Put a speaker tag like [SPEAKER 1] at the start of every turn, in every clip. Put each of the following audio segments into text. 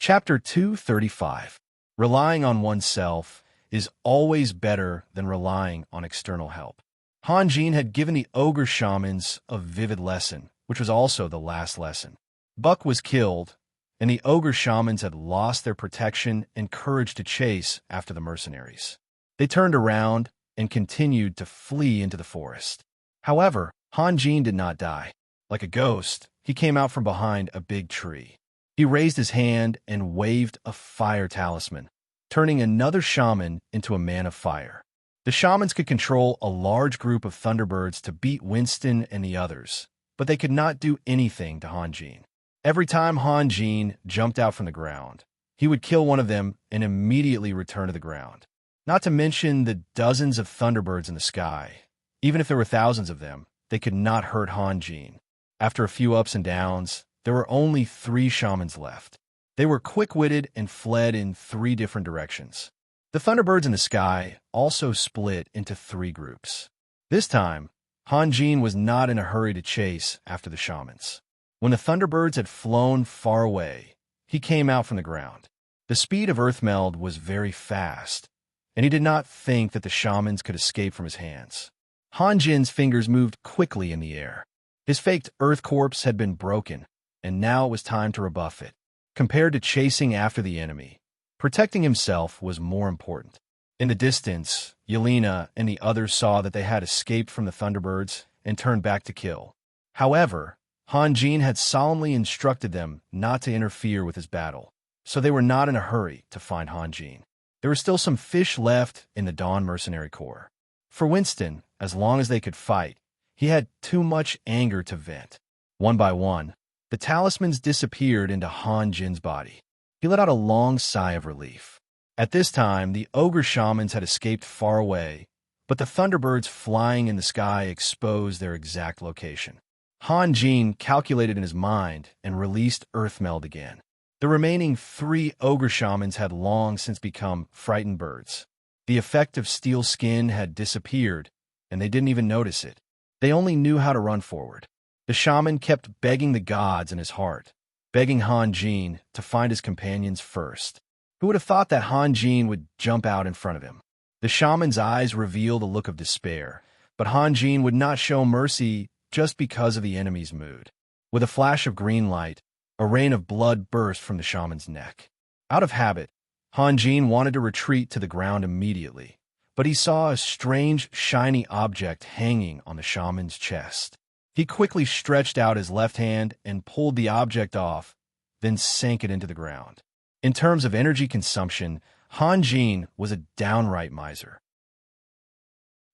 [SPEAKER 1] Chapter 235. Relying on oneself is always better than relying on external help. Hanjin had given the ogre shamans a vivid lesson, which was also the last lesson. Buck was killed, and the ogre shamans had lost their protection and courage to chase after the mercenaries. They turned around and continued to flee into the forest. However, Hanjin did not die. Like a ghost, he came out from behind a big tree. He raised his hand and waved a fire talisman, turning another shaman into a man of fire. The shamans could control a large group of thunderbirds to beat Winston and the others, but they could not do anything to Hanjin. Every time Hanjin jumped out from the ground, he would kill one of them and immediately return to the ground. Not to mention the dozens of thunderbirds in the sky. Even if there were thousands of them, they could not hurt Hanjin. After a few ups and downs, there were only 3 shamans left. They were quick-witted and fled in 3 different directions. The thunderbirds in the sky also split into 3 groups. This time, Hanjin was not in a hurry to chase after the shamans. When the thunderbirds had flown far away, he came out from the ground. The speed of Earthmeld was very fast, and he did not think that the shamans could escape from his hands. Hanjin's fingers moved quickly in the air. His faked Earth corpse had been broken, and now it was time to rebuff it. Compared to chasing after the enemy, protecting himself was more important. In the distance, Yelena and the others saw that they had escaped from the Thunderbirds and turned back to kill. However, Hanjin had solemnly instructed them not to interfere with his battle, so they were not in a hurry to find Hanjin. There were still some fish left in the Dawn Mercenary Corps. For Winston, as long as they could fight, he had too much anger to vent. One by one, the talismans disappeared into Hanjin's body. He let out a long sigh of relief. At this time, the ogre shamans had escaped far away, but the thunderbirds flying in the sky exposed their exact location. Hanjin calculated in his mind and released Earthmeld again. The remaining 3 ogre shamans had long since become frightened birds. The effect of steel skin had disappeared, and they didn't even notice it. They only knew how to run forward. The shaman kept begging the gods in his heart, begging Hanjin to find his companions first. Who would have thought that Hanjin would jump out in front of him? The shaman's eyes revealed a look of despair, but Hanjin would not show mercy just because of the enemy's mood. With a flash of green light, a rain of blood burst from the shaman's neck. Out of habit, Hanjin wanted to retreat to the ground immediately, but he saw a strange, shiny object hanging on the shaman's chest. He quickly stretched out his left hand and pulled the object off, then sank it into the ground. In terms of energy consumption, Hanjin was a downright miser.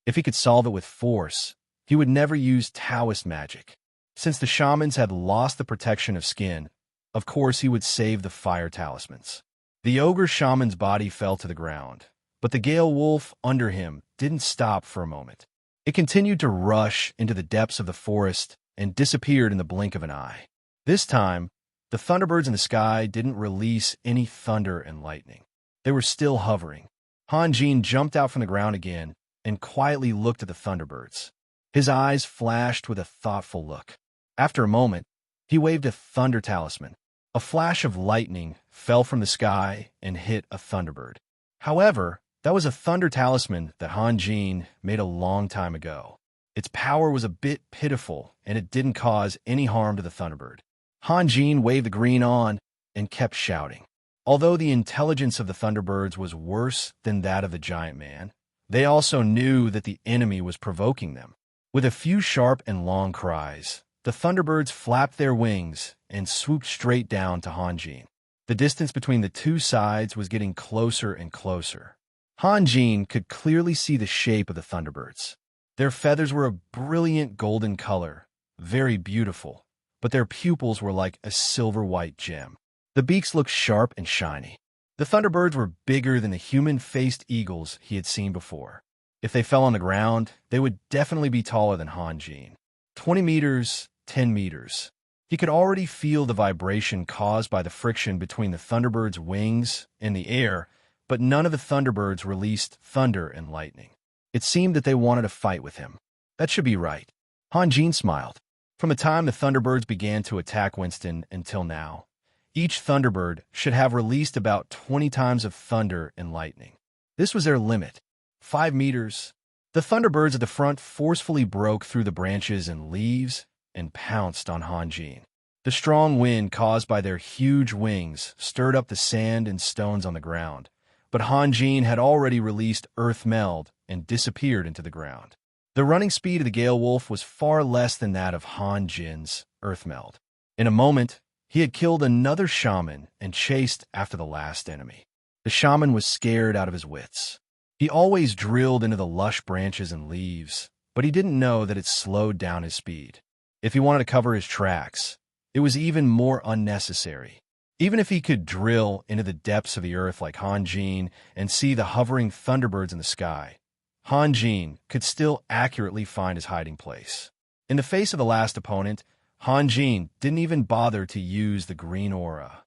[SPEAKER 1] If he could solve it with force, he would never use Taoist magic. Since the shamans had lost the protection of skin, of course he would save the fire talismans. The ogre shaman's body fell to the ground, but the Gale Wolf under him didn't stop for a moment. It continued to rush into the depths of the forest and disappeared in the blink of an eye. This time, the thunderbirds in the sky didn't release any thunder and lightning. They were still hovering. Hanjin jumped out from the ground again and quietly looked at the thunderbirds. His eyes flashed with a thoughtful look. After a moment, he waved a thunder talisman. A flash of lightning fell from the sky and hit a thunderbird. However, that was a thunder talisman that Hanjin made a long time ago. Its power was a bit pitiful, and it didn't cause any harm to the thunderbird. Hanjin waved the green on and kept shouting. Although the intelligence of the thunderbirds was worse than that of the giant man, they also knew that the enemy was provoking them. With a few sharp and long cries, the thunderbirds flapped their wings and swooped straight down to Hanjin. The distance between the 2 sides was getting closer and closer. Hanjin could clearly see the shape of the thunderbirds. Their feathers were a brilliant golden color, very beautiful, but their pupils were like a silver-white gem. The beaks looked sharp and shiny. The thunderbirds were bigger than the human-faced eagles he had seen before. If they fell on the ground, they would definitely be taller than Hanjin. 20 meters, 10 meters. He could already feel the vibration caused by the friction between the thunderbird's wings and the air, but none of the thunderbirds released thunder and lightning. It seemed that they wanted to fight with him. That should be right. Hanjin smiled. From the time the thunderbirds began to attack Winston until now, Each Thunderbird should have released about 20 times of thunder and lightning. This was their limit. 5 meters. The Thunderbirds at the front forcefully broke through the branches and leaves and pounced on Hanjin. The strong wind caused by their huge wings stirred up the sand and stones on the ground, but Hanjin had already released Earth Meld and disappeared into the ground. The running speed of the Gale Wolf was far less than that of Hanjin's Earth Meld. In a moment, he had killed another shaman and chased after the last enemy. The shaman was scared out of his wits. He always drilled into the lush branches and leaves, but he didn't know that it slowed down his speed. If he wanted to cover his tracks, it was even more unnecessary. Even if he could drill into the depths of the earth like Hanjin and see the hovering Thunderbirds in the sky, Hanjin could still accurately find his hiding place. In the face of the last opponent, Hanjin didn't even bother to use the green aura.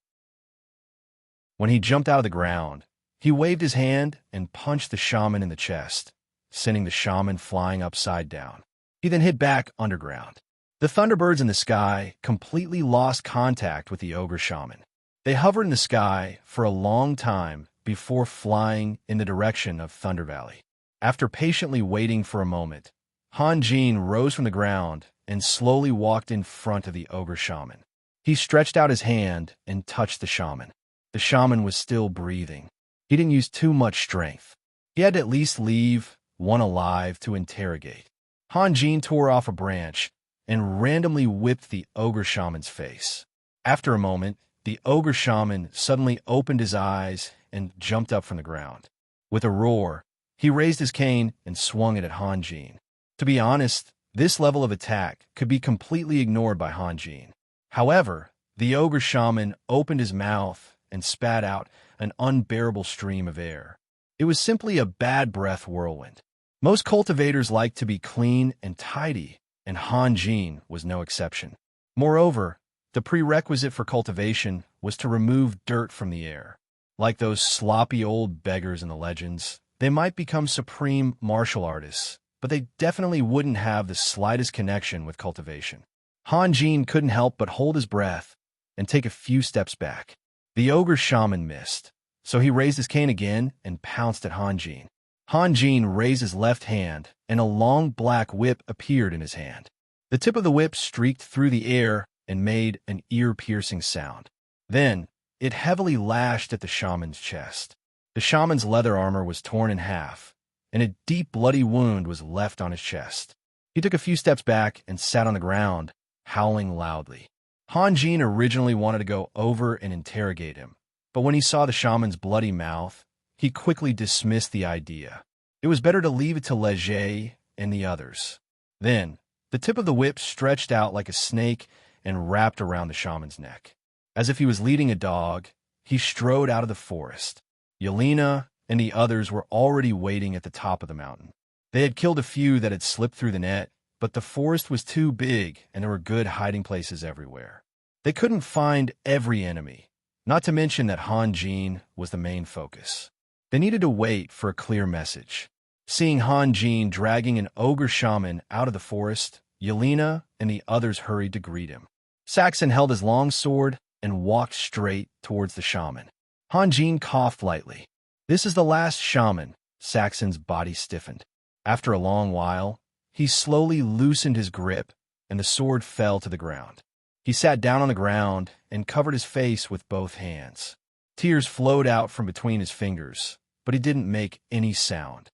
[SPEAKER 1] When he jumped out of the ground, he waved his hand and punched the shaman in the chest, sending the shaman flying upside down. He then hid back underground. The Thunderbirds in the sky completely lost contact with the ogre shaman. They hovered in the sky for a long time before flying in the direction of Thunder Valley. After patiently waiting for a moment, Hanjin rose from the ground and slowly walked in front of the ogre shaman. He stretched out his hand and touched the shaman. The shaman was still breathing. He didn't use too much strength. He had to at least leave one alive to interrogate. Hanjin tore off a branch and randomly whipped the ogre shaman's face. After a moment, the ogre shaman suddenly opened his eyes and jumped up from the ground. With a roar, he raised his cane and swung it at Hanjin. To be honest, this level of attack could be completely ignored by Hanjin. However, the ogre shaman opened his mouth and spat out an unbearable stream of air. It was simply a bad breath whirlwind. Most cultivators like to be clean and tidy, and Hanjin was no exception. Moreover, the prerequisite for cultivation was to remove dirt from the air. Like those sloppy old beggars in the legends, they might become supreme martial artists, but they definitely wouldn't have the slightest connection with cultivation. Hanjin couldn't help but hold his breath and take a few steps back. The ogre shaman missed, so he raised his cane again and pounced at Hanjin. Hanjin raised his left hand, and a long black whip appeared in his hand. The tip of the whip streaked through the air and made an ear-piercing sound. Then, it heavily lashed at the shaman's chest. The shaman's leather armor was torn in half, and a deep bloody wound was left on his chest. He took a few steps back and sat on the ground, howling loudly. Hanjin originally wanted to go over and interrogate him, but when he saw the shaman's bloody mouth, he quickly dismissed the idea. It was better to leave it to Leger and the others. Then, the tip of the whip stretched out like a snake and wrapped around the shaman's neck. As if he was leading a dog, he strode out of the forest. Yelena and the others were already waiting at the top of the mountain. They had killed a few that had slipped through the net, but the forest was too big and there were good hiding places everywhere. They couldn't find every enemy, not to mention that Hanjin was the main focus. They needed to wait for a clear message. Seeing Hanjin dragging an ogre shaman out of the forest, Yelena and the others hurried to greet him. Saxon held his long sword and walked straight towards the shaman. Hanjin coughed lightly. "This is the last shaman." Saxon's body stiffened. After a long while, he slowly loosened his grip, and the sword fell to the ground. He sat down on the ground and covered his face with both hands. Tears flowed out from between his fingers, but he didn't make any sound.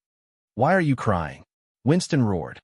[SPEAKER 1] "Why are you crying?" Winston roared.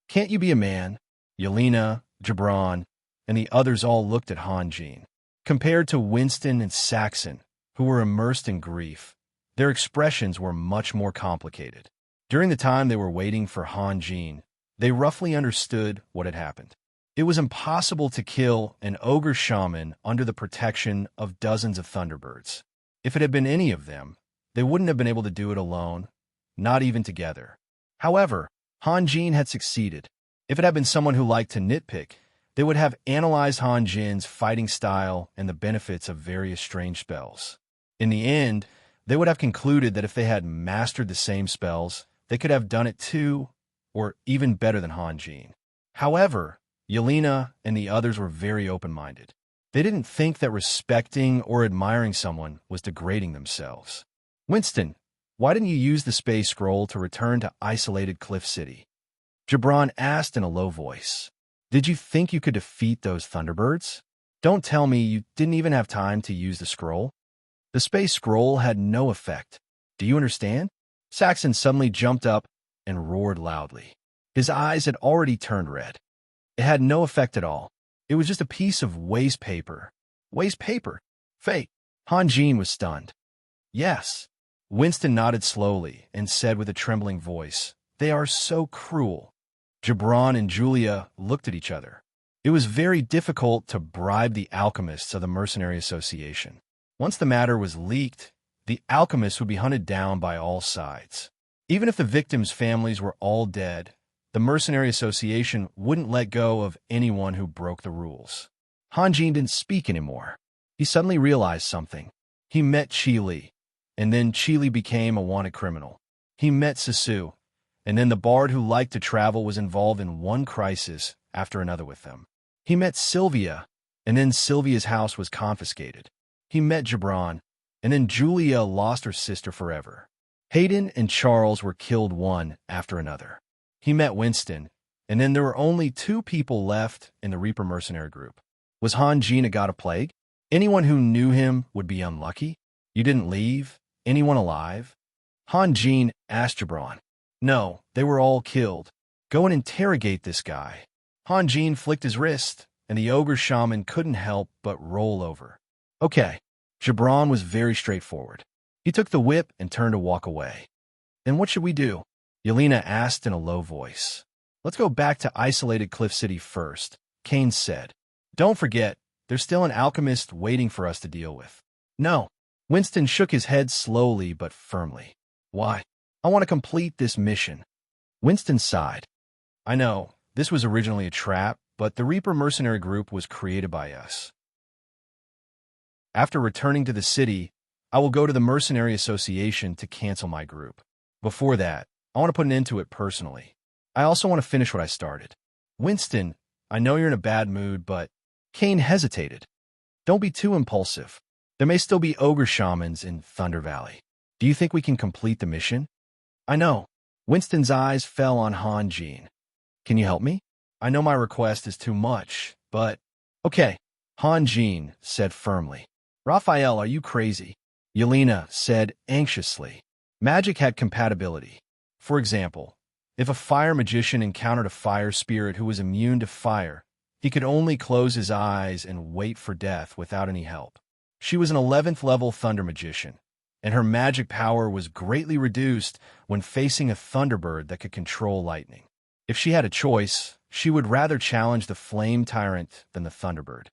[SPEAKER 1] "Can't you be a man?" Yelena, Gibran, and the others all looked at Hanjin. Compared to Winston and Saxon, who were immersed in grief, their expressions were much more complicated. During the time they were waiting for Hanjin, they roughly understood what had happened. It was impossible to kill an ogre shaman under the protection of dozens of Thunderbirds. If it had been any of them, they wouldn't have been able to do it alone, not even together. However, Hanjin had succeeded. If it had been someone who liked to nitpick, they would have analyzed Hanjin's fighting style and the benefits of various strange spells. In the end, they would have concluded that if they had mastered the same spells, they could have done it too, or even better than Hanjin. However, Yelena and the others were very open-minded. They didn't think that respecting or admiring someone was degrading themselves. Winston, why didn't you use the space scroll to return to isolated Cliff City? Gibran asked in a low voice. Did you think you could defeat those Thunderbirds? Don't tell me you didn't even have time to use the scroll. The space scroll had no effect. Do you understand? Saxon suddenly jumped up and roared loudly. His eyes had already turned red. It had no effect at all. It was just a piece of waste paper. Waste paper? Fake. Hanjin was stunned. Yes. Winston nodded slowly and said with a trembling voice, They are so cruel. Gibran and Julia looked at each other. It was very difficult to bribe the alchemists of the Mercenary Association. Once the matter was leaked, the alchemists would be hunted down by all sides. Even if the victims' families were all dead, the Mercenary Association wouldn't let go of anyone who broke the rules. Hanjin didn't speak anymore. He suddenly realized something. He met Chi Li, and then Chi Li became a wanted criminal. He met Sisu, and then the bard who liked to travel was involved in one crisis after another with them. He met Sylvia, and then Sylvia's house was confiscated. He met Gibran, and then Julia lost her sister forever. Hayden and Charles were killed one after another. He met Winston, and then there were only 2 people left in the Reaper mercenary group. Was Hanjin a god of plague? Anyone who knew him would be unlucky? You didn't leave? Anyone alive? Hanjin asked Gibran. No, they were all killed. Go and interrogate this guy. Hanjin flicked his wrist, and the ogre shaman couldn't help but roll over. Okay. Gibran was very straightforward. He took the whip and turned to walk away. Then what should we do? Yelena asked in a low voice. Let's go back to isolated Cliff City first, Kane said. Don't forget, there's still an alchemist waiting for us to deal with. No. Winston shook his head slowly but firmly. Why? I want to complete this mission. Winston sighed. I know, this was originally a trap, but the Reaper mercenary group was created by us. After returning to the city, I will go to the Mercenary Association to cancel my group. Before that, I want to put an end to it personally. I also want to finish what I started. Winston, I know you're in a bad mood, but... Kane hesitated. Don't be too impulsive. There may still be ogre shamans in Thunder Valley. Do you think we can complete the mission? I know. Winston's eyes fell on Hanjin. Can you help me? I know my request is too much, but... Okay, Hanjin said firmly. Raphael, are you crazy? Yelena said anxiously. Magic had compatibility. For example, if a fire magician encountered a fire spirit who was immune to fire, he could only close his eyes and wait for death without any help. She was an 11th level thunder magician, and her magic power was greatly reduced when facing a thunderbird that could control lightning. If she had a choice, she would rather challenge the flame tyrant than the thunderbird.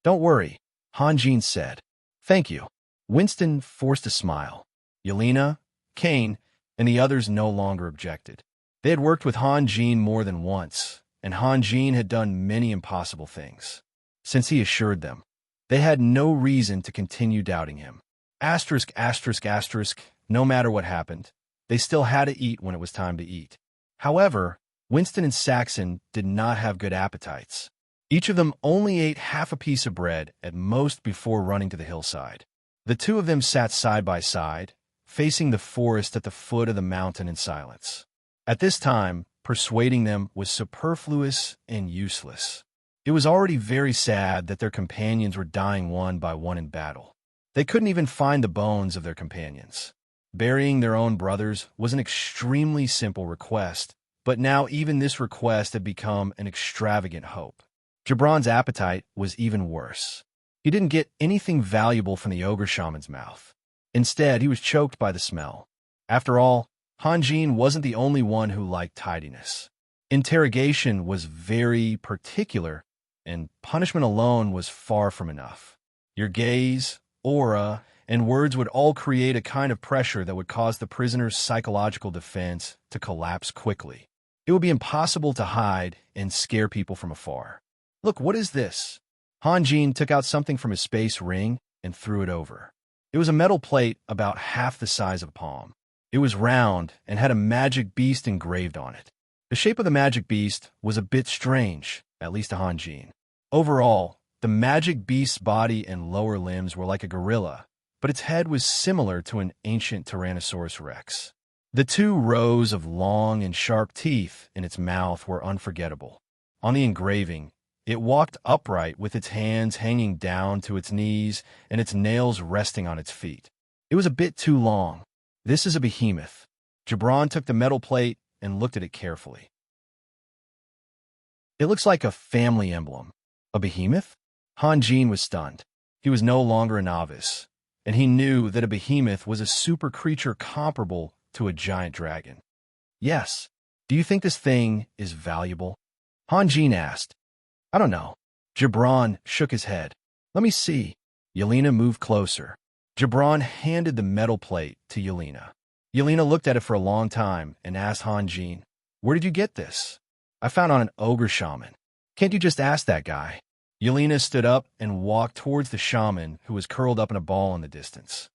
[SPEAKER 1] Don't worry, Hanjin said. Thank you. Winston forced a smile. Yelena, Kane, and the others no longer objected. They had worked with Hanjin more than once, and Hanjin had done many impossible things. Since he assured them, they had no reason to continue doubting him. Asterisk, asterisk, asterisk, no matter what happened, they still had to eat when it was time to eat. However, Winston and Saxon did not have good appetites. Each of them only ate half a piece of bread at most before running to the hillside. The 2 of them sat side by side, facing the forest at the foot of the mountain in silence. At this time, persuading them was superfluous and useless. It was already very sad that their companions were dying one by one in battle. They couldn't even find the bones of their companions. Burying their own brothers was an extremely simple request, but now even this request had become an extravagant hope. Gibran's appetite was even worse. He didn't get anything valuable from the ogre shaman's mouth. Instead, he was choked by the smell. After all, Hanjin wasn't the only one who liked tidiness. Interrogation was very particular, and punishment alone was far from enough. Your gaze, aura, and words would all create a kind of pressure that would cause the prisoner's psychological defense to collapse quickly. It would be impossible to hide and scare people from afar. Look, what is this? Hanjin took out something from his space ring and threw it over. It was a metal plate about half the size of a palm. It was round and had a magic beast engraved on it. The shape of the magic beast was a bit strange, at least to Hanjin. Overall, The magic beast's body and lower limbs were like a gorilla, but its head was similar to an ancient Tyrannosaurus rex. The 2 rows of long and sharp teeth in its mouth were unforgettable. On the engraving, it walked upright with its hands hanging down to its knees and its nails resting on its feet. It was a bit too long. This is a behemoth. Gibran took the metal plate and looked at it carefully. It looks like a family emblem. A behemoth? Han Jin was stunned. He was no longer a novice, and he knew that a behemoth was a super creature comparable to a giant dragon. Yes. Do you think this thing is valuable? Han Jin asked. I don't know. Gibran shook his head. Let me see. Yelena moved closer. Gibran handed the metal plate to Yelena. Yelena looked at it for a long time and asked Han Jin, Where did you get this? I found on an ogre shaman. Can't you just ask that guy? Yelena stood up and walked towards the shaman who was curled up in a ball in the distance.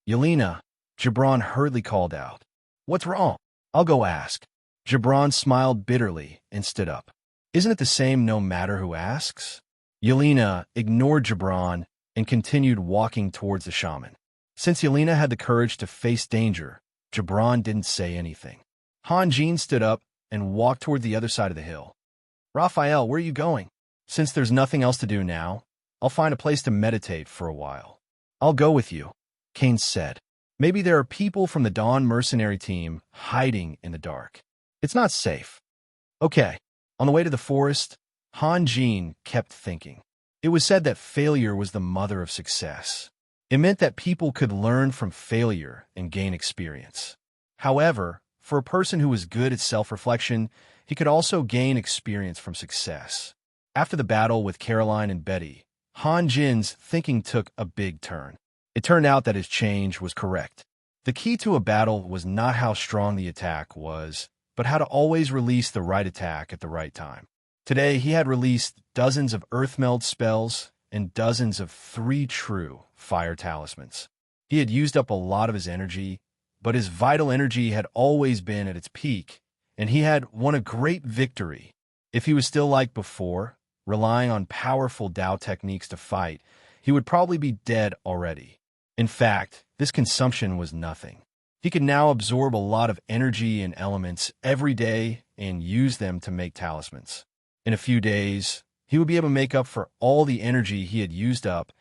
[SPEAKER 1] Yelena, Gibran hurriedly called out. What's wrong? I'll go ask. Gibran smiled bitterly and stood up. Isn't it the same no matter who asks? Yelena ignored Gibran and continued walking towards the shaman. Since Yelena had the courage to face danger, Gibran didn't say anything. Han Jin stood up and walked toward the other side of the hill. Raphael, where are you going? Since there's nothing else to do now, I'll find a place to meditate for a while. I'll go with you, Kane said. Maybe there are people from the Dawn mercenary team hiding in the dark. It's not safe. Okay. On the way to the forest, Han Jin kept thinking. It was said that failure was the mother of success. It meant that people could learn from failure and gain experience. However, for a person who was good at self-reflection, he could also gain experience from success. After the battle with Caroline and Betty, Han Jin's thinking took a big turn. It turned out that his change was correct. The key to a battle was not how strong the attack was, but how to always release the right attack at the right time. Today, he had released dozens of Earthmeld spells and dozens of 3 true fire talismans. He had used up a lot of his energy, but his vital energy had always been at its peak, and he had won a great victory. If he was still like before, relying on powerful Dao techniques to fight, he would probably be dead already. In fact, this consumption was nothing. He could now absorb a lot of energy and elements every day and use them to make talismans. In a few days, he would be able to make up for all the energy he had used up,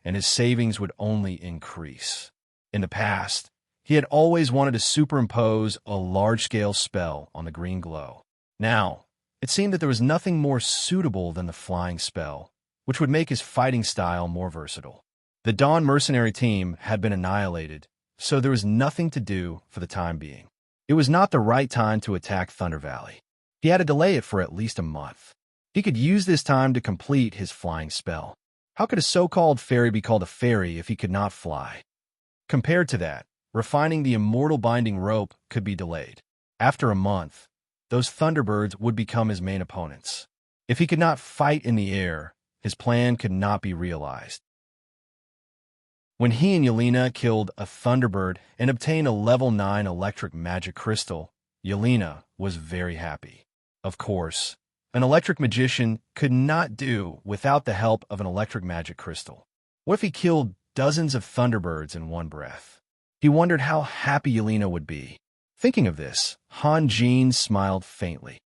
[SPEAKER 1] and his savings would only increase. In the past, he had always wanted to superimpose a large-scale spell on the green glow. Now, it seemed that there was nothing more suitable than the flying spell, which would make his fighting style more versatile. The Dawn mercenary team had been annihilated, so there was nothing to do for the time being. It was not the right time to attack Thunder Valley. He had to delay it for at least a month. He could use this time to complete his flying spell. How could a so-called fairy be called a fairy if he could not fly? Compared to that, refining the immortal binding rope could be delayed. After a month, those Thunderbirds would become his main opponents. If he could not fight in the air, his plan could not be realized. When he and Yelena killed a Thunderbird and obtained a level 9 electric magic crystal, Yelena was very happy. Of course, an electric magician could not do without the help of an electric magic crystal. What if he killed dozens of Thunderbirds in one breath? He wondered how happy Yelena would be. Thinking of this, Han Jin smiled faintly.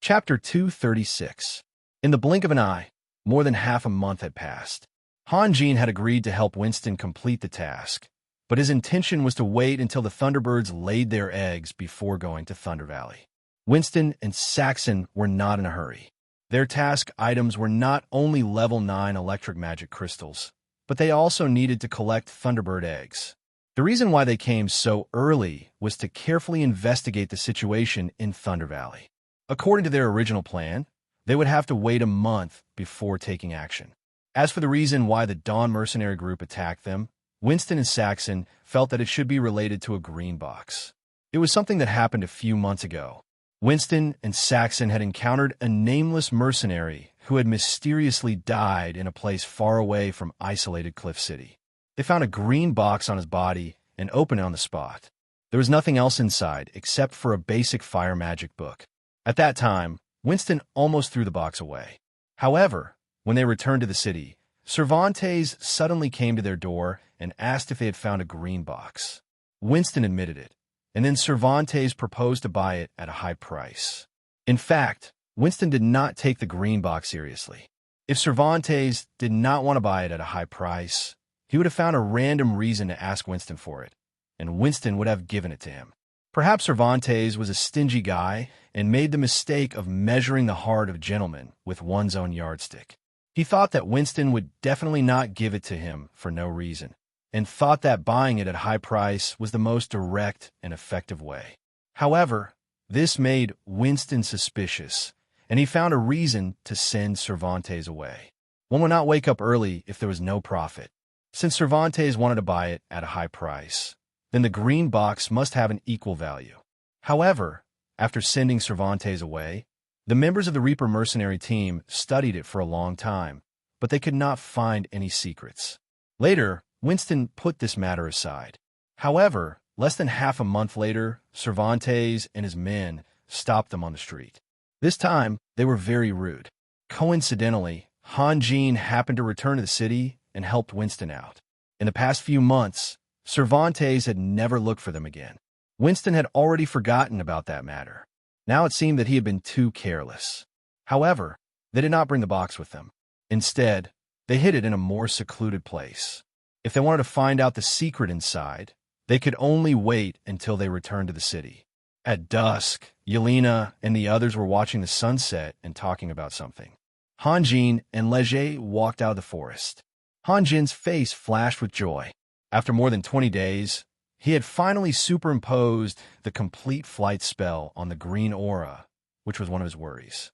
[SPEAKER 1] Chapter 236. In the blink of an eye, more than half a month had passed. Han Jin had agreed to help Winston complete the task, but his intention was to wait until the Thunderbirds laid their eggs before going to Thunder Valley. Winston and Saxon were not in a hurry. Their task items were not only level 9 electric magic crystals, but they also needed to collect Thunderbird eggs. The reason why they came so early was to carefully investigate the situation in Thunder Valley. According to their original plan, they would have to wait a month before taking action. As for the reason why the Dawn mercenary group attacked them, Winston and Saxon felt that it should be related to a green box. It was something that happened a few months ago. Winston and Saxon had encountered a nameless mercenary who had mysteriously died in a place far away from isolated Cliff City. They found a green box on his body and opened it on the spot. There was nothing else inside except for a basic fire magic book. At that time, Winston almost threw the box away. However, when they returned to the city, Cervantes suddenly came to their door and asked if they had found a green box. Winston admitted it, and then Cervantes proposed to buy it at a high price. In fact, Winston did not take the green box seriously. If Cervantes did not want to buy it at a high price, he would have found a random reason to ask Winston for it, and Winston would have given it to him. Perhaps Cervantes was a stingy guy and made the mistake of measuring the heart of a gentleman with one's own yardstick. He thought that Winston would definitely not give it to him for no reason, and thought that buying it at a high price was the most direct and effective way. However, this made Winston suspicious, and he found a reason to send Cervantes away. One would not wake up early if there was no profit. Since Cervantes wanted to buy it at a high price, then the green box must have an equal value. However, after sending Cervantes away, the members of the Reaper mercenary team studied it for a long time, but they could not find any secrets. Later, Winston put this matter aside. However, less than half a month later, Cervantes and his men stopped them on the street. This time, they were very rude. Coincidentally, Han Jean happened to return to the city and helped Winston out. In the past few months, Cervantes had never looked for them again. Winston had already forgotten about that matter. Now it seemed that he had been too careless. However, they did not bring the box with them. Instead, they hid it in a more secluded place. If they wanted to find out the secret inside, they could only wait until they returned to the city. At dusk, Yelena and the others were watching the sunset and talking about something. Han Jean and Leger walked out of the forest. Han Jin's face flashed with joy. After more than 20 days, he had finally superimposed the complete flight spell on the green aura, which was one of his worries.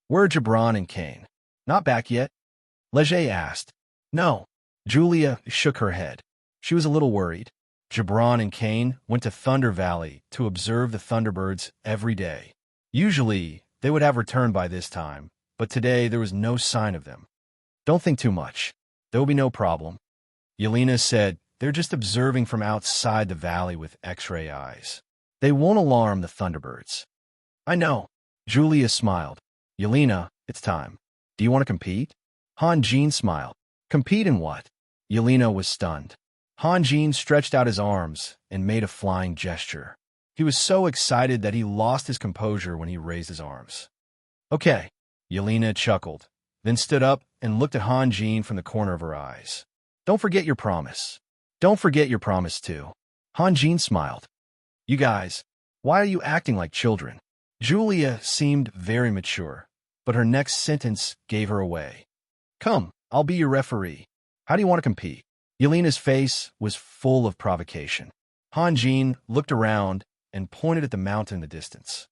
[SPEAKER 1] Where are Gibran and Kane? Not back yet? Leger asked. No. Julia shook her head. She was a little worried. Gibran and Kane went to Thunder Valley to observe the Thunderbirds every day. Usually, they would have returned by this time, but today there was no sign of them. Don't think too much. There will be no problem. Yelena said, they're just observing from outside the valley with X-ray eyes. They won't alarm the Thunderbirds. I know. Julia smiled. Yelena, it's time. Do you want to compete? Han Jean smiled. Compete in what? Yelena was stunned. Han Jean stretched out his arms and made a flying gesture. He was so excited that he lost his composure when he raised his arms. Okay, Yelena chuckled, then stood up and looked at Han Jean from the corner of her eyes. Don't forget your promise. Don't forget your promise too. Han Jean smiled. You guys, why are you acting like children? Julia seemed very mature, but her next sentence gave her away. Come, I'll be your referee. How do you want to compete? Yelena's face was full of provocation. Han Jean looked around and pointed at the mountain in the distance.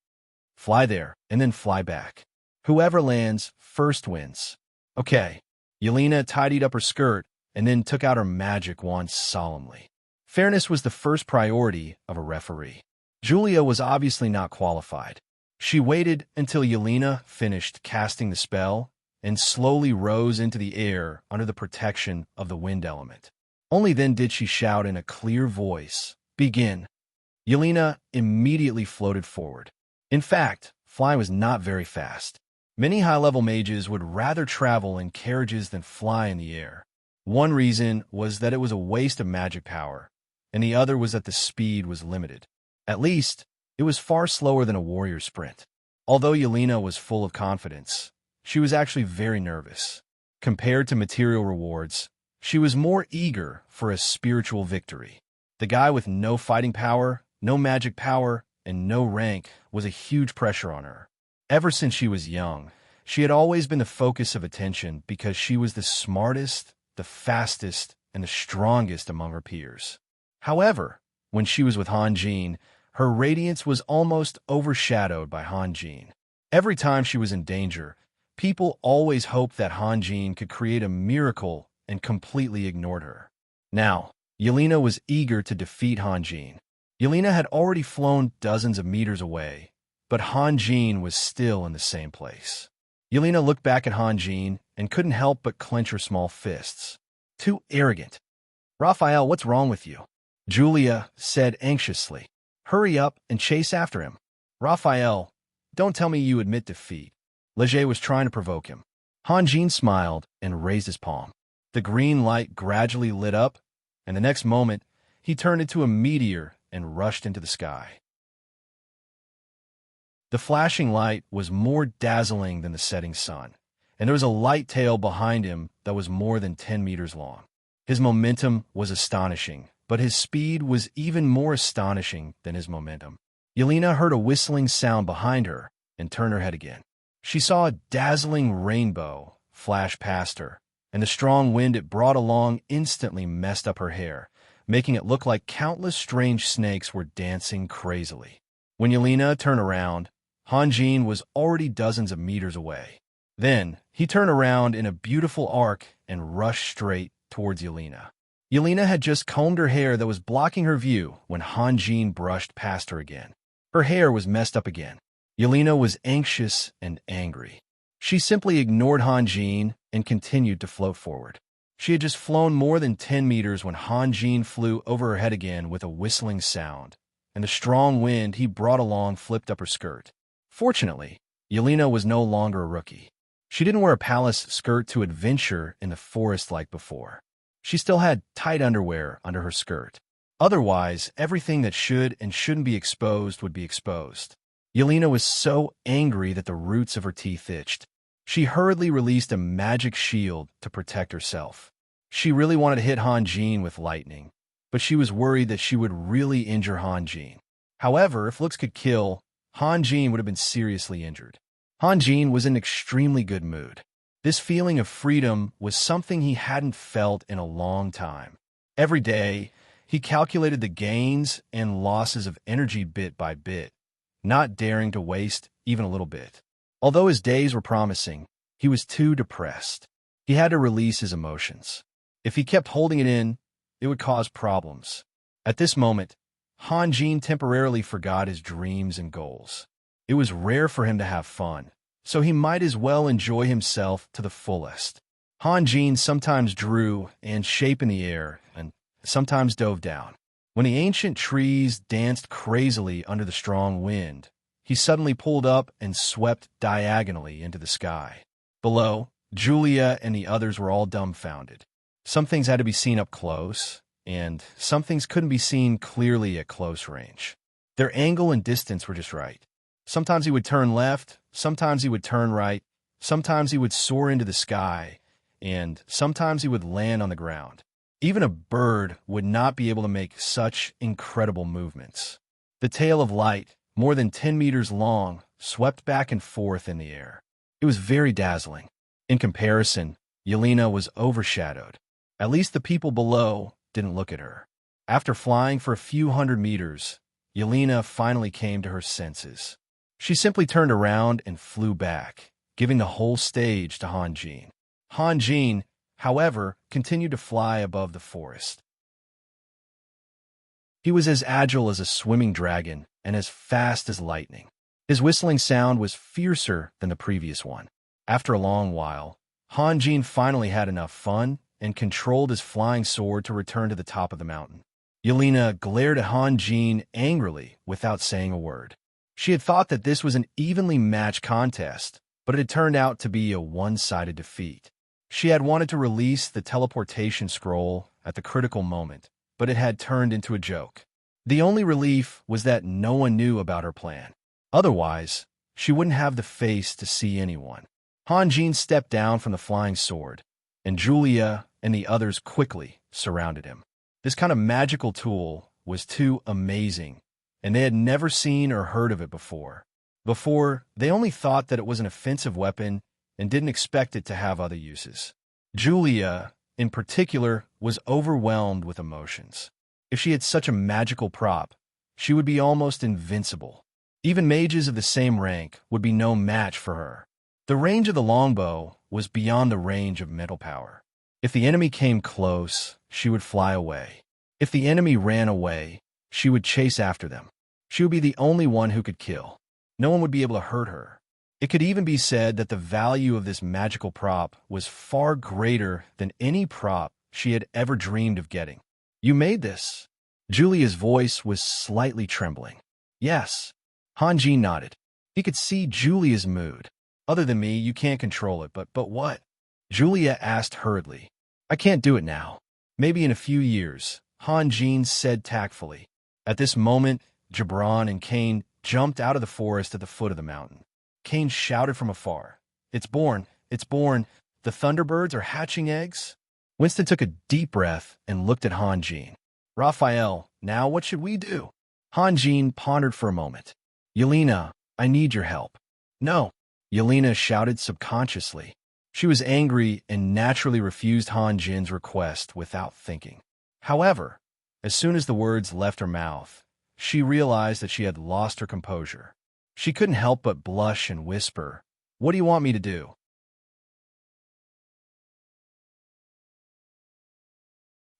[SPEAKER 1] Fly there, and then fly back. Whoever lands first wins. Okay. Yelena tidied up her skirt and then took out her magic wand solemnly. Fairness was the first priority of a referee. Julia was obviously not qualified. She waited until Yelena finished casting the spell and slowly rose into the air under the protection of the wind element. Only then did she shout in a clear voice, "Begin." Yelena immediately floated forward. In fact, flying was not very fast. Many high-level mages would rather travel in carriages than fly in the air. One reason was that it was a waste of magic power, and the other was that the speed was limited. At least, it was far slower than a warrior sprint. Although Yelena was full of confidence, she was actually very nervous. Compared to material rewards, she was more eager for a spiritual victory. The guy with no fighting power, no magic power, and no rank was a huge pressure on her. Ever since she was young, she had always been the focus of attention because she was the smartest, the fastest, and the strongest among her peers. However, when she was with Han Jean, her radiance was almost overshadowed by Han Jean. Every time she was in danger, people always hoped that Han Jean could create a miracle and completely ignored her. Now, Yelena was eager to defeat Han Jean. Yelena had already flown dozens of meters away, but Han Jean was still in the same place. Yelena looked back at Han Jean and couldn't help but clench her small fists. Too arrogant. Raphael, what's wrong with you? Julia said anxiously. Hurry up and chase after him. Raphael, Don't tell me you admit defeat. Leger was trying to provoke him. Han Jin smiled and raised his palm. The green light gradually lit up, and the next moment, he turned into a meteor and rushed into the sky. The flashing light was more dazzling than the setting sun, and there was a light tail behind him that was more than 10 meters long. His momentum was astonishing, but his speed was even more astonishing than his momentum. Yelena heard a whistling sound behind her and turned her head again. She saw a dazzling rainbow flash past her, and the strong wind it brought along instantly messed up her hair, making it look like countless strange snakes were dancing crazily. When Yelena turned around, Han Jin was already dozens of meters away. Then, he turned around in a beautiful arc and rushed straight towards Yelena. Yelena had just combed her hair that was blocking her view when Han Jin brushed past her again. Her hair was messed up again. Yelena was anxious and angry. She simply ignored Han Jin and continued to float forward. She had just flown more than 10 meters when Han Jin flew over her head again with a whistling sound, and the strong wind he brought along flipped up her skirt. Fortunately, Yelena was no longer a rookie. She didn't wear a palace skirt to adventure in the forest like before. She still had tight underwear under her skirt. Otherwise, everything that should and shouldn't be exposed would be exposed. Yelena was so angry that the roots of her teeth itched. She hurriedly released a magic shield to protect herself. She really wanted to hit Han Jin with lightning, but she was worried that she would really injure Han Jin. However, if looks could kill, Han Jin would have been seriously injured. Han Jin was in extremely good mood. This feeling of freedom was something he hadn't felt in a long time. Every day, he calculated the gains and losses of energy bit by bit, not daring to waste even a little bit. Although his days were promising, he was too depressed. He had to release his emotions. If he kept holding it in, it would cause problems. At this moment, Han Jin temporarily forgot his dreams and goals. It was rare for him to have fun, so he might as well enjoy himself to the fullest. Han Jin sometimes drew and shaped in the air and sometimes dove down. When the ancient trees danced crazily under the strong wind, he suddenly pulled up and swept diagonally into the sky. Below, Julia and the others were all dumbfounded. Some things had to be seen up close, and some things couldn't be seen clearly at close range. Their angle and distance were just right. Sometimes he would turn left, sometimes he would turn right, sometimes he would soar into the sky, and sometimes he would land on the ground. Even a bird would not be able to make such incredible movements. The tail of light, more than 10 meters long, swept back and forth in the air. It was very dazzling. In comparison, Yelena was overshadowed. At least the people below didn't look at her. After flying for a few hundred meters, Yelena finally came to her senses. She simply turned around and flew back, giving the whole stage to Han Jin. Han Jin, however, continued to fly above the forest. He was as agile as a swimming dragon and as fast as lightning. His whistling sound was fiercer than the previous one. After a long while, Han Jin finally had enough fun and controlled his flying sword to return to the top of the mountain. Yelena glared at Han Jin angrily without saying a word. She had thought that this was an evenly matched contest, but it had turned out to be a one-sided defeat. She had wanted to release the teleportation scroll at the critical moment, but it had turned into a joke. The only relief was that no one knew about her plan. Otherwise, she wouldn't have the face to see anyone. Han Jin stepped down from the flying sword, and Julia and the others quickly surrounded him. This kind of magical tool was too amazing, and they had never seen or heard of it before. Before, they only thought that it was an offensive weapon and didn't expect it to have other uses. Julia, in particular, was overwhelmed with emotions. If she had such a magical prop, she would be almost invincible. Even mages of the same rank would be no match for her. The range of the longbow was beyond the range of mental power. If the enemy came close, she would fly away. If the enemy ran away, she would chase after them. She would be the only one who could kill. No one would be able to hurt her. It could even be said that the value of this magical prop was far greater than any prop she had ever dreamed of getting. "You made this?" Julia's voice was slightly trembling. "Yes." Han Jin nodded. He could see Julia's mood. Other than me, you can't control it, but what? Julia asked hurriedly. I can't do it now. Maybe in a few years, Han Jin said tactfully. At this moment, Gibran and Cain jumped out of the forest at the foot of the mountain. Cain shouted from afar. It's born! It's born! The Thunderbirds are hatching eggs? Winston took a deep breath and looked at Han Jin. Raphael, now what should we do? Han Jin pondered for a moment. Yelena, I need your help. No, Yelena shouted subconsciously. She was angry and naturally refused Han Jin's request without thinking. However, as soon as the words left her mouth, she realized that she had lost her composure. She couldn't help but blush and whisper, What do you want me to do?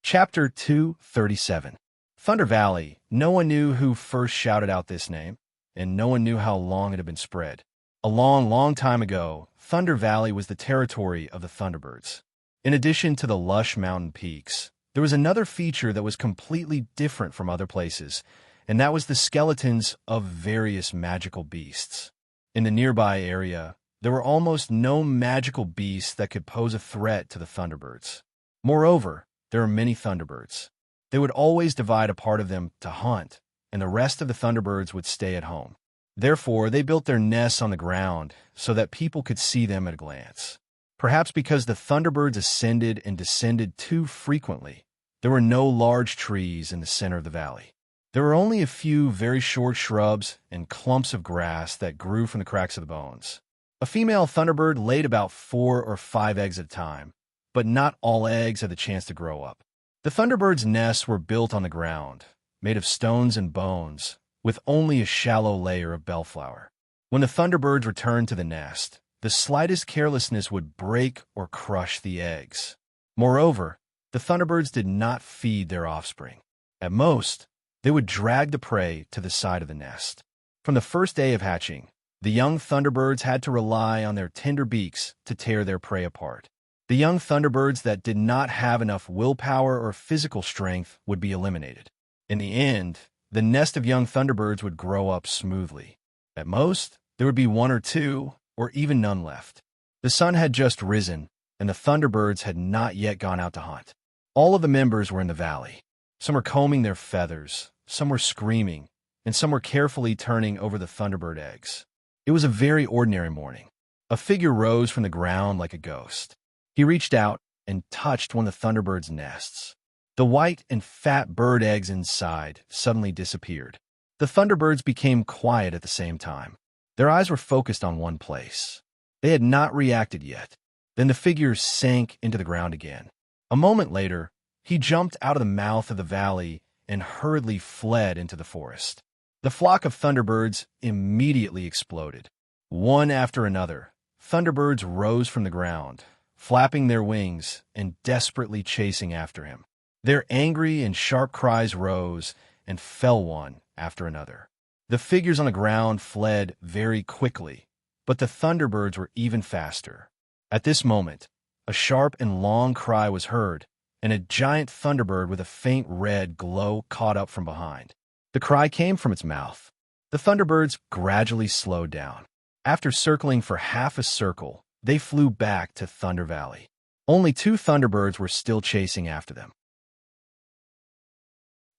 [SPEAKER 1] Chapter 237. Thunder Valley. No one knew who first shouted out this name, and no one knew how long it had been spread. A long, long time ago, Thunder Valley was the territory of the Thunderbirds. In addition to the lush mountain peaks, there was another feature that was completely different from other places, and that was the skeletons of various magical beasts. In the nearby area, there were almost no magical beasts that could pose a threat to the Thunderbirds. Moreover, there were many Thunderbirds. They would always divide a part of them to hunt, and the rest of the Thunderbirds would stay at home. Therefore, they built their nests on the ground so that people could see them at a glance. Perhaps because the Thunderbirds ascended and descended too frequently, there were no large trees in the center of the valley. There were only a few very short shrubs and clumps of grass that grew from the cracks of the bones. A female Thunderbird laid about 4 or 5 eggs at a time, but not all eggs had the chance to grow up. The Thunderbird's nests were built on the ground, made of stones and bones, with only a shallow layer of bellflower. When the Thunderbirds returned to the nest, the slightest carelessness would break or crush the eggs. Moreover, the Thunderbirds did not feed their offspring. At most, they would drag the prey to the side of the nest. From the first day of hatching, the young Thunderbirds had to rely on their tender beaks to tear their prey apart. The young Thunderbirds that did not have enough willpower or physical strength would be eliminated. In the end, the nest of young Thunderbirds would grow up smoothly. At most, there would be 1 or 2, or even none left. The sun had just risen, and the Thunderbirds had not yet gone out to hunt. All of the members were in the valley. Some were combing their feathers, some were screaming, and some were carefully turning over the Thunderbird eggs. It was a very ordinary morning. A figure rose from the ground like a ghost. He reached out and touched one of the Thunderbird's nests. The white and fat bird eggs inside suddenly disappeared. The Thunderbirds became quiet at the same time. Their eyes were focused on one place. They had not reacted yet. Then the figure sank into the ground again. A moment later, he jumped out of the mouth of the valley and hurriedly fled into the forest. The flock of Thunderbirds immediately exploded. One after another, Thunderbirds rose from the ground, flapping their wings and desperately chasing after him. Their angry and sharp cries rose and fell one after another. The figures on the ground fled very quickly, but the Thunderbirds were even faster. At this moment, a sharp and long cry was heard, and a giant Thunderbird with a faint red glow caught up from behind. The cry came from its mouth. The Thunderbirds gradually slowed down. After circling for half a circle, they flew back to Thunder Valley. Only 2 Thunderbirds were still chasing after them.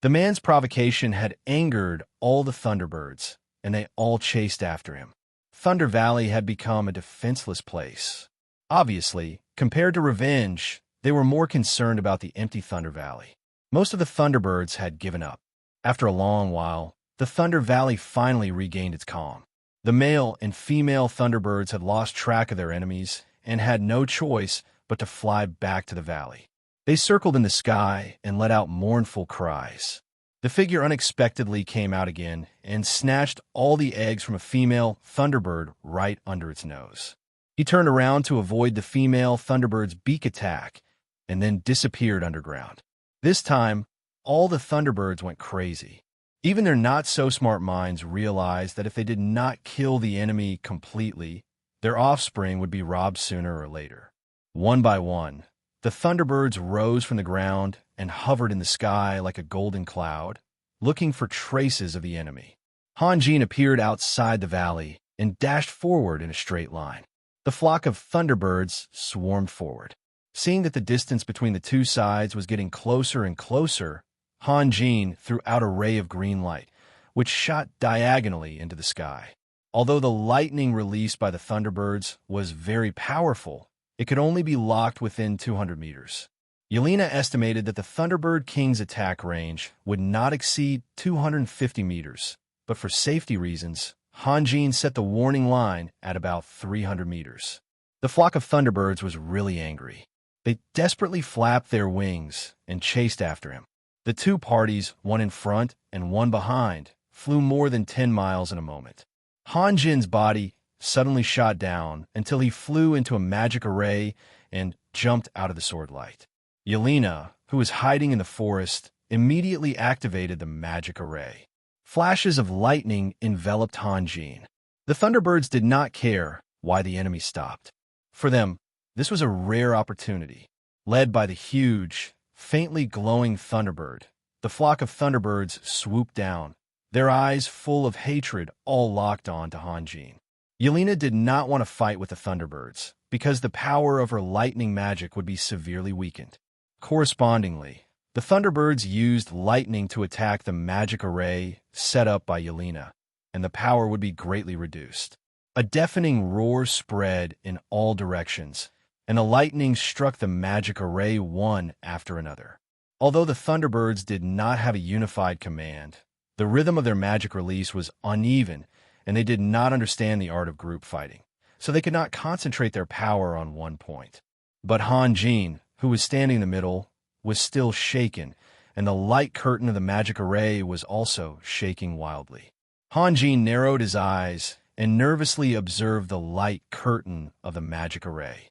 [SPEAKER 1] The man's provocation had angered all the Thunderbirds, and they all chased after him. Thunder Valley had become a defenseless place. Obviously, compared to revenge, they were more concerned about the empty Thunder Valley. Most of the Thunderbirds had given up. After a long while, the Thunder Valley finally regained its calm. The male and female Thunderbirds had lost track of their enemies and had no choice but to fly back to the valley. They circled in the sky and let out mournful cries. The figure unexpectedly came out again and snatched all the eggs from a female Thunderbird right under its nose. He turned around to avoid the female Thunderbird's beak attack and then disappeared underground. This time, all the Thunderbirds went crazy. Even their not-so-smart minds realized that if they did not kill the enemy completely, their offspring would be robbed sooner or later. One by one, the Thunderbirds rose from the ground and hovered in the sky like a golden cloud, looking for traces of the enemy. Han Jin appeared outside the valley and dashed forward in a straight line. The flock of thunderbirds swarmed forward. Seeing that the distance between the two sides was getting closer and closer, Han Jin threw out a ray of green light, which shot diagonally into the sky. Although the lightning released by the thunderbirds was very powerful, it could only be locked within 200 meters. Yelena estimated that the Thunderbird King's attack range would not exceed 250 meters, but for safety reasons, Han Jin set the warning line at about 300 meters. The flock of thunderbirds was really angry. They desperately flapped their wings and chased after him. The two parties, one in front and one behind, flew more than 10 miles in a moment. Han Jin's body suddenly shot down until he flew into a magic array and jumped out of the sword light. Yelena, who was hiding in the forest, immediately activated the magic array. Flashes of lightning enveloped Han Jin. The Thunderbirds did not care why the enemy stopped. For them, this was a rare opportunity. Led by the huge, faintly glowing Thunderbird, the flock of Thunderbirds swooped down, their eyes full of hatred all locked on to Han Jin. Yelena did not want to fight with the Thunderbirds because the power of her lightning magic would be severely weakened. Correspondingly, the Thunderbirds used lightning to attack the magic array set up by Yelena, and the power would be greatly reduced. A deafening roar spread in all directions, and the lightning struck the magic array one after another. Although the Thunderbirds did not have a unified command, the rhythm of their magic release was uneven, and they did not understand the art of group fighting, so they could not concentrate their power on one point. But Han Jin, who was standing in the middle, was still shaken, and the light curtain of the magic array was also shaking wildly. Han Jin narrowed his eyes and nervously observed the light curtain of the magic array.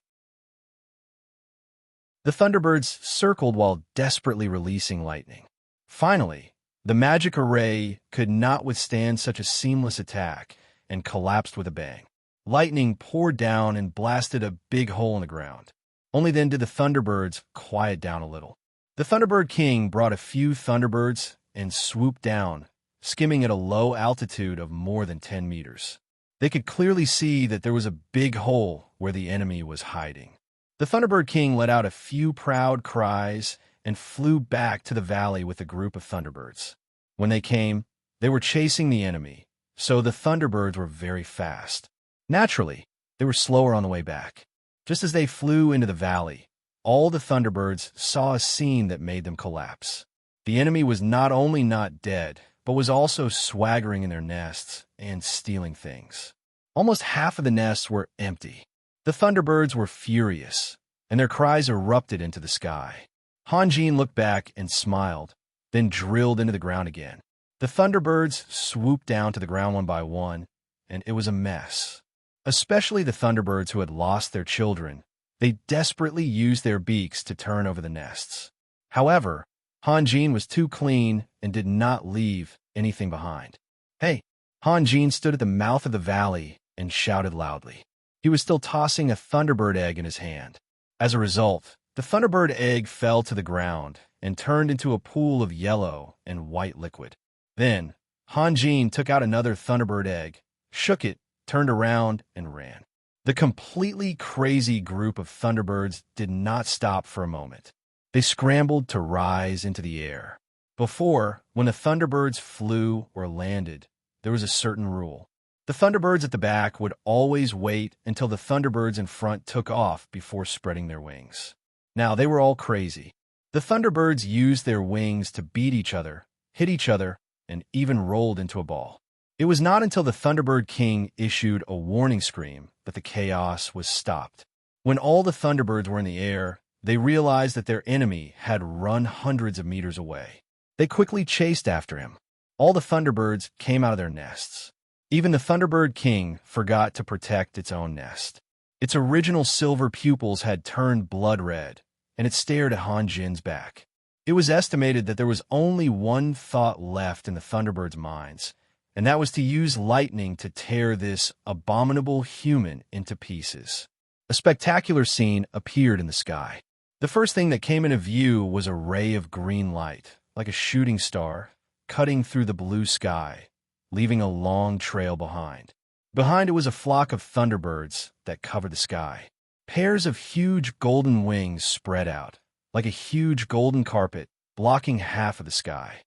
[SPEAKER 1] The Thunderbirds circled while desperately releasing lightning. Finally, the magic array could not withstand such a seamless attack and collapsed with a bang. Lightning poured down and blasted a big hole in the ground. Only then did the Thunderbirds quiet down a little. The Thunderbird King brought a few Thunderbirds and swooped down, skimming at a low altitude of more than 10 meters. They could clearly see that there was a big hole where the enemy was hiding. The Thunderbird King let out a few proud cries and flew back to the valley with a group of Thunderbirds. When they came, they were chasing the enemy, so the Thunderbirds were very fast. Naturally, they were slower on the way back. Just as they flew into the valley, all the Thunderbirds saw a scene that made them collapse. The enemy was not only not dead, but was also swaggering in their nests and stealing things. Almost half of the nests were empty. The Thunderbirds were furious, and their cries erupted into the sky. Han Jin looked back and smiled, then drilled into the ground again. The Thunderbirds swooped down to the ground one by one, and it was a mess. Especially the Thunderbirds who had lost their children, they desperately used their beaks to turn over the nests. However, Han Jin was too clean and did not leave anything behind. Hey! Han Jin stood at the mouth of the valley and shouted loudly. He was still tossing a Thunderbird egg in his hand. As a result, the Thunderbird egg fell to the ground and turned into a pool of yellow and white liquid. Then, Han Jin took out another Thunderbird egg, shook it, turned around, and ran. The completely crazy group of Thunderbirds did not stop for a moment. They scrambled to rise into the air. Before, when the Thunderbirds flew or landed, there was a certain rule. The Thunderbirds at the back would always wait until the Thunderbirds in front took off before spreading their wings. Now, they were all crazy. The Thunderbirds used their wings to beat each other, hit each other, and even rolled into a ball. It was not until the Thunderbird King issued a warning scream that the chaos was stopped. When all the Thunderbirds were in the air, they realized that their enemy had run hundreds of meters away. They quickly chased after him. All the Thunderbirds came out of their nests. Even the Thunderbird King forgot to protect its own nest. Its original silver pupils had turned blood red, and it stared at Han Jin's back. It was estimated that there was only one thought left in the Thunderbirds' minds, and that was to use lightning to tear this abominable human into pieces. A spectacular scene appeared in the sky. The first thing that came into view was a ray of green light, like a shooting star, cutting through the blue sky, leaving a long trail behind. Behind it was a flock of thunderbirds that covered the sky. Pairs of huge golden wings spread out, like a huge golden carpet, blocking half of the sky.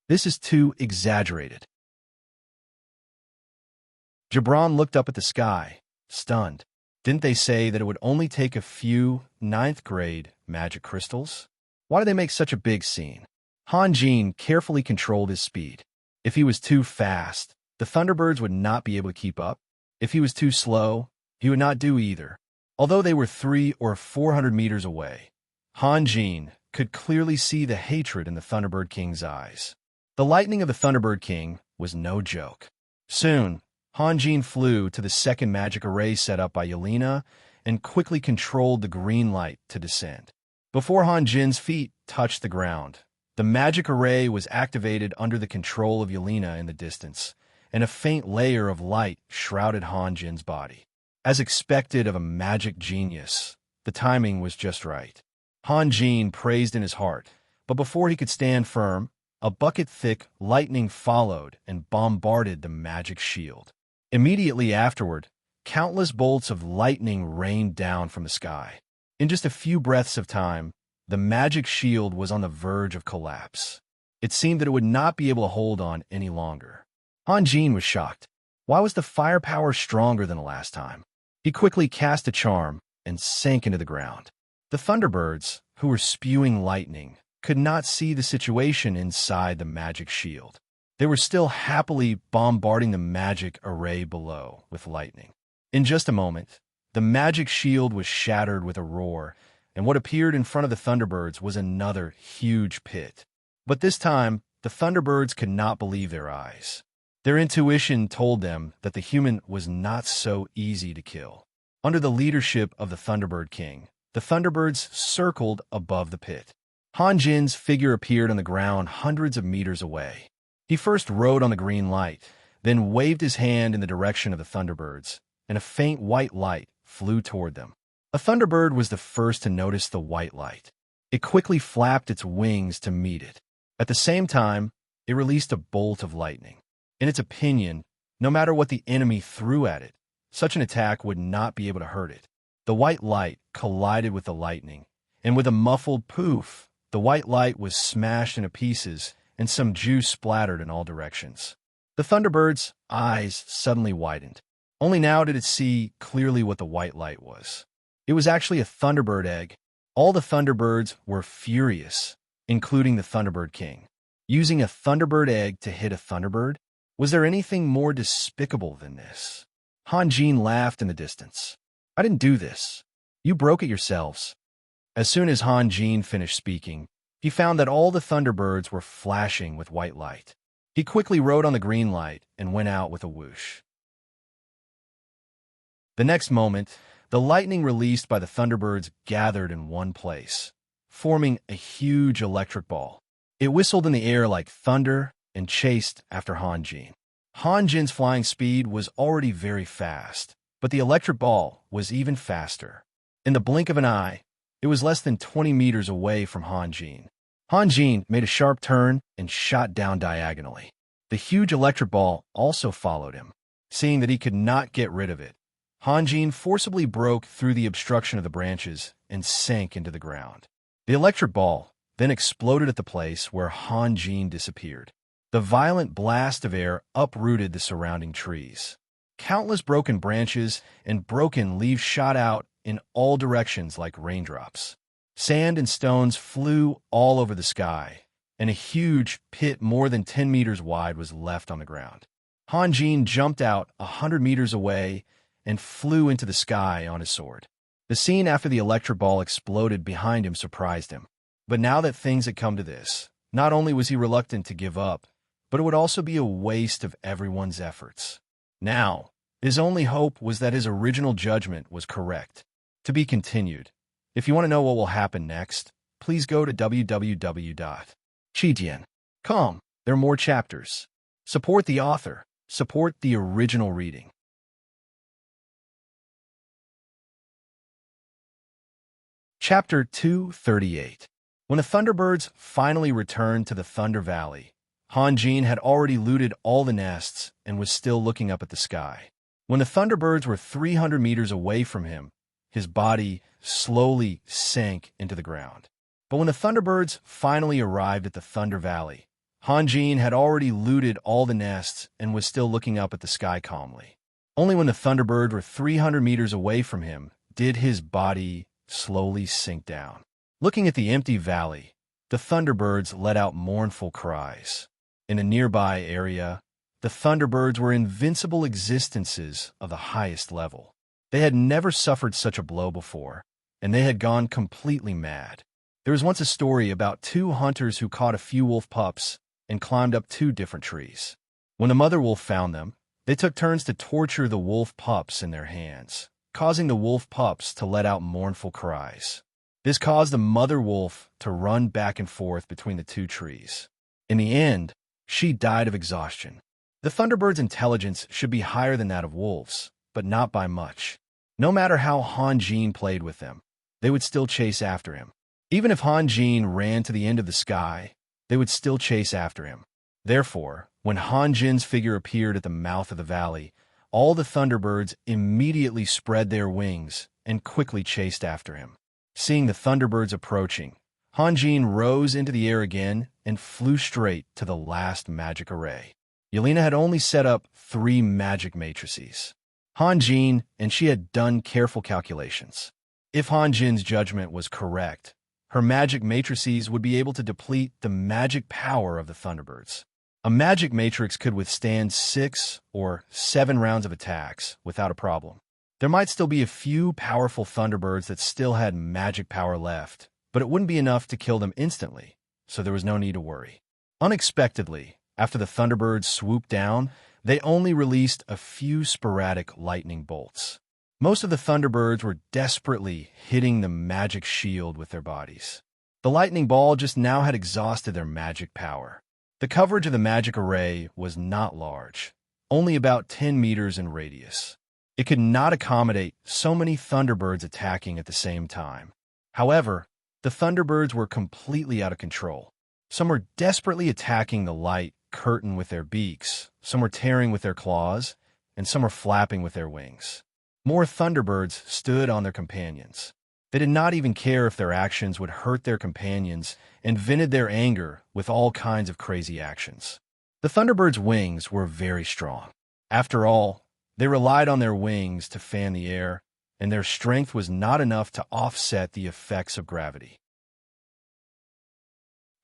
[SPEAKER 1] This is too exaggerated. Gibran looked up at the sky, stunned. Didn't they say that it would only take a few ninth-grade magic crystals? Why do they make such a big scene? Hanjin carefully controlled his speed. If he was too fast, the thunderbirds would not be able to keep up. If he was too slow, he would not do either. Although they were 300 or 400 meters away, Hanjin could clearly see the hatred in the Thunderbird King's eyes. The lightning of the Thunderbird King was no joke. Soon, Hanjin flew to the second magic array set up by Yelena and quickly controlled the green light to descend. Before Hanjin's feet touched the ground, the magic array was activated under the control of Yelena in the distance, and a faint layer of light shrouded Hanjin's body. As expected of a magic genius, the timing was just right. Hanjin praised in his heart, but before he could stand firm, a bucket-thick lightning followed and bombarded the magic shield. Immediately afterward, countless bolts of lightning rained down from the sky. In just a few breaths of time, the magic shield was on the verge of collapse. It seemed that it would not be able to hold on any longer. Hanjin was shocked. Why was the firepower stronger than the last time? He quickly cast a charm and sank into the ground. The Thunderbirds, who were spewing lightning, could not see the situation inside the magic shield. They were still happily bombarding the magic array below with lightning. In just a moment, the magic shield was shattered with a roar, and what appeared in front of the Thunderbirds was another huge pit. But this time, the Thunderbirds could not believe their eyes. Their intuition told them that the human was not so easy to kill. Under the leadership of the Thunderbird King, the Thunderbirds circled above the pit. Hanjin's figure appeared on the ground hundreds of meters away. He first rode on the green light, then waved his hand in the direction of the Thunderbirds, and a faint white light flew toward them. A Thunderbird was the first to notice the white light. It quickly flapped its wings to meet it. At the same time, it released a bolt of lightning. In its opinion, no matter what the enemy threw at it, such an attack would not be able to hurt it. The white light collided with the lightning, and with a muffled poof, the white light was smashed into pieces and some juice splattered in all directions. The Thunderbird's eyes suddenly widened. Only now did it see clearly what the white light was. It was actually a Thunderbird egg. All the Thunderbirds were furious, including the Thunderbird King. Using a Thunderbird egg to hit a Thunderbird? Was there anything more despicable than this? Hanjin laughed in the distance. I didn't do this. You broke it yourselves. As soon as Hanjin finished speaking, he found that all the Thunderbirds were flashing with white light. He quickly rode on the green light and went out with a whoosh. The next moment, the lightning released by the Thunderbirds gathered in one place, forming a huge electric ball. It whistled in the air like thunder and chased after Hanjin. Hanjin's flying speed was already very fast, but the electric ball was even faster. In the blink of an eye, it was less than 20 meters away from Hanjin. Hanjin made a sharp turn and shot down diagonally. The huge electric ball also followed him. Seeing that he could not get rid of it, Hanjin forcibly broke through the obstruction of the branches and sank into the ground. The electric ball then exploded at the place where Hanjin disappeared. The violent blast of air uprooted the surrounding trees. Countless broken branches and broken leaves shot out in all directions like raindrops. Sand and stones flew all over the sky, and a huge pit more than 10 meters wide was left on the ground. Hanjin jumped out 100 meters away and flew into the sky on his sword. The scene after the electric ball exploded behind him surprised him. But now that things had come to this, not only was he reluctant to give up, but it would also be a waste of everyone's efforts. Now, his only hope was that his original judgment was correct. To be continued. If you want to know what will happen next, please go to www.chidian.com. There are more chapters. Support the author. Support the original reading. Chapter 238. When the Thunderbirds finally returned to the Thunder Valley, Hanjin had already looted all the nests and was still looking up at the sky. When the Thunderbirds were 300 meters away from him, his body slowly sank into the ground. But when the Thunderbirds finally arrived at the Thunder Valley, Hanjin had already looted all the nests and was still looking up at the sky calmly. Only when the Thunderbirds were 300 meters away from him did his body slowly sink down. Looking at the empty valley, the Thunderbirds let out mournful cries. In a nearby area, the Thunderbirds were invincible existences of the highest level. They had never suffered such a blow before, and they had gone completely mad. There was once a story about two hunters who caught a few wolf pups and climbed up two different trees. When the mother wolf found them, they took turns to torture the wolf pups in their hands, causing the wolf pups to let out mournful cries. This caused the mother wolf to run back and forth between the two trees. In the end, she died of exhaustion. The Thunderbird's intelligence should be higher than that of wolves, but not by much. No matter how Hanjin played with them, they would still chase after him. Even if Hanjin ran to the end of the sky, they would still chase after him. Therefore, when Hanjin's figure appeared at the mouth of the valley, all the Thunderbirds immediately spread their wings and quickly chased after him. Seeing the Thunderbirds approaching, Hanjin rose into the air again and flew straight to the last magic array. Yelena had only set up 3 magic matrices. Hanjin and she had done careful calculations. If Hanjin's judgment was correct, her magic matrices would be able to deplete the magic power of the Thunderbirds. A magic matrix could withstand 6 or 7 rounds of attacks without a problem. There might still be a few powerful Thunderbirds that still had magic power left, but it wouldn't be enough to kill them instantly, so there was no need to worry. Unexpectedly, after the Thunderbirds swooped down, they only released a few sporadic lightning bolts. Most of the Thunderbirds were desperately hitting the magic shield with their bodies. The lightning ball just now had exhausted their magic power. The coverage of the magic array was not large, only about 10 meters in radius. It could not accommodate so many Thunderbirds attacking at the same time. However, the Thunderbirds were completely out of control. Some were desperately attacking the light curtain with their beaks, some were tearing with their claws, and some were flapping with their wings. More Thunderbirds stood on their companions. They did not even care if their actions would hurt their companions and vented their anger with all kinds of crazy actions. The Thunderbirds' wings were very strong. After all, they relied on their wings to fan the air, and their strength was not enough to offset the effects of gravity.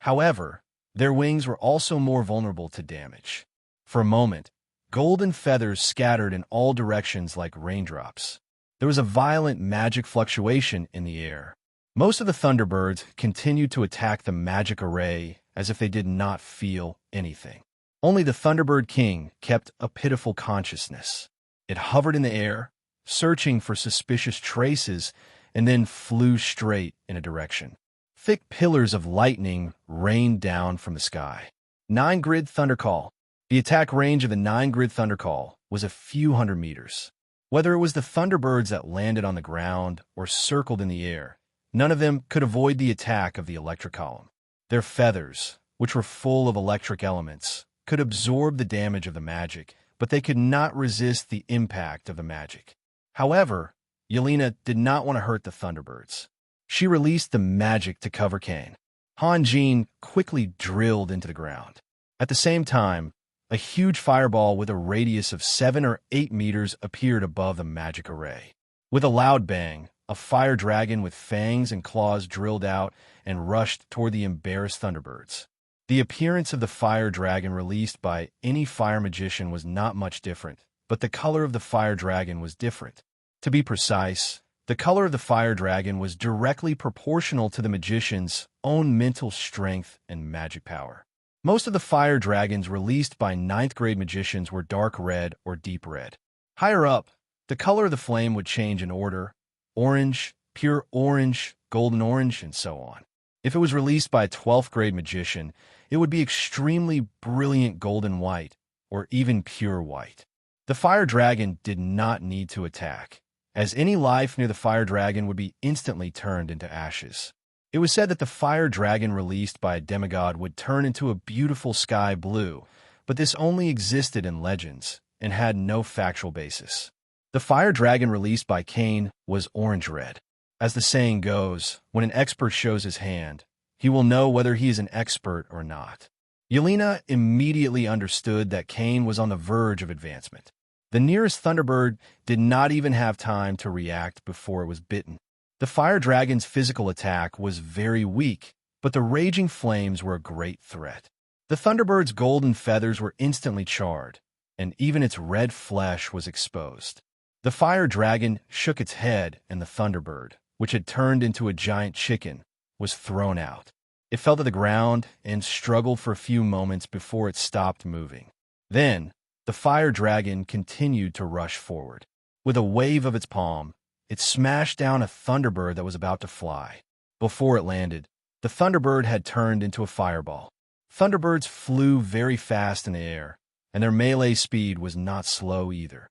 [SPEAKER 1] However, their wings were also more vulnerable to damage. For a moment, golden feathers scattered in all directions like raindrops. There was a violent magic fluctuation in the air. Most of the Thunderbirds continued to attack the magic array as if they did not feel anything. Only the Thunderbird King kept a pitiful consciousness. It hovered in the air, searching for suspicious traces, and then flew straight in a direction. Thick pillars of lightning rained down from the sky. 9-grid Thundercall. The attack range of the 9-grid Thundercall was a few hundred meters. Whether it was the Thunderbirds that landed on the ground or circled in the air, none of them could avoid the attack of the electric column. Their feathers, which were full of electric elements, could absorb the damage of the magic, but they could not resist the impact of the magic. However, Yelena did not want to hurt the Thunderbirds. She released the magic to cover Kane. Hanjin quickly drilled into the ground. At the same time, a huge fireball with a radius of 7 or 8 meters appeared above the magic array. With a loud bang, a fire dragon with fangs and claws drilled out and rushed toward the embarrassed Thunderbirds. The appearance of the fire dragon released by any fire magician was not much different, but the color of the fire dragon was different. To be precise, the color of the fire dragon was directly proportional to the magician's own mental strength and magic power. Most of the fire dragons released by 9th-grade magicians were dark red or deep red. Higher up, the color of the flame would change in order: orange, pure orange, golden orange, and so on. If it was released by a 12th-grade magician, it would be extremely brilliant golden white, or even pure white. The fire dragon did not need to attack, as any life near the fire dragon would be instantly turned into ashes. It was said that the fire dragon released by a demigod would turn into a beautiful sky blue, but this only existed in legends and had no factual basis. The fire dragon released by Cain was orange-red. As the saying goes, when an expert shows his hand, he will know whether he is an expert or not. Yelena immediately understood that Cain was on the verge of advancement. The nearest Thunderbird did not even have time to react before it was bitten. The fire dragon's physical attack was very weak, but the raging flames were a great threat. The Thunderbird's golden feathers were instantly charred, and even its red flesh was exposed. The fire dragon shook its head, and the Thunderbird, which had turned into a giant chicken, was thrown out. It fell to the ground and struggled for a few moments before it stopped moving. Then, the fire dragon continued to rush forward. With a wave of its palm, it smashed down a Thunderbird that was about to fly. Before it landed, the Thunderbird had turned into a fireball. Thunderbirds flew very fast in the air, and their melee speed was not slow either.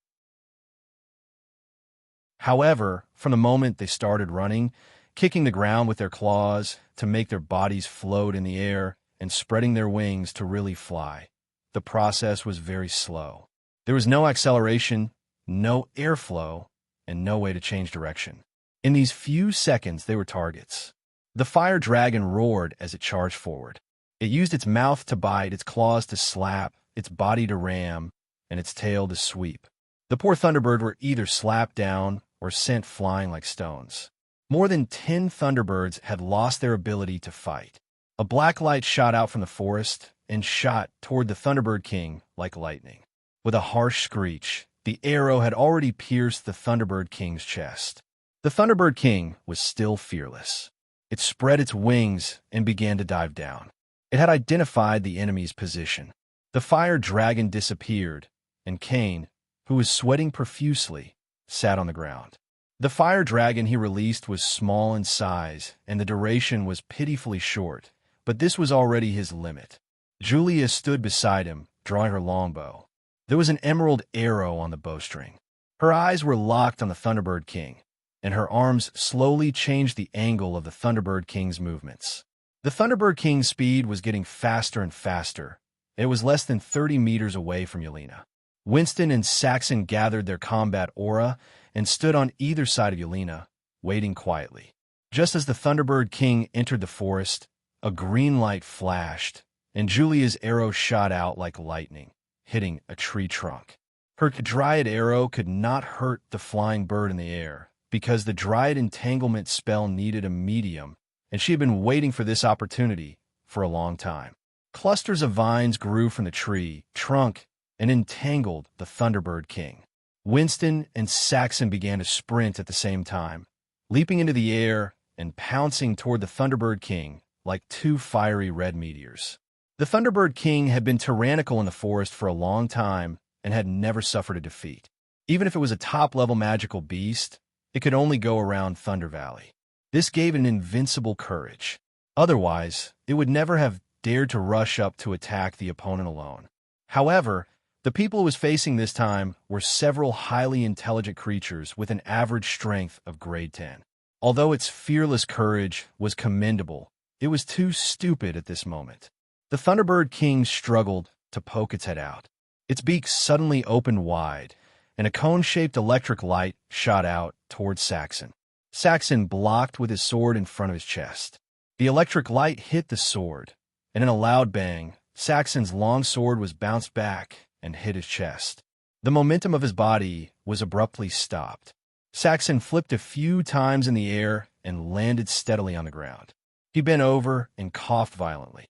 [SPEAKER 1] However, from the moment they started running, kicking the ground with their claws to make their bodies float in the air and spreading their wings to really fly, the process was very slow. There was no acceleration, no airflow, and no way to change direction. In these few seconds, they were targets. The fire dragon roared as it charged forward. It used its mouth to bite, its claws to slap, its body to ram, and its tail to sweep. The poor Thunderbird were either slapped down or sent flying like stones. More than 10 Thunderbirds had lost their ability to fight. A black light shot out from the forest and shot toward the Thunderbird King like lightning. With a harsh screech, the arrow had already pierced the Thunderbird King's chest. The Thunderbird King was still fearless. It spread its wings and began to dive down. It had identified the enemy's position. The fire dragon disappeared, and Cain, who was sweating profusely, sat on the ground. The fire dragon he released was small in size, and the duration was pitifully short, but this was already his limit. Julia stood beside him, drawing her longbow. There was an emerald arrow on the bowstring. Her eyes were locked on the Thunderbird King, and her arms slowly changed the angle of the Thunderbird King's movements. The Thunderbird King's speed was getting faster and faster. It was less than 30 meters away from Yelena. Winston and Saxon gathered their combat aura and stood on either side of Yelena, waiting quietly. Just as the Thunderbird King entered the forest, a green light flashed, and Julia's arrow shot out like lightning, hitting a tree trunk. Her Dryad arrow could not hurt the flying bird in the air, because the Dryad entanglement spell needed a medium, and she had been waiting for this opportunity for a long time. Clusters of vines grew from the tree trunk and entangled the Thunderbird King. Winston and Saxon began to sprint at the same time, leaping into the air and pouncing toward the Thunderbird King like two fiery red meteors. The Thunderbird King had been tyrannical in the forest for a long time and had never suffered a defeat. Even if it was a top-level magical beast, it could only go around Thunder Valley. This gave it an invincible courage. Otherwise, it would never have dared to rush up to attack the opponent alone. However, the people it was facing this time were several highly intelligent creatures with an average strength of grade 10. Although its fearless courage was commendable, it was too stupid at this moment. The Thunderbird King struggled to poke its head out. Its beak suddenly opened wide, and a cone-shaped electric light shot out toward Saxon. Saxon blocked with his sword in front of his chest. The electric light hit the sword, and in a loud bang, Saxon's long sword was bounced back and hit his chest. The momentum of his body was abruptly stopped. Saxon flipped a few times in the air and landed steadily on the ground. He bent over and coughed violently.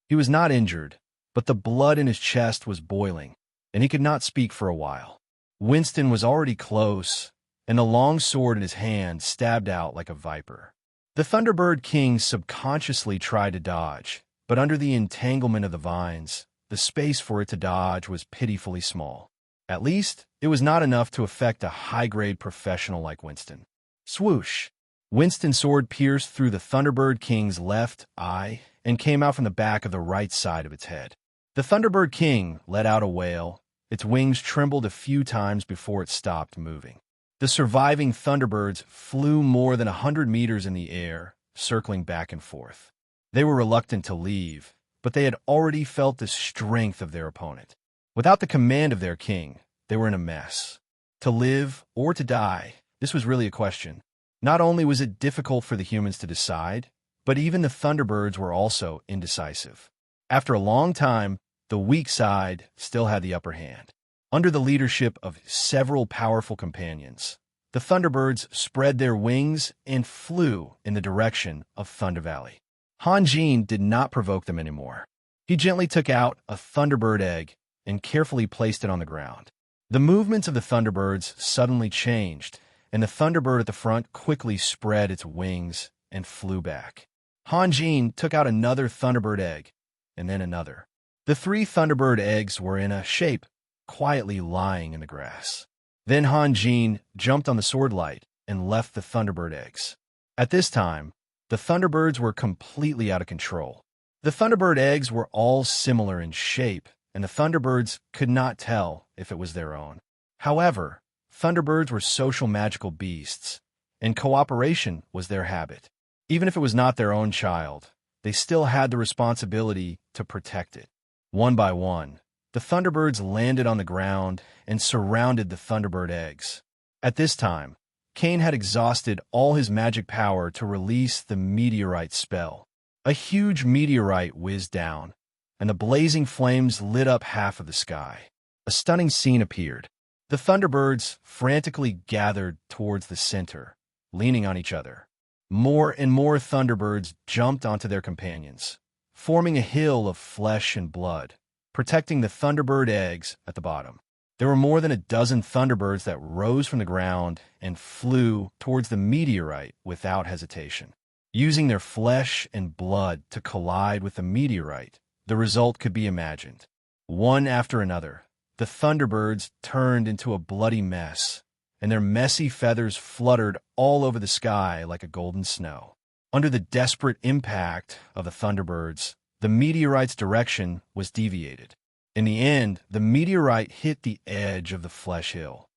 [SPEAKER 1] He was not injured, but the blood in his chest was boiling, and he could not speak for a while. Winston was already close, and the long sword in his hand stabbed out like a viper. The Thunderbird King subconsciously tried to dodge, but under the entanglement of the vines, the space for it to dodge was pitifully small. At least, it was not enough to affect a high-grade professional like Winston. Swoosh! Winston's sword pierced through the Thunderbird King's left eye and came out from the back of the right side of its head. The Thunderbird King let out a wail. Its wings trembled a few times before it stopped moving. The surviving Thunderbirds flew more than 100 meters in the air, circling back and forth. They were reluctant to leave, but they had already felt the strength of their opponent. Without the command of their king, they were in a mess. To live or to die, this was really a question. Not only was it difficult for the humans to decide, but even the Thunderbirds were also indecisive. After a long time, the weak side still had the upper hand. Under the leadership of several powerful companions, the Thunderbirds spread their wings and flew in the direction of Thunder Valley. Hanjin did not provoke them anymore. He gently took out a Thunderbird egg and carefully placed it on the ground. The movements of the Thunderbirds suddenly changed, and the Thunderbird at the front quickly spread its wings and flew back. Hanjin took out another Thunderbird egg, and then another. The 3 Thunderbird eggs were in a shape, quietly lying in the grass. Then Hanjin jumped on the sword light and left the Thunderbird eggs. At this time, the Thunderbirds were completely out of control. The Thunderbird eggs were all similar in shape, and the Thunderbirds could not tell if it was their own. However, Thunderbirds were social magical beasts, and cooperation was their habit. Even if it was not their own child, they still had the responsibility to protect it. One by one, the Thunderbirds landed on the ground and surrounded the Thunderbird eggs. At this time, Cain had exhausted all his magic power to release the meteorite spell. A huge meteorite whizzed down, and the blazing flames lit up half of the sky. A stunning scene appeared. The Thunderbirds frantically gathered towards the center, leaning on each other. More and more Thunderbirds jumped onto their companions, forming a hill of flesh and blood, protecting the Thunderbird eggs at the bottom. There were more than a dozen Thunderbirds that rose from the ground and flew towards the meteorite without hesitation. Using their flesh and blood to collide with the meteorite, the result could be imagined. One after another, the Thunderbirds turned into a bloody mess, and their messy feathers fluttered all over the sky like a golden snow. Under the desperate impact of the Thunderbirds, the meteorite's direction was deviated. In the end, the meteorite hit the edge of the flesh hill.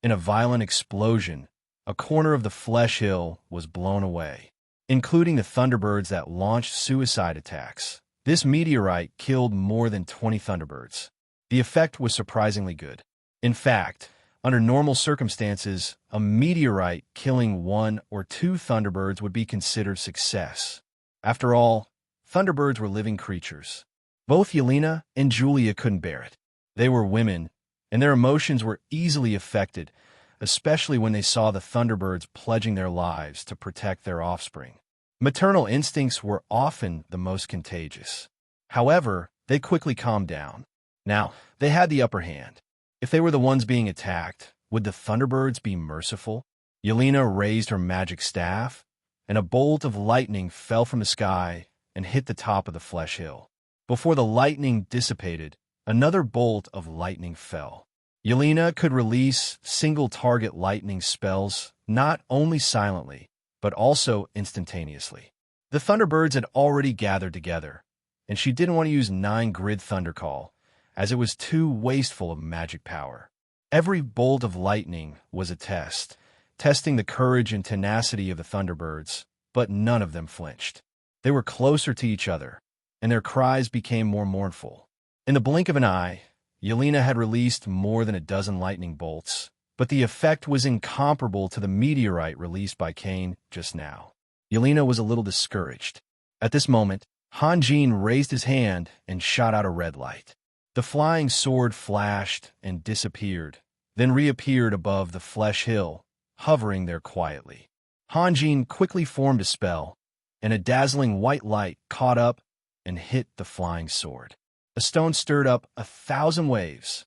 [SPEAKER 1] In a violent explosion, a corner of the flesh hill was blown away, including the Thunderbirds that launched suicide attacks. This meteorite killed more than 20 Thunderbirds. The effect was surprisingly good. In fact, under normal circumstances, a meteorite killing 1 or 2 Thunderbirds would be considered success. After all, Thunderbirds were living creatures. Both Yelena and Julia couldn't bear it. They were women, and their emotions were easily affected, especially when they saw the Thunderbirds pledging their lives to protect their offspring. Maternal instincts were often the most contagious. However, they quickly calmed down. Now, they had the upper hand. If they were the ones being attacked, would the Thunderbirds be merciful? Yelena raised her magic staff, and a bolt of lightning fell from the sky and hit the top of the flesh hill. Before the lightning dissipated, another bolt of lightning fell. Yelena could release single-target lightning spells not only silently, but also instantaneously. The Thunderbirds had already gathered together, and she didn't want to use 9-grid Thundercall, as it was too wasteful of magic power. Every bolt of lightning was a test, testing the courage and tenacity of the Thunderbirds, but none of them flinched. They were closer to each other, and their cries became more mournful. In the blink of an eye, Yelena had released more than a dozen lightning bolts, but the effect was incomparable to the meteorite released by Cain just now. Yelena was a little discouraged. At this moment, Hanjin raised his hand and shot out a red light. The flying sword flashed and disappeared, then reappeared above the flesh hill, hovering there quietly. Hanjin quickly formed a spell, and a dazzling white light caught up and hit the flying sword. The stone stirred up 1,000 waves.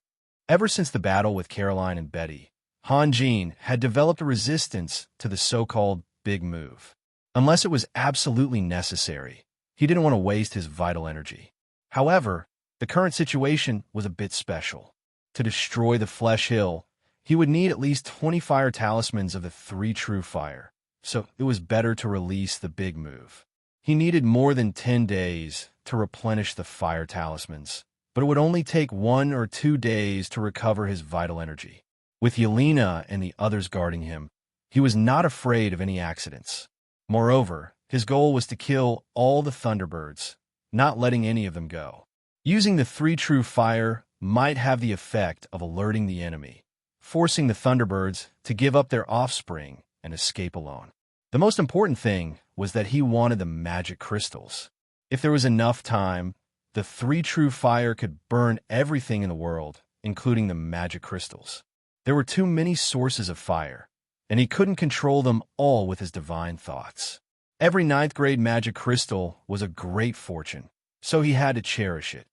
[SPEAKER 1] Ever since the battle with Caroline and Betty, Hanjin had developed a resistance to the so-called big move. Unless it was absolutely necessary, he didn't want to waste his vital energy. However, the current situation was a bit special. To destroy the Flesh Hill, he would need at least 20 fire talismans of the 3 true fire, so it was better to release the big move. He needed more than 10 days to replenish the fire talismans, but it would only take 1 or 2 days to recover his vital energy. With Yelena and the others guarding him, he was not afraid of any accidents. Moreover, his goal was to kill all the Thunderbirds, not letting any of them go. Using the three true fire might have the effect of alerting the enemy, forcing the Thunderbirds to give up their offspring and escape alone. The most important thing was that he wanted the magic crystals. If there was enough time, the three true fire could burn everything in the world, including the magic crystals. There were too many sources of fire, and he couldn't control them all with his divine thoughts. Every ninth grade magic crystal was a great fortune, so he had to cherish it.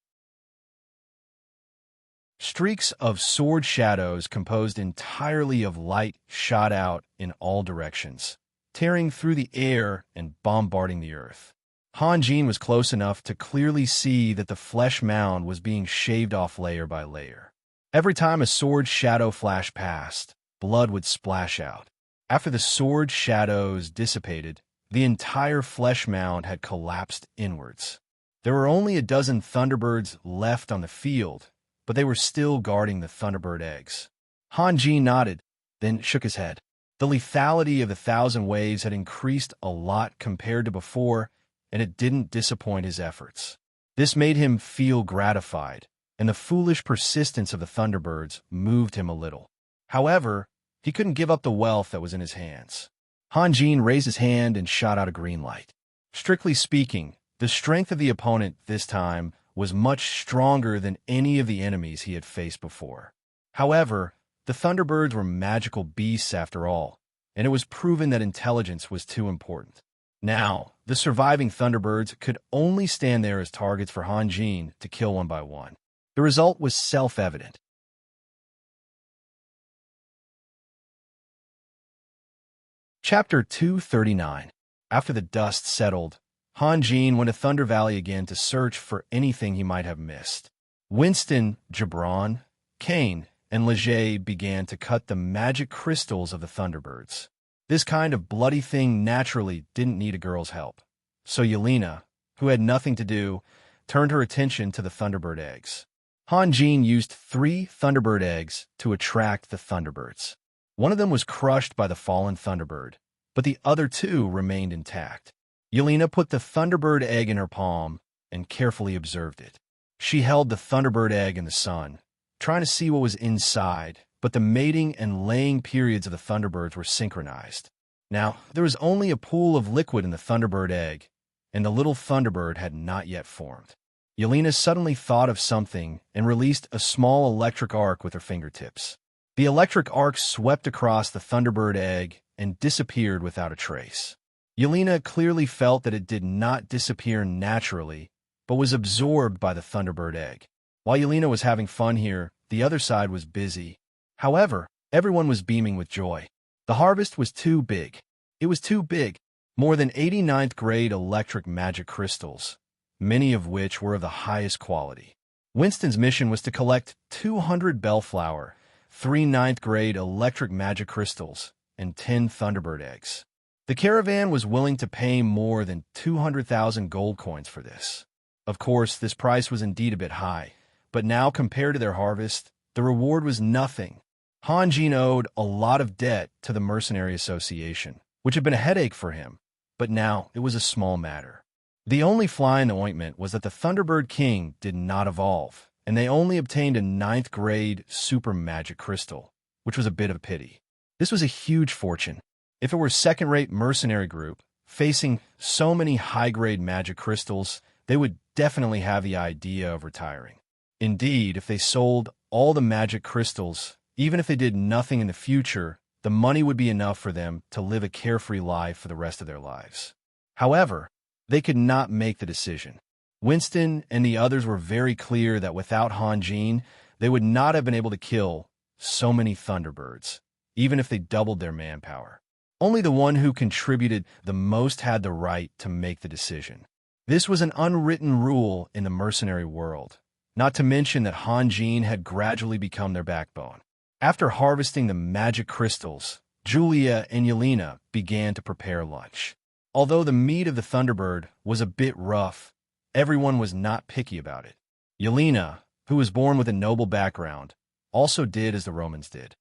[SPEAKER 1] Streaks of sword shadows composed entirely of light shot out in all directions, tearing through the air and bombarding the earth. Hanjin was close enough to clearly see that the flesh mound was being shaved off layer by layer. Every time a sword shadow flashed past, blood would splash out. After the sword shadows dissipated, the entire flesh mound had collapsed inwards. There were only a dozen Thunderbirds left on the field, but they were still guarding the Thunderbird eggs. Hanjin nodded, then shook his head. The lethality of the 1,000 waves had increased a lot compared to before, and it didn't disappoint his efforts. This made him feel gratified, and the foolish persistence of the Thunderbirds moved him a little. However, he couldn't give up the wealth that was in his hands. Hanjin raised his hand and shot out a green light. Strictly speaking, the strength of the opponent this time was much stronger than any of the enemies he had faced before. However, the Thunderbirds were magical beasts after all, and it was proven that intelligence was too important. Now, the surviving Thunderbirds could only stand there as targets for Hanjin to kill one by one. The result was self-evident. Chapter 239. After the dust settled, Hanjin went to Thunder Valley again to search for anything he might have missed. Winston, Gibran, Kane, and Leger began to cut the magic crystals of the Thunderbirds. This kind of bloody thing naturally didn't need a girl's help. So Yelena, who had nothing to do, turned her attention to the Thunderbird eggs. Hanjin used 3 Thunderbird eggs to attract the Thunderbirds. One of them was crushed by the fallen Thunderbird, but the other 2 remained intact. Yelena put the Thunderbird egg in her palm and carefully observed it. She held the Thunderbird egg in the sun, trying to see what was inside, but the mating and laying periods of the Thunderbirds were synchronized. Now, there was only a pool of liquid in the Thunderbird egg, and the little Thunderbird had not yet formed. Yelena suddenly thought of something and released a small electric arc with her fingertips. The electric arc swept across the Thunderbird egg and disappeared without a trace. Yelena clearly felt that it did not disappear naturally, but was absorbed by the Thunderbird egg. While Yelena was having fun here, the other side was busy. However, everyone was beaming with joy. The harvest was too big. It was too big. More than 80 ninth grade electric magic crystals, many of which were of the highest quality. Winston's mission was to collect 200 bellflower, 3 ninth grade electric magic crystals, and 10 Thunderbird eggs. The caravan was willing to pay more than 200,000 gold coins for this. Of course, this price was indeed a bit high, but now compared to their harvest, the reward was nothing. Hanjin owed a lot of debt to the Mercenary Association, which had been a headache for him, but now it was a small matter. The only fly in the ointment was that the Thunderbird King did not evolve, and they only obtained a 9th grade super magic crystal, which was a bit of a pity. This was a huge fortune. If it were a second-rate mercenary group, facing so many high-grade magic crystals, they would definitely have the idea of retiring. Indeed, if they sold all the magic crystals, even if they did nothing in the future, the money would be enough for them to live a carefree life for the rest of their lives. However, they could not make the decision. Winston and the others were very clear that without Hanjin, they would not have been able to kill so many Thunderbirds, even if they doubled their manpower. Only the one who contributed the most had the right to make the decision. This was an unwritten rule in the mercenary world, not to mention that Hanjin had gradually become their backbone. After harvesting the magic crystals, Julia and Yelena began to prepare lunch. Although the meat of the Thunderbird was a bit rough, everyone was not picky about it. Yelena, who was born with a noble background, also did as the Romans did.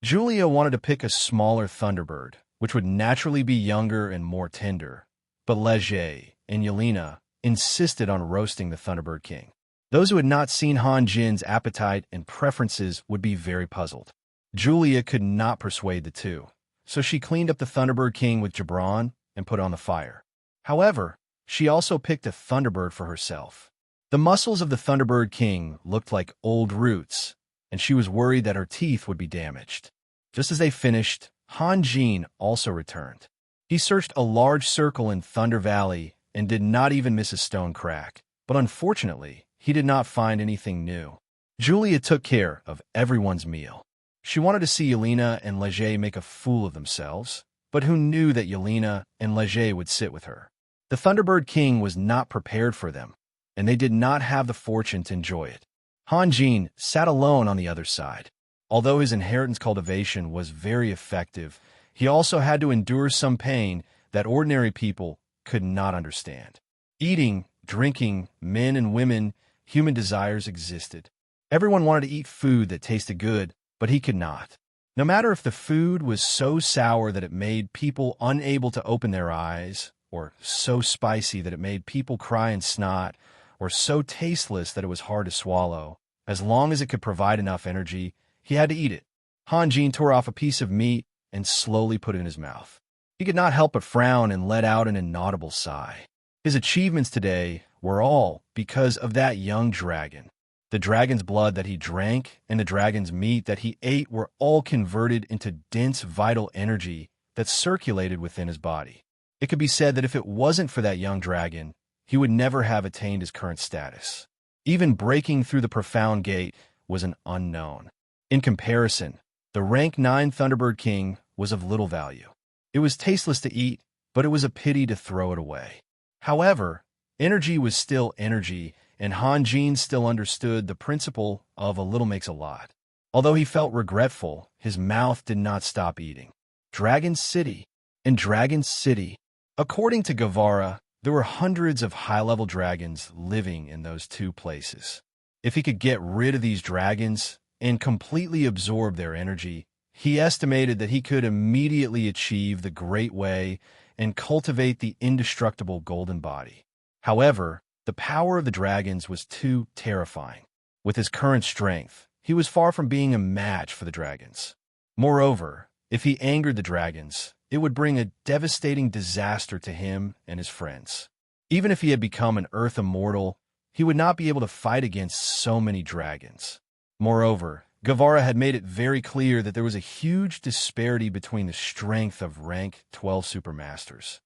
[SPEAKER 1] Julia wanted to pick a smaller Thunderbird, which would naturally be younger and more tender, but Leger and Yelena insisted on roasting the Thunderbird King. Those who had not seen Han Jin's appetite and preferences would be very puzzled. Julia could not persuade the two, so she cleaned up the Thunderbird King with Gibran and put on the fire. However, she also picked a Thunderbird for herself. The muscles of the Thunderbird King looked like old roots, and she was worried that her teeth would be damaged. Just as they finished, Han Jin also returned. He searched a large circle in Thunder Valley and did not even miss a stone crack, but unfortunately, he did not find anything new. Julia took care of everyone's meal. She wanted to see Yelena and Leger make a fool of themselves, but who knew that Yelena and Leger would sit with her? The Thunderbird King was not prepared for them, and they did not have the fortune to enjoy it. Han Jin sat alone on the other side. Although his inheritance cultivation was very effective, he also had to endure some pain that ordinary people could not understand. Eating, drinking, men and women, human desires existed. Everyone wanted to eat food that tasted good, but he could not. No matter if the food was so sour that it made people unable to open their eyes, or so spicy that it made people cry and snot, or so tasteless that it was hard to swallow, as long as it could provide enough energy, he had to eat it. Han Jin tore off a piece of meat and slowly put it in his mouth. He could not help but frown and let out an inaudible sigh. His achievements today were all because of that young dragon. The dragon's blood that he drank and the dragon's meat that he ate were all converted into dense vital energy that circulated within his body. It could be said that if it wasn't for that young dragon, he would never have attained his current status. Even breaking through the profound gate was an unknown. In comparison, the rank 9 Thunderbird King was of little value. It was tasteless to eat, but it was a pity to throw it away. However, energy was still energy, and Han Jin still understood the principle of a little makes a lot. Although he felt regretful, his mouth did not stop eating. Dragon City. In Dragon City, according to Guevara, there were hundreds of high-level dragons living in those two places. If he could get rid of these dragons and completely absorb their energy, he estimated that he could immediately achieve the Great Way and cultivate the indestructible golden body. However, the power of the dragons was too terrifying. With his current strength, he was far from being a match for the dragons. Moreover, if he angered the dragons, it would bring a devastating disaster to him and his friends. Even if he had become an Earth immortal, he would not be able to fight against so many dragons. Moreover, Guevara had made it very clear that there was a huge disparity between the strength of rank 12 supermasters.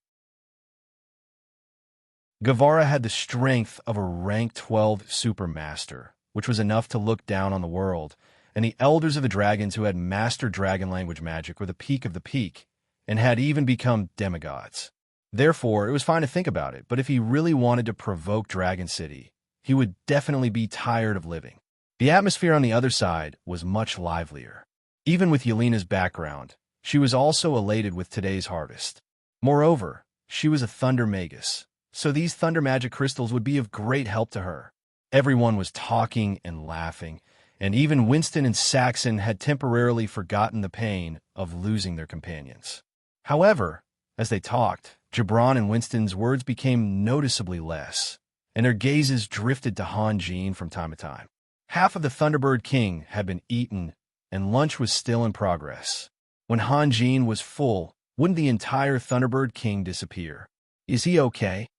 [SPEAKER 1] Guevara had the strength of a rank 12 supermaster, which was enough to look down on the world, and the elders of the dragons who had mastered dragon language magic were the peak of the peak, and had even become demigods. Therefore, it was fine to think about it, but if he really wanted to provoke Dragon City, he would definitely be tired of living. The atmosphere on the other side was much livelier. Even with Yelena's background, she was also elated with today's harvest. Moreover, she was a thunder magus, so these thunder magic crystals would be of great help to her. Everyone was talking and laughing, and even Winston and Saxon had temporarily forgotten the pain of losing their companions. However, as they talked, Gibran and Winston's words became noticeably less, and their gazes drifted to Han Jin from time to time. Half of the Thunderbird King had been eaten, and lunch was still in progress. When Han Jin was full, wouldn't the entire Thunderbird King disappear? "Is he okay?"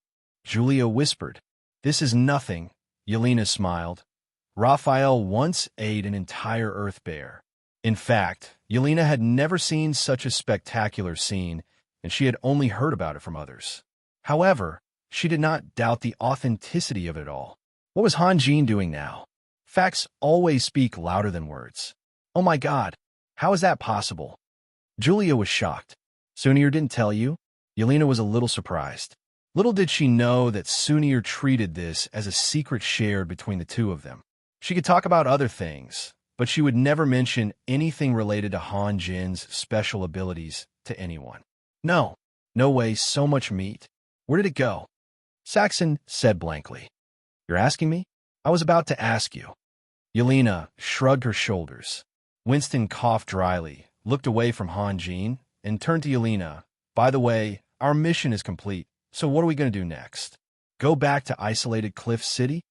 [SPEAKER 1] Julia whispered. "This is nothing," Yelena smiled. Raphael once ate an entire Earth bear. In fact, Yelena had never seen such a spectacular scene, and she had only heard about it from others. However, she did not doubt the authenticity of it all. What was Han Jin doing now? Facts always speak louder than words. Oh my God, how is that possible? Julia was shocked. Sunir didn't tell you? Yelena was a little surprised. Little did she know that Sunir treated this as a secret shared between the two of them. She could talk about other things, but she would never mention anything related to Han Jin's special abilities to anyone. No way, so much meat. Where did it go? Saxon said blankly. You're asking me? I was about to ask you. Yelena shrugged her shoulders. Winston coughed dryly, looked away from Han Jin, and turned to Yelena. By the way, our mission is complete, so what are we going to do next? Go back to isolated Cliff City?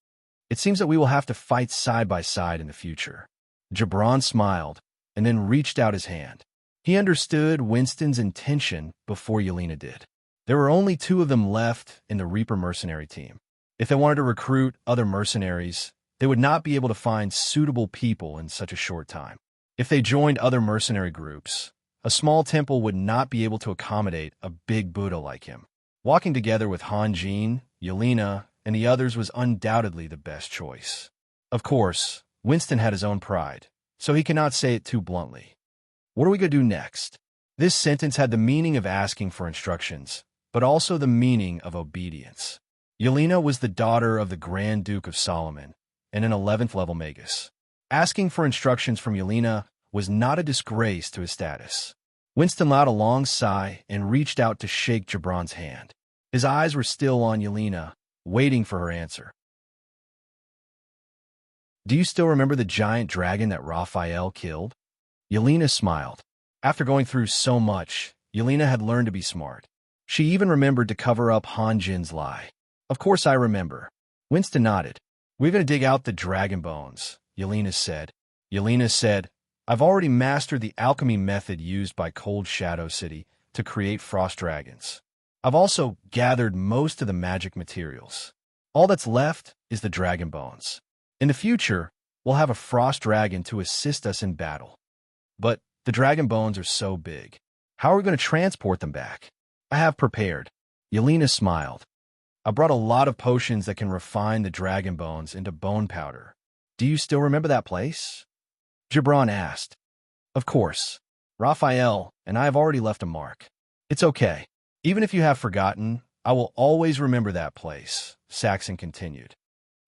[SPEAKER 1] It seems that we will have to fight side by side in the future. Gibran smiled and then reached out his hand. He understood Winston's intention before Yelena did. There were only 2 of them left in the Reaper mercenary team. If they wanted to recruit other mercenaries, they would not be able to find suitable people in such a short time. If they joined other mercenary groups, a small temple would not be able to accommodate a big Buddha like him. Walking together with Hanjin, Yelena, and the others was undoubtedly the best choice. Of course, Winston had his own pride, so he cannot say it too bluntly. What are we going to do next? This sentence had the meaning of asking for instructions, but also the meaning of obedience. Yelena was the daughter of the Grand Duke of Solomon and an 11th level magus. Asking for instructions from Yelena was not a disgrace to his status. Winston allowed a long sigh and reached out to shake Gibran's hand. His eyes were still on Yelena, waiting for her answer. Do you still remember the giant dragon that Raphael killed? Yelena smiled. After going through so much, Yelena had learned to be smart. She even remembered to cover up Hanjin's lie. Of course I remember. Winston nodded. We're going to dig out the dragon bones, Yelena said. Yelena said, I've already mastered the alchemy method used by Cold Shadow City to create frost dragons. I've also gathered most of the magic materials. All that's left is the dragon bones. In the future, we'll have a frost dragon to assist us in battle. But the dragon bones are so big. How are we going to transport them back? I have prepared. Yelena smiled. I brought a lot of potions that can refine the dragon bones into bone powder. Do you still remember that place? Gibran asked. Of course. Raphael and I have already left a mark. It's okay. Even if you have forgotten, I will always remember that place, Saxon continued.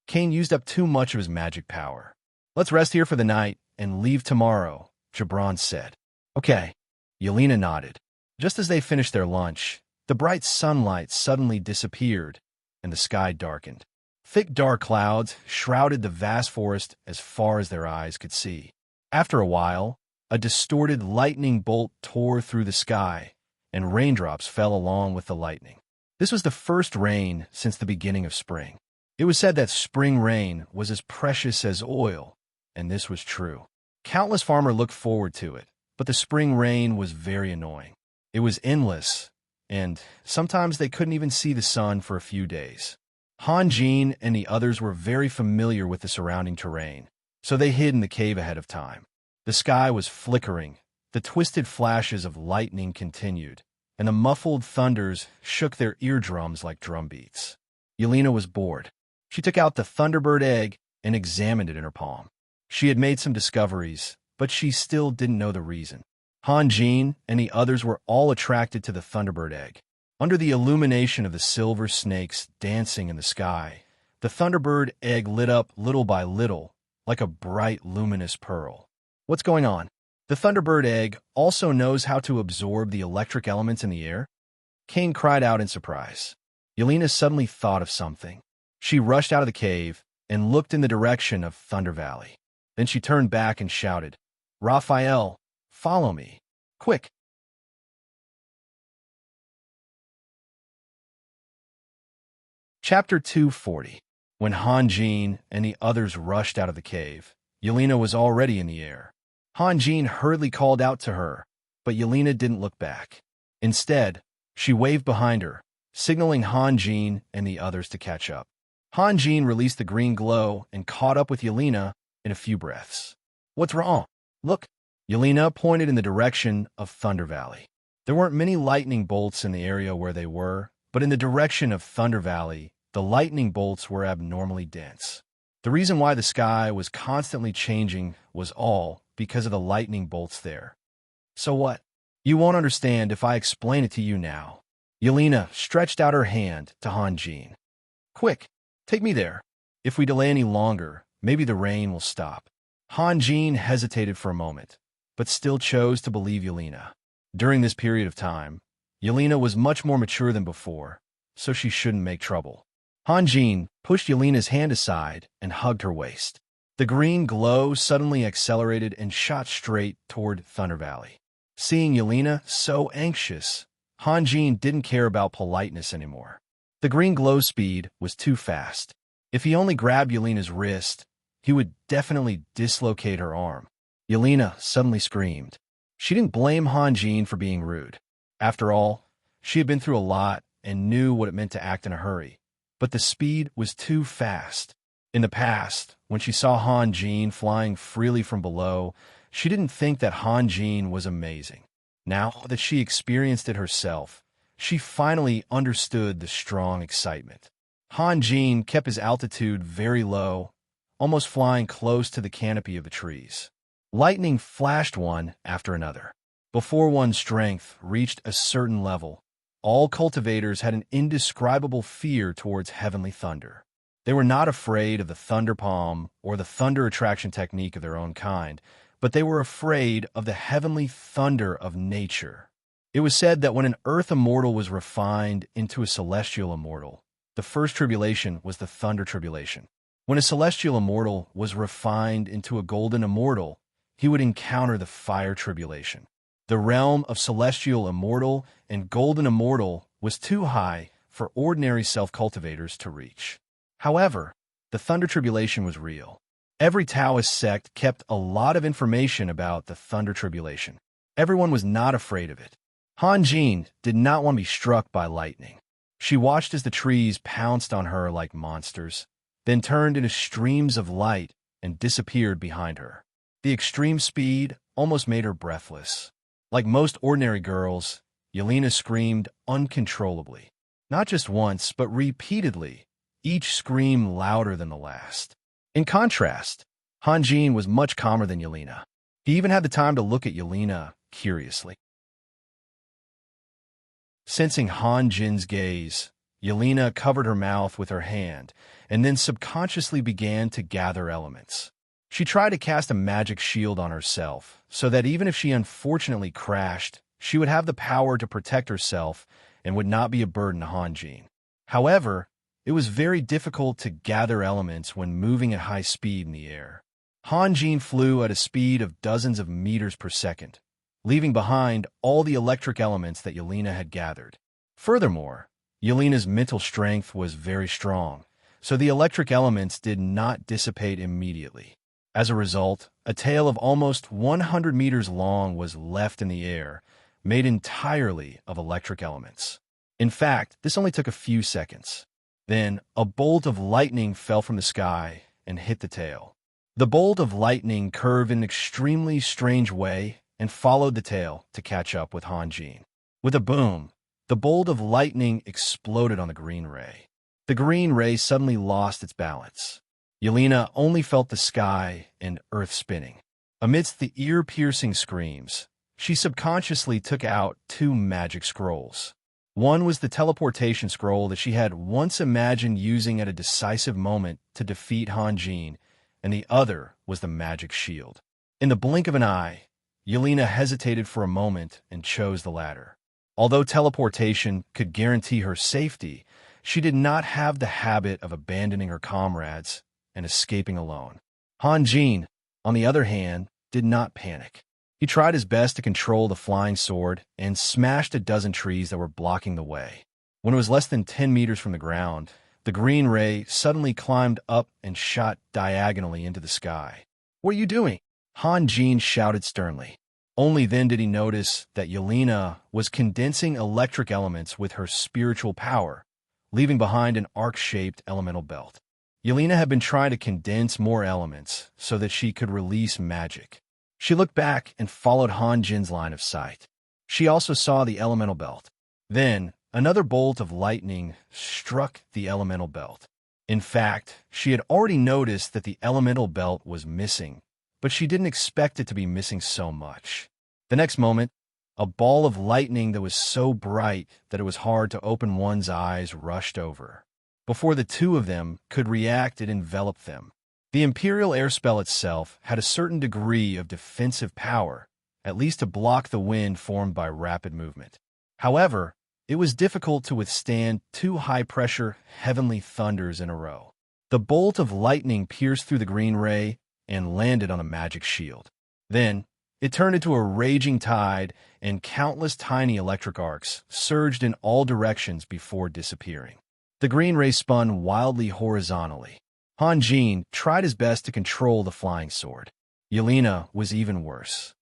[SPEAKER 1] Cain used up too much of his magic power. Let's rest here for the night and leave tomorrow, Gibran said. Okay. Yelena nodded. Just as they finished their lunch, the bright sunlight suddenly disappeared and the sky darkened. Thick dark clouds shrouded the vast forest as far as their eyes could see. After a while, a distorted lightning bolt tore through the sky, and raindrops fell along with the lightning. This was the first rain since the beginning of spring. It was said that spring rain was as precious as oil, and this was true. Countless farmers looked forward to it, but the spring rain was very annoying. It was endless, and sometimes they couldn't even see the sun for a few days. Hanjin and the others were very familiar with the surrounding terrain, so they hid in the cave ahead of time. The sky was flickering, the twisted flashes of lightning continued, and the muffled thunders shook their eardrums like drumbeats. Yelena was bored. She took out the Thunderbird egg and examined it in her palm. She had made some discoveries, but she still didn't know the reason. Hanjin and the others were all attracted to the Thunderbird egg. Under the illumination of the silver snakes dancing in the sky, the Thunderbird egg lit up little by little, like a bright, luminous pearl. What's going on? The Thunderbird egg also knows how to absorb the electric elements in the air? Cain cried out in surprise. Yelena suddenly thought of something. She rushed out of the cave and looked in the direction of Thunder Valley. Then she turned back and shouted, Raphael, follow me. Quick! Chapter 240. When Hanjin and the others rushed out of the cave, Yelena was already in the air. Hanjin hurriedly called out to her, but Yelena didn't look back. Instead, she waved behind her, signaling Hanjin and the others to catch up. Hanjin released the green glow and caught up with Yelena in a few breaths. What's wrong? Look. Yelena pointed in the direction of Thunder Valley. There weren't many lightning bolts in the area where they were, but in the direction of Thunder Valley, the lightning bolts were abnormally dense. The reason why the sky was constantly changing was all because of the lightning bolts there. So what? You won't understand if I explain it to you now. Yelena stretched out her hand to Hanjin. Quick, take me there. If we delay any longer, maybe the rain will stop. Hanjin hesitated for a moment, but still chose to believe Yelena. During this period of time, Yelena was much more mature than before, so she shouldn't make trouble. Hanjin pushed Yelena's hand aside and hugged her waist. The green glow suddenly accelerated and shot straight toward Thunder Valley. Seeing Yelena so anxious, Hanjin didn't care about politeness anymore. The green glow speed was too fast. If he only grabbed Yelena's wrist, he would definitely dislocate her arm. Yelena suddenly screamed. She didn't blame Hanjin for being rude. After all, she had been through a lot and knew what it meant to act in a hurry. But the speed was too fast. In the past, when she saw Hanjin flying freely from below, she didn't think that Hanjin was amazing. Now that she experienced it herself, she finally understood the strong excitement. Hanjin kept his altitude very low, almost flying close to the canopy of the trees. Lightning flashed one after another. Before one's strength reached a certain level, all cultivators had an indescribable fear towards heavenly thunder. They were not afraid of the thunder palm or the thunder attraction technique of their own kind, but they were afraid of the heavenly thunder of nature. It was said that when an earth immortal was refined into a celestial immortal, the first tribulation was the thunder tribulation. When a celestial immortal was refined into a golden immortal, he would encounter the fire tribulation. The realm of celestial immortal and golden immortal was too high for ordinary self-cultivators to reach. However, the thunder tribulation was real. Every Taoist sect kept a lot of information about the thunder tribulation. Everyone was not afraid of it. Hanjin did not want to be struck by lightning. She watched as the trees pounced on her like monsters, then turned into streams of light and disappeared behind her. The extreme speed almost made her breathless. Like most ordinary girls, Yelena screamed uncontrollably. Not just once, but repeatedly, each scream louder than the last. In contrast, Hanjin was much calmer than Yelena. He even had the time to look at Yelena curiously. Sensing Hanjin's gaze, Yelena covered her mouth with her hand and then subconsciously began to gather elements. She tried to cast a magic shield on herself so that even if she unfortunately crashed, she would have the power to protect herself and would not be a burden to Hanjin. However, it was very difficult to gather elements when moving at high speed in the air. Hanjin flew at a speed of dozens of meters per second, leaving behind all the electric elements that Yelena had gathered. Furthermore, Yelena's mental strength was very strong, so the electric elements did not dissipate immediately. As a result, a tail of almost 100 meters long was left in the air, made entirely of electric elements. In fact, this only took a few seconds. Then, a bolt of lightning fell from the sky and hit the tail. The bolt of lightning curved in an extremely strange way and followed the tail to catch up with Hanjin. With a boom, the bolt of lightning exploded on the green ray. The green ray suddenly lost its balance. Yelena only felt the sky and earth spinning. Amidst the ear-piercing screams, she subconsciously took out 2 magic scrolls. One was the teleportation scroll that she had once imagined using at a decisive moment to defeat Hanjin, and the other was the magic shield. In the blink of an eye, Yelena hesitated for a moment and chose the latter. Although teleportation could guarantee her safety, she did not have the habit of abandoning her comrades and escaping alone. Hanjin, on the other hand, did not panic. He tried his best to control the flying sword and smashed a dozen trees that were blocking the way. When it was less than 10 meters from the ground, the green ray suddenly climbed up and shot diagonally into the sky. "What are you doing?" Hanjin shouted sternly. Only then did he notice that Yelena was condensing electric elements with her spiritual power, leaving behind an arc-shaped elemental belt. Yelena had been trying to condense more elements so that she could release magic. She looked back and followed Hanjin's line of sight. She also saw the elemental belt. Then, another bolt of lightning struck the elemental belt. In fact, she had already noticed that the elemental belt was missing, but she didn't expect it to be missing so much. The next moment, a ball of lightning that was so bright that it was hard to open one's eyes rushed over. Before the two of them could react, it enveloped them. The Imperial air spell itself had a certain degree of defensive power, at least to block the wind formed by rapid movement. However, it was difficult to withstand 2 high-pressure heavenly thunders in a row. The bolt of lightning pierced through the green ray and landed on a magic shield. Then, it turned into a raging tide, and countless tiny electric arcs surged in all directions before disappearing. The green ray spun wildly horizontally. Han Jin tried his best to control the flying sword. Yelena was even worse.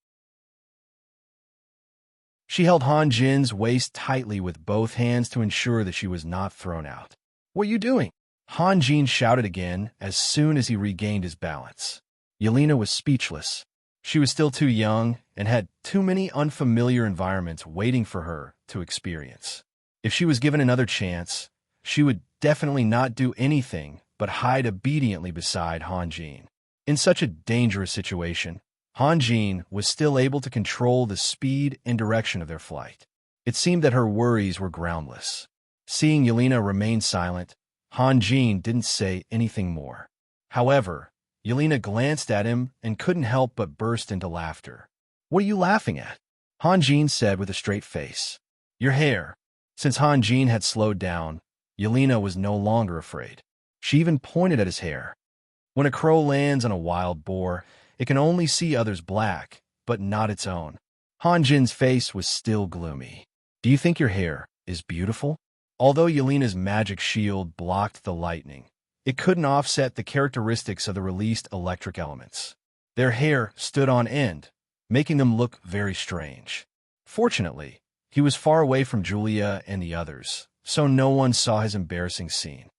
[SPEAKER 1] She held Han Jin's waist tightly with both hands to ensure that she was not thrown out. "What are you doing?" Han Jin shouted again as soon as he regained his balance. Yelena was speechless. She was still too young and had too many unfamiliar environments waiting for her to experience. If she was given another chance, she would definitely not do anything but hide obediently beside Han Jin. In such a dangerous situation, Han Jin was still able to control the speed and direction of their flight. It seemed that her worries were groundless. Seeing Yelena remain silent, Han Jin didn't say anything more. However, Yelena glanced at him and couldn't help but burst into laughter. "What are you laughing at?" Han Jin said with a straight face. "Your hair." Since Han Jin had slowed down, Yelena was no longer afraid. She even pointed at his hair. When a crow lands on a wild boar, it can only see others' black, but not its own. Han Jin's face was still gloomy. "Do you think your hair is beautiful?" Although Yelena's magic shield blocked the lightning, it couldn't offset the characteristics of the released electric elements. Their hair stood on end, making them look very strange. Fortunately, he was far away from Julia and the others, so no one saw his embarrassing scene.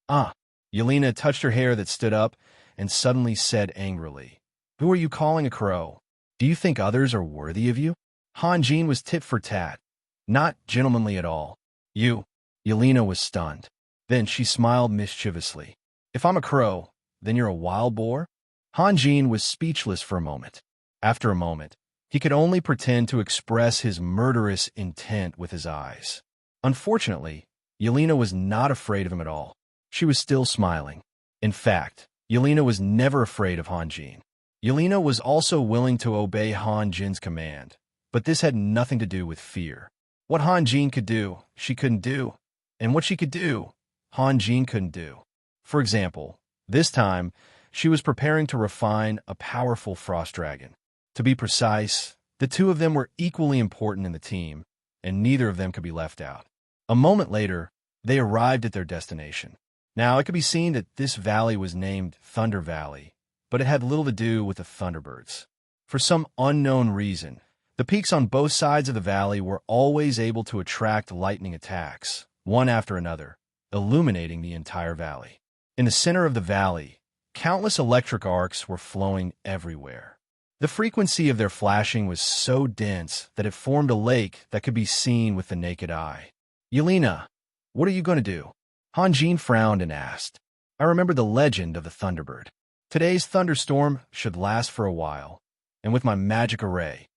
[SPEAKER 1] "Ah!" Yelena touched her hair that stood up and suddenly said angrily, "Who are you calling a crow? Do you think others are worthy of you?" Han Jin was tit for tat, not gentlemanly at all. "You." Yelena was stunned. Then she smiled mischievously. "If I'm a crow, then you're a wild boar?" Han Jin was speechless for a moment. After a moment, he could only pretend to express his murderous intent with his eyes. Unfortunately, Yelena was not afraid of him at all. She was still smiling. In fact, Yelena was never afraid of Han Jin. Yelena was also willing to obey Han Jin's command, but this had nothing to do with fear. What Han Jin could do, she couldn't do, and what she could do, Han Jin couldn't do. For example, this time, she was preparing to refine a powerful frost dragon. To be precise, the two of them were equally important in the team, and neither of them could be left out. A moment later, they arrived at their destination. Now, it could be seen that this valley was named Thunder Valley, but it had little to do with the Thunderbirds. For some unknown reason, the peaks on both sides of the valley were always able to attract lightning attacks, one after another, illuminating the entire valley. In the center of the valley, countless electric arcs were flowing everywhere. The frequency of their flashing was so dense that it formed a lake that could be seen with the naked eye. "Yelena, what are you going to do?" Han Jin frowned and asked. "I remember the legend of the Thunderbird. Today's thunderstorm should last for a while, and with my magic array."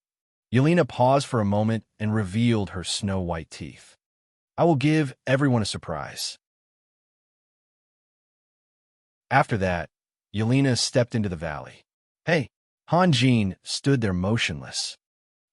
[SPEAKER 1] Yelena paused for a moment and revealed her snow-white teeth. "I will give everyone a surprise." After that, Yelena stepped into the valley. "Hey!" Han Jin stood there motionless.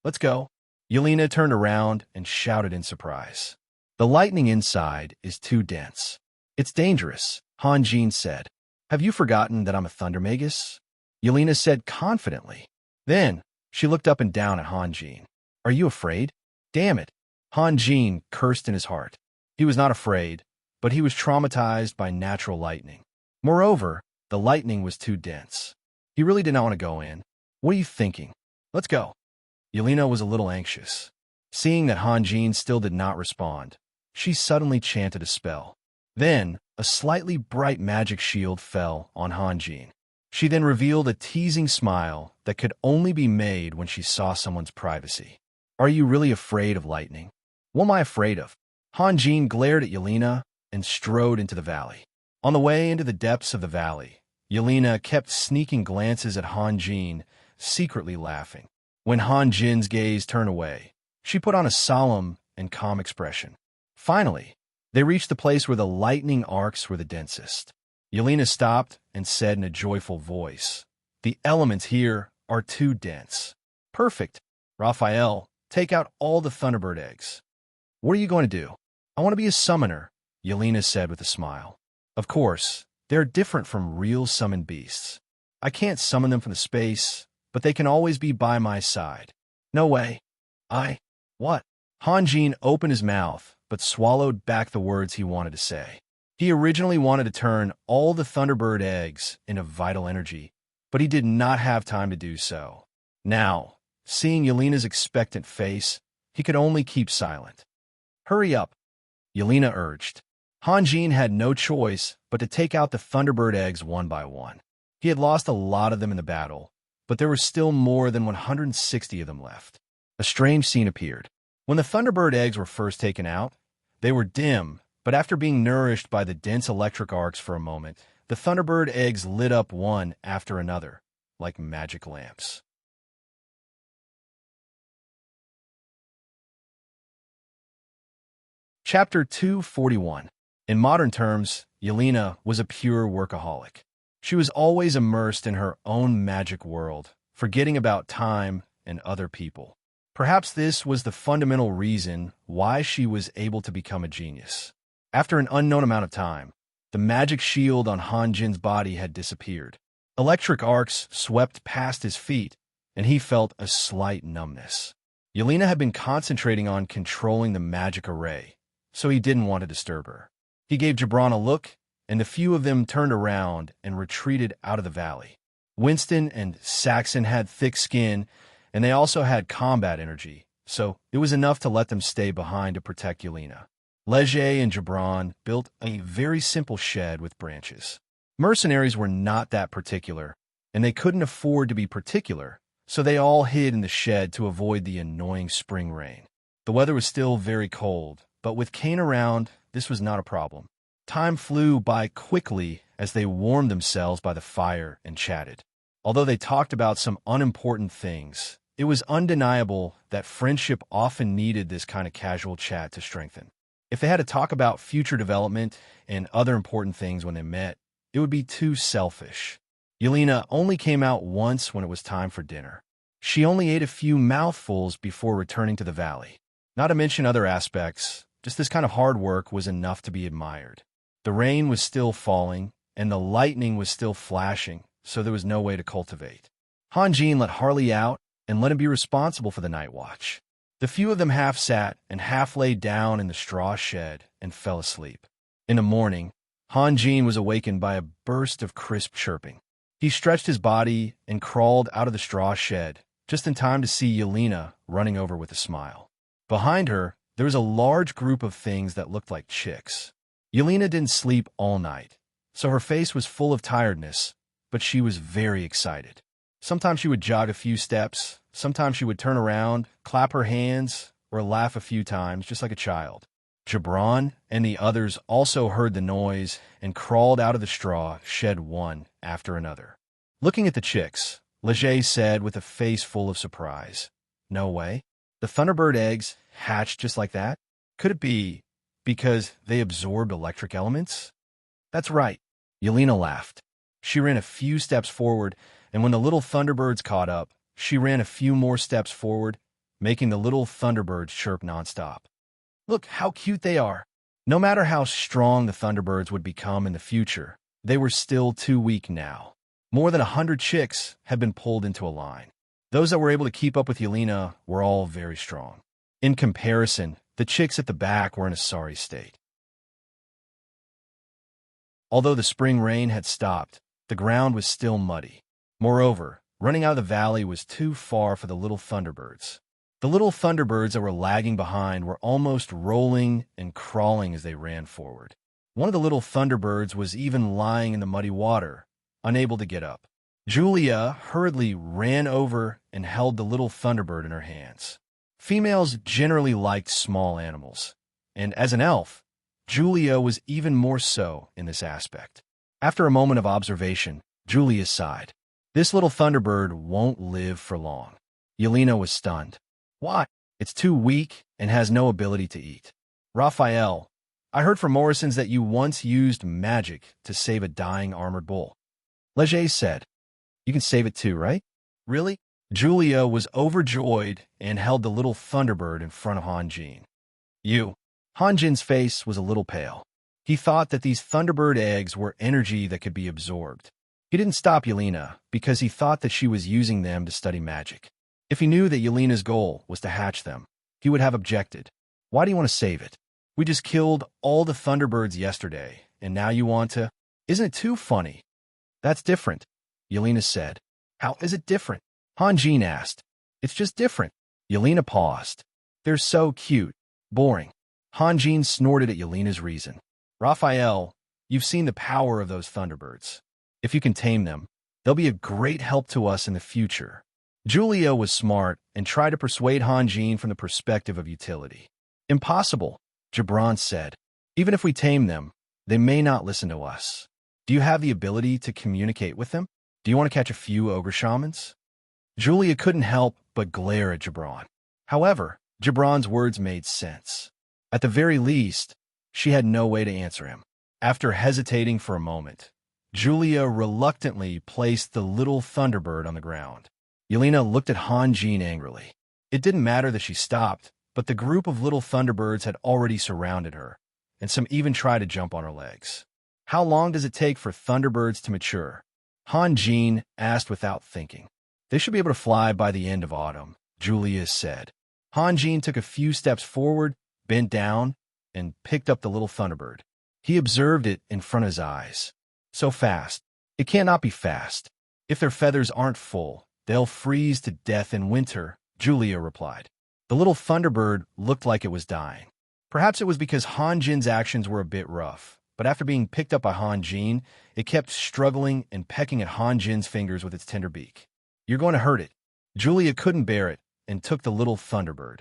[SPEAKER 1] "Let's go." Yelena turned around and shouted in surprise. "The lightning inside is too dense. It's dangerous," Han Jin said. "Have you forgotten that I'm a Thunder Magus?" Yelena said confidently. Then, she looked up and down at Han Jin. "Are you afraid?" "Damn it!" Han Jin cursed in his heart. He was not afraid, but he was traumatized by natural lightning. Moreover, the lightning was too dense. He really did not want to go in. "What are you thinking? Let's go." Yelena was a little anxious. Seeing that Han Jin still did not respond, she suddenly chanted a spell. Then, a slightly bright magic shield fell on Han Jin. She then revealed a teasing smile that could only be made when she saw someone's privacy. "Are you really afraid of lightning?" "What am I afraid of?" Han Jin glared at Yelena and strode into the valley. On the way into the depths of the valley, Yelena kept sneaking glances at Han Jin, secretly laughing. When Han Jin's gaze turned away, she put on a solemn and calm expression. Finally, they reached the place where the lightning arcs were the densest. Yelena stopped and said in a joyful voice, "The elements here are too dense." "Perfect. Raphael, take out all the Thunderbird eggs." "What are you going to do?" "I want to be a summoner," Yelena said with a smile. "Of course, they're different from real summoned beasts. I can't summon them from the space, but they can always be by my side." "No way." What?" Han Jin opened his mouth, but swallowed back the words he wanted to say. He originally wanted to turn all the Thunderbird eggs into vital energy, but he did not have time to do so. Now, seeing Yelena's expectant face, he could only keep silent. "Hurry up," Yelena urged. Hanjin had no choice but to take out the Thunderbird eggs one by one. He had lost a lot of them in the battle, but there were still more than 160 of them left. A strange scene appeared. When the Thunderbird eggs were first taken out, they were dim, but after being nourished by the dense electric arcs for a moment, the Thunderbird eggs lit up one after another, like magic lamps. Chapter 241. In modern terms, Yelena was a pure workaholic. She was always immersed in her own magic world, forgetting about time and other people. Perhaps this was the fundamental reason why she was able to become a genius. After an unknown amount of time, the magic shield on Hanjin's body had disappeared. Electric arcs swept past his feet, and he felt a slight numbness. Yelena had been concentrating on controlling the magic array, so he didn't want to disturb her. He gave Gibran a look, and the few of them turned around and retreated out of the valley. Winston and Saxon had thick skin, and they also had combat energy, so it was enough to let them stay behind to protect Yelena. Leger and Gibran built a very simple shed with branches. Mercenaries were not that particular, and they couldn't afford to be particular, so they all hid in the shed to avoid the annoying spring rain. The weather was still very cold, but with Kane around, this was not a problem. Time flew by quickly as they warmed themselves by the fire and chatted. Although they talked about some unimportant things, it was undeniable that friendship often needed this kind of casual chat to strengthen. If they had to talk about future development and other important things when they met, it would be too selfish. Yelena only came out once when it was time for dinner. She only ate a few mouthfuls before returning to the valley. Not to mention other aspects, just this kind of hard work was enough to be admired. The rain was still falling, and the lightning was still flashing, so there was no way to cultivate. Hanjin let Harley out and let him be responsible for the night watch. The few of them half sat and half lay down in the straw shed and fell asleep. In the morning, Hanjin was awakened by a burst of crisp chirping. He stretched his body and crawled out of the straw shed, just in time to see Yelena running over with a smile. Behind her, there was a large group of things that looked like chicks. Yelena didn't sleep all night, so her face was full of tiredness, but she was very excited. Sometimes she would jog a few steps, sometimes she would turn around, clap her hands, or laugh a few times, just like a child. Gibran and the others also heard the noise and crawled out of the straw shed one after another. Looking at the chicks, Leger said with a face full of surprise, "No way. The Thunderbird eggs hatched just like that? Could it be because they absorbed electric elements?" "That's right." Yelena laughed. She ran a few steps forward, and when the little Thunderbirds caught up, she ran a few more steps forward, making the little Thunderbirds chirp nonstop. "Look how cute they are." No matter how strong the Thunderbirds would become in the future, they were still too weak now. More than 100 chicks had been pulled into a line. Those that were able to keep up with Yelena were all very strong. In comparison, the chicks at the back were in a sorry state. Although the spring rain had stopped, the ground was still muddy. Moreover, running out of the valley was too far for the little Thunderbirds. The little Thunderbirds that were lagging behind were almost rolling and crawling as they ran forward. One of the little Thunderbirds was even lying in the muddy water, unable to get up. Julia hurriedly ran over and held the little Thunderbird in her hands. Females generally liked small animals, and as an elf, Julia was even more so in this aspect. After a moment of observation, Julia sighed. "This little Thunderbird won't live for long." Yelena was stunned. "Why?" "It's too weak and has no ability to eat." "Raphael, I heard from Morrison's that you once used magic to save a dying armored bull." Leger said. "You can save it too, right?" "Really?" Julia was overjoyed and held the little Thunderbird in front of Hanjin. "You." Hanjin's face was a little pale. He thought that these Thunderbird eggs were energy that could be absorbed. He didn't stop Yelena because he thought that she was using them to study magic. If he knew that Yelena's goal was to hatch them, he would have objected. "Why do you want to save it? We just killed all the Thunderbirds yesterday, and now you want to? Isn't it too funny? That's different, Yelena said. How is it different? Hanjin asked. It's just different. Yelena paused. They're so cute. Boring. Hanjin snorted at Yelena's reason. Raphael, you've seen the power of those Thunderbirds. If you can tame them, they'll be a great help to us in the future. Julia was smart and tried to persuade Hanjin from the perspective of utility. Impossible, Gibran said. Even if we tame them, they may not listen to us. Do you have the ability to communicate with them? Do you want to catch a few ogre shamans? Julia couldn't help but glare at Gibran. However, Gibran's words made sense. At the very least, she had no way to answer him. After hesitating for a moment, Julia reluctantly placed the little Thunderbird on the ground. Yelena looked at Hanjin angrily. It didn't matter that she stopped, but the group of little Thunderbirds had already surrounded her, and some even tried to jump on her legs. How long does it take for Thunderbirds to mature? Hanjin asked without thinking. They should be able to fly by the end of autumn, Julia said. Hanjin took a few steps forward, bent down, and picked up the little Thunderbird. He observed it in front of his eyes. So fast. It cannot be fast. If their feathers aren't full, they'll freeze to death in winter, Julia replied. The little Thunderbird looked like it was dying. Perhaps it was because Hanjin's actions were a bit rough, but after being picked up by Hanjin, it kept struggling and pecking at Hanjin's fingers with its tender beak. You're going to hurt it. Julia couldn't bear it and took the little Thunderbird.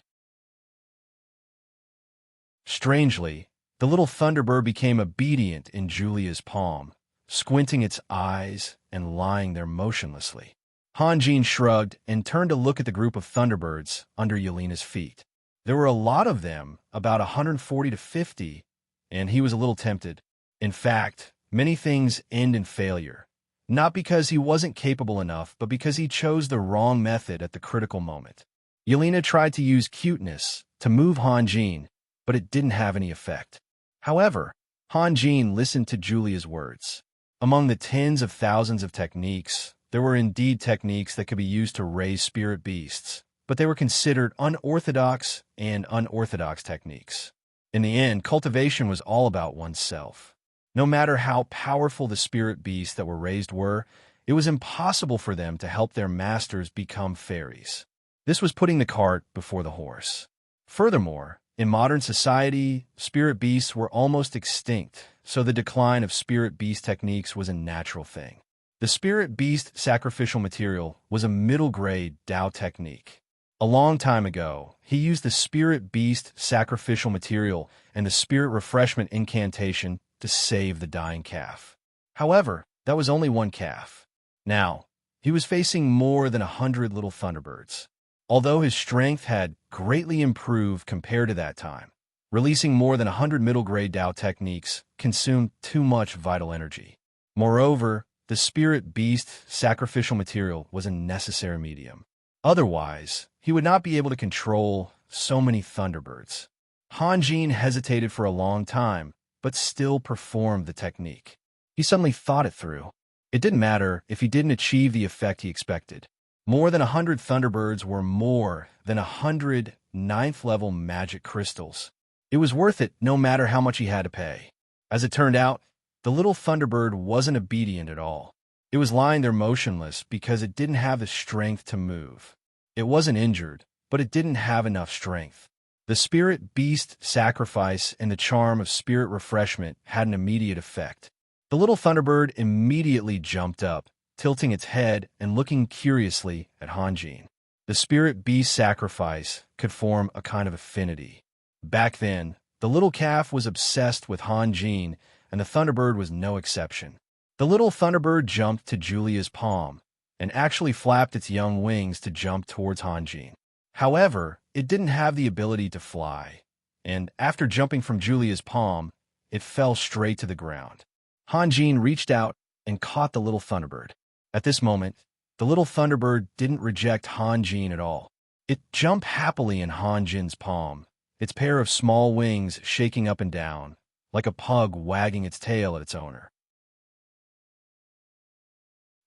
[SPEAKER 1] Strangely, the little Thunderbird became obedient in Julia's palm, squinting its eyes and lying there motionlessly. Hanjin shrugged and turned to look at the group of Thunderbirds under Yelena's feet. There were a lot of them, about 140 to 50, and he was a little tempted. In fact, many things end in failure, not because he wasn't capable enough, but because he chose the wrong method at the critical moment. Yelena tried to use cuteness to move Hanjin, but it didn't have any effect. However, Hanjin listened to Julia's words. Among the tens of thousands of techniques, there were indeed techniques that could be used to raise spirit beasts, but they were considered unorthodox techniques. In the end, cultivation was all about oneself. No matter how powerful the spirit beasts that were raised were, it was impossible for them to help their masters become fairies. This was putting the cart before the horse. Furthermore, in modern society, spirit beasts were almost extinct, so the decline of spirit beast techniques was a natural thing. The spirit beast sacrificial material was a middle-grade Tao technique. A long time ago, he used the spirit beast sacrificial material and the spirit refreshment incantation to save the dying calf. However, that was only one calf. Now, he was facing more than 100 little Thunderbirds. Although his strength had greatly improved compared to that time, releasing more than 100 middle-grade Tao techniques consumed too much vital energy. Moreover, the spirit beast sacrificial material was a necessary medium. Otherwise, he would not be able to control so many Thunderbirds. Hanjin hesitated for a long time, but still performed the technique. He suddenly thought it through. It didn't matter if he didn't achieve the effect he expected. More than 100 Thunderbirds were more than 100 ninth-level magic crystals. It was worth it no matter how much he had to pay. As it turned out, the little Thunderbird wasn't obedient at all. It was lying there motionless because it didn't have the strength to move. It wasn't injured, but it didn't have enough strength. The spirit beast sacrifice and the charm of spirit refreshment had an immediate effect. The little Thunderbird immediately jumped up, tilting its head and looking curiously at Hanjin. The spirit beast sacrifice could form a kind of affinity. Back then, the little calf was obsessed with Hanjin, and the Thunderbird was no exception. The little Thunderbird jumped to Julia's palm and actually flapped its young wings to jump towards Hanjin. However, it didn't have the ability to fly, and after jumping from Julia's palm, it fell straight to the ground. Hanjin reached out and caught the little Thunderbird. At this moment, the little Thunderbird didn't reject Hanjin at all. It jumped happily in Hanjin's palm, its pair of small wings shaking up and down, like a pug wagging its tail at its owner.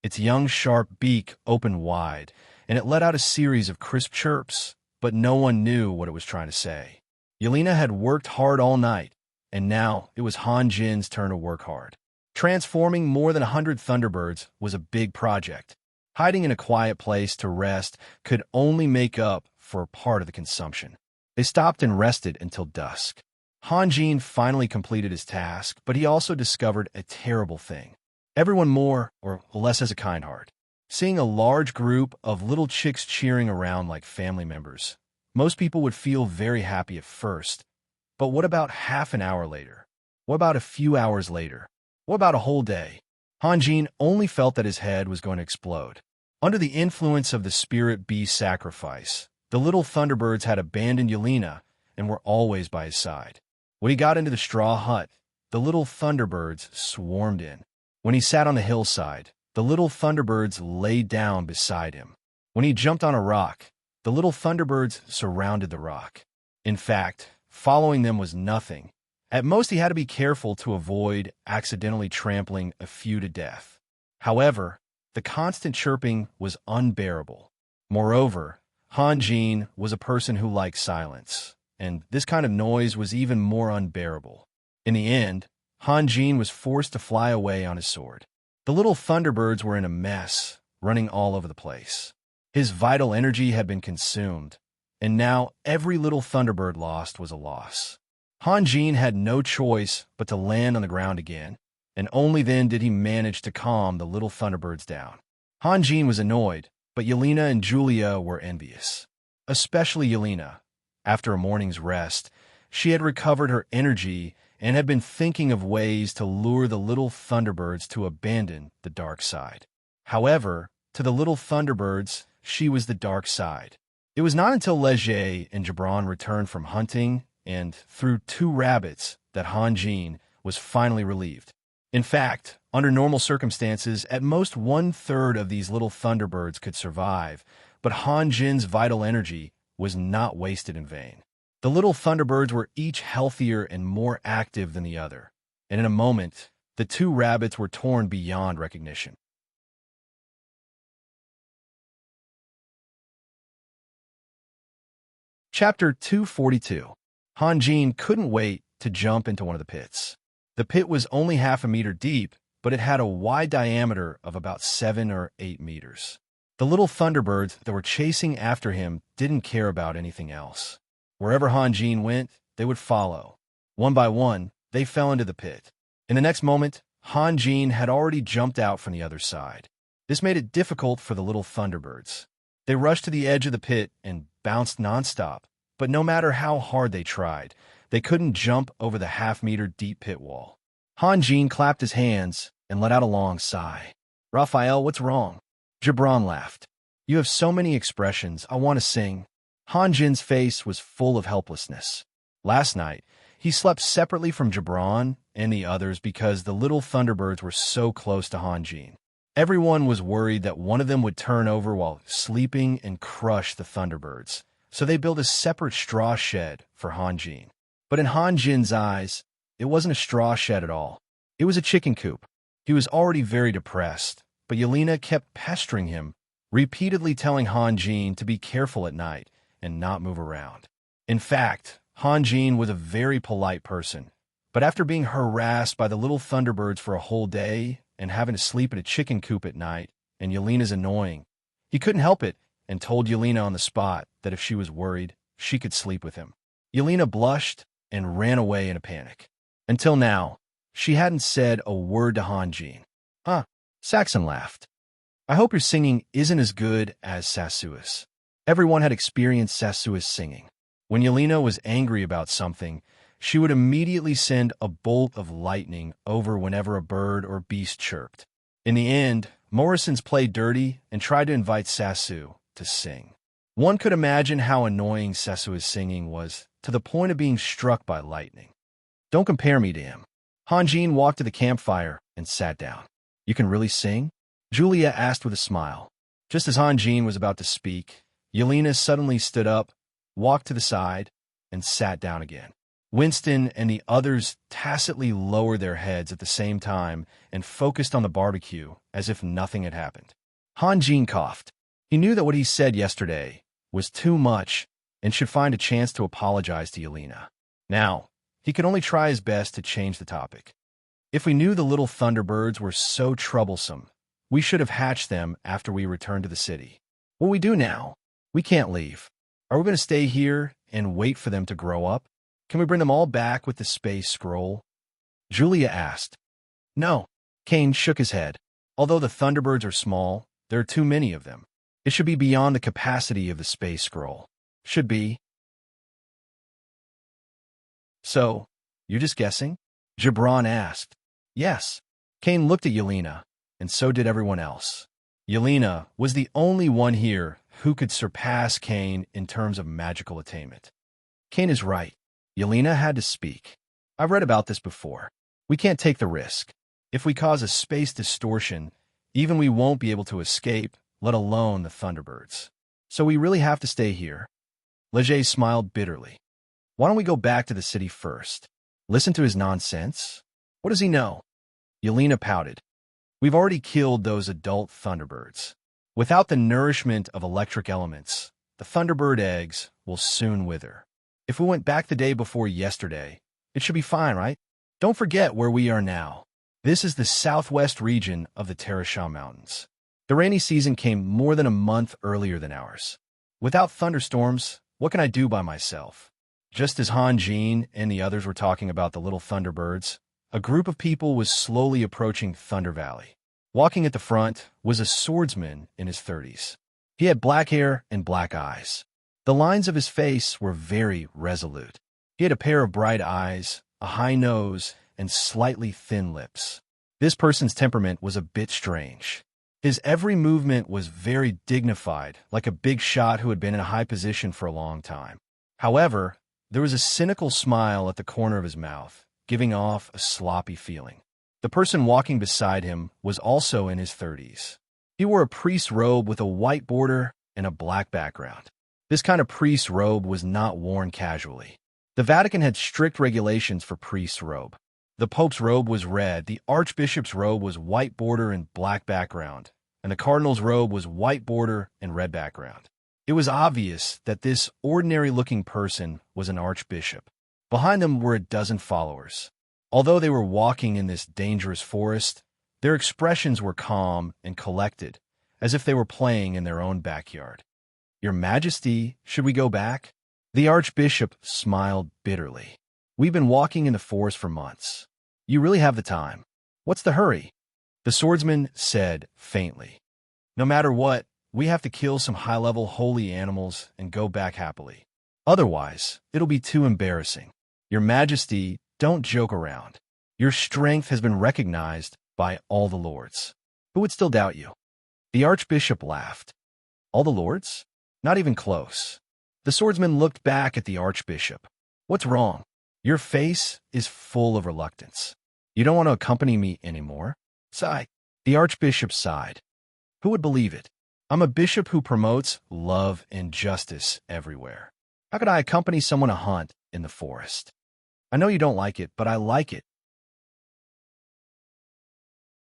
[SPEAKER 1] Its young sharp beak opened wide, and it let out a series of crisp chirps, but no one knew what it was trying to say. Yelena had worked hard all night, and now it was Han Jin's turn to work hard. Transforming more than 100 Thunderbirds was a big project. Hiding in a quiet place to rest could only make up for part of the consumption. They stopped and rested until dusk. Han Jin finally completed his task, but he also discovered a terrible thing. Everyone more or less has a kind heart. Seeing a large group of little chicks cheering around like family members, most people would feel very happy at first. But what about half an hour later? What about a few hours later? What about a whole day? Han Jin only felt that his head was going to explode. Under the influence of the spirit beast sacrifice, the little Thunderbirds had abandoned Yelena and were always by his side. When he got into the straw hut, the little Thunderbirds swarmed in. When he sat on the hillside, the little Thunderbirds laid down beside him. When he jumped on a rock, the little Thunderbirds surrounded the rock. In fact, following them was nothing. At most, he had to be careful to avoid accidentally trampling a few to death. However, the constant chirping was unbearable. Moreover, Han Jin was a person who liked silence, and this kind of noise was even more unbearable. In the end, Han Jin was forced to fly away on his sword. The little Thunderbirds were in a mess, running all over the place. His vital energy had been consumed, and now every little Thunderbird lost was a loss. Han Jin had no choice but to land on the ground again, and only then did he manage to calm the little Thunderbirds down. Han Jin was annoyed, but Yelena and Julia were envious. Especially Yelena. After a morning's rest, she had recovered her energy and had been thinking of ways to lure the little Thunderbirds to abandon the dark side. However, to the little Thunderbirds, she was the dark side. It was not until Leger and Gibran returned from hunting and threw 2 rabbits that Han Jin was finally relieved. In fact, under normal circumstances, at most 1/3 of these little Thunderbirds could survive, but Han Jin's vital energy was not wasted in vain. The little Thunderbirds were each healthier and more active than the other, and in a moment, the 2 rabbits were torn beyond recognition. Chapter 242. Han Jin couldn't wait to jump into one of the pits. The pit was only half a meter deep, but it had a wide diameter of about 7 or 8 meters. The little Thunderbirds that were chasing after him didn't care about anything else. Wherever Han Jin went, they would follow. One by one, they fell into the pit. In the next moment, Han Jin had already jumped out from the other side. This made it difficult for the little Thunderbirds. They rushed to the edge of the pit and bounced nonstop, but no matter how hard they tried, they couldn't jump over the half-meter deep pit wall. Han Jin clapped his hands and let out a long sigh. "Raphael, what's wrong?" Gibran laughed. "You have so many expressions, I want to sing." Han Jin's face was full of helplessness. Last night, he slept separately from Gibran and the others because the little Thunderbirds were so close to Han Jin. Everyone was worried that one of them would turn over while sleeping and crush the Thunderbirds, so they built a separate straw shed for Han Jin. But in Han Jin's eyes, it wasn't a straw shed at all. It was a chicken coop. He was already very depressed, but Yelena kept pestering him, repeatedly telling Han Jin to be careful at night and not move around. In fact, Han Jin was a very polite person, but after being harassed by the little Thunderbirds for a whole day and having to sleep in a chicken coop at night, and Yelena's annoying, he couldn't help it and told Yelena on the spot that if she was worried, she could sleep with him. Yelena blushed and ran away in a panic. Until now, she hadn't said a word to Han Jin. "Huh," Saxon laughed. "I hope your singing isn't as good as Sasui's." Everyone had experienced Sasui's singing. When Yelena was angry about something, she would immediately send a bolt of lightning over whenever a bird or beast chirped. In the end, Morrison's played dirty and tried to invite Sasu to sing. One could imagine how annoying Sasui's singing was, to the point of being struck by lightning. "Don't compare me to him." Han Jin walked to the campfire and sat down. "You can really sing?" Julia asked with a smile. Just as Han Jin was about to speak, Yelena suddenly stood up, walked to the side, and sat down again. Winston and the others tacitly lowered their heads at the same time and focused on the barbecue as if nothing had happened. Han Jin coughed. He knew that what he said yesterday was too much and should find a chance to apologize to Yelena. Now, He could only try his best to change the topic. If we knew the little thunderbirds were so troublesome, we should have hatched them after we returned to the city. What we do now? We can't leave. Are we going to stay here and wait for them to grow up? Can we bring them all back with the space scroll? Julia asked. No. Cain shook his head. Although the thunderbirds are small, there are too many of them. It should be beyond the capacity of the space scroll. Should be. So, you're just guessing? Gibran asked. Yes. Cain looked at Yelena, and so did everyone else. Yelena was the only one here who could surpass Cain in terms of magical attainment. Cain is right. Yelena had to speak. I've read about this before. We can't take the risk. If we cause a space distortion, even we won't be able to escape, let alone the thunderbirds. So we really have to stay here. Leger smiled bitterly. Why don't we go back to the city first? Listen to his nonsense? What does he know? Yelena pouted. We've already killed those adult thunderbirds. Without the nourishment of electric elements, the thunderbird eggs will soon wither. If we went back the day before yesterday, it should be fine, right? Don't forget where we are now. This is the southwest region of the Terasha Mountains. The rainy season came more than a month earlier than ours. Without thunderstorms, what can I do by myself? Just as Han Jin and the others were talking about the little thunderbirds, a group of people was slowly approaching Thunder Valley. Walking at the front was a swordsman in his 30s. He had black hair and black eyes. The lines of his face were very resolute. He had a pair of bright eyes, a high nose, and slightly thin lips. This person's temperament was a bit strange. His every movement was very dignified, like a big shot who had been in a high position for a long time. However, there was a cynical smile at the corner of his mouth, giving off a sloppy feeling. The person walking beside him was also in his 30s. He wore a priest's robe with a white border and a black background. This kind of priest's robe was not worn casually. The Vatican had strict regulations for priest's robe. The Pope's robe was red, the Archbishop's robe was white border and black background, and the Cardinal's robe was white border and red background. It was obvious that this ordinary-looking person was an archbishop. Behind them were a dozen followers. Although they were walking in this dangerous forest, their expressions were calm and collected, as if they were playing in their own backyard. Your Majesty, should we go back? The archbishop smiled bitterly. We've been walking in the forest for months. You really have the time. What's the hurry? The swordsman said faintly. No matter what, we have to kill some high-level holy animals and go back happily. Otherwise, it'll be too embarrassing. Your Majesty, don't joke around. Your strength has been recognized by all the lords. Who would still doubt you? The archbishop laughed. All the lords? Not even close. The swordsman looked back at the archbishop. What's wrong? Your face is full of reluctance. You don't want to accompany me anymore? Sigh. The archbishop sighed. Who would believe it? I'm a bishop who promotes love and justice everywhere. How could I accompany someone to hunt in the forest? I know you don't like it, but I like it.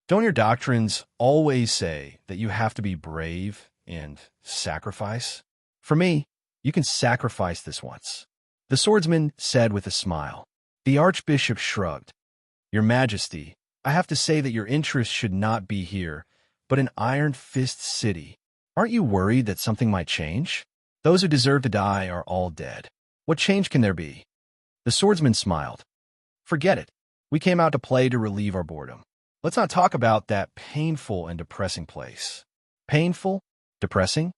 [SPEAKER 1] Don't your doctrines always say that you have to be brave and sacrifice? For me, you can sacrifice this once. The swordsman said with a smile. The archbishop shrugged. Your Majesty, I have to say that your interests should not be here, but in Iron Fist City. Aren't you worried that something might change? Those who deserve to die are all dead. What change can there be? The swordsman smiled. Forget it. We came out to play to relieve our boredom. Let's not talk about that painful and depressing place. Painful? Depressing?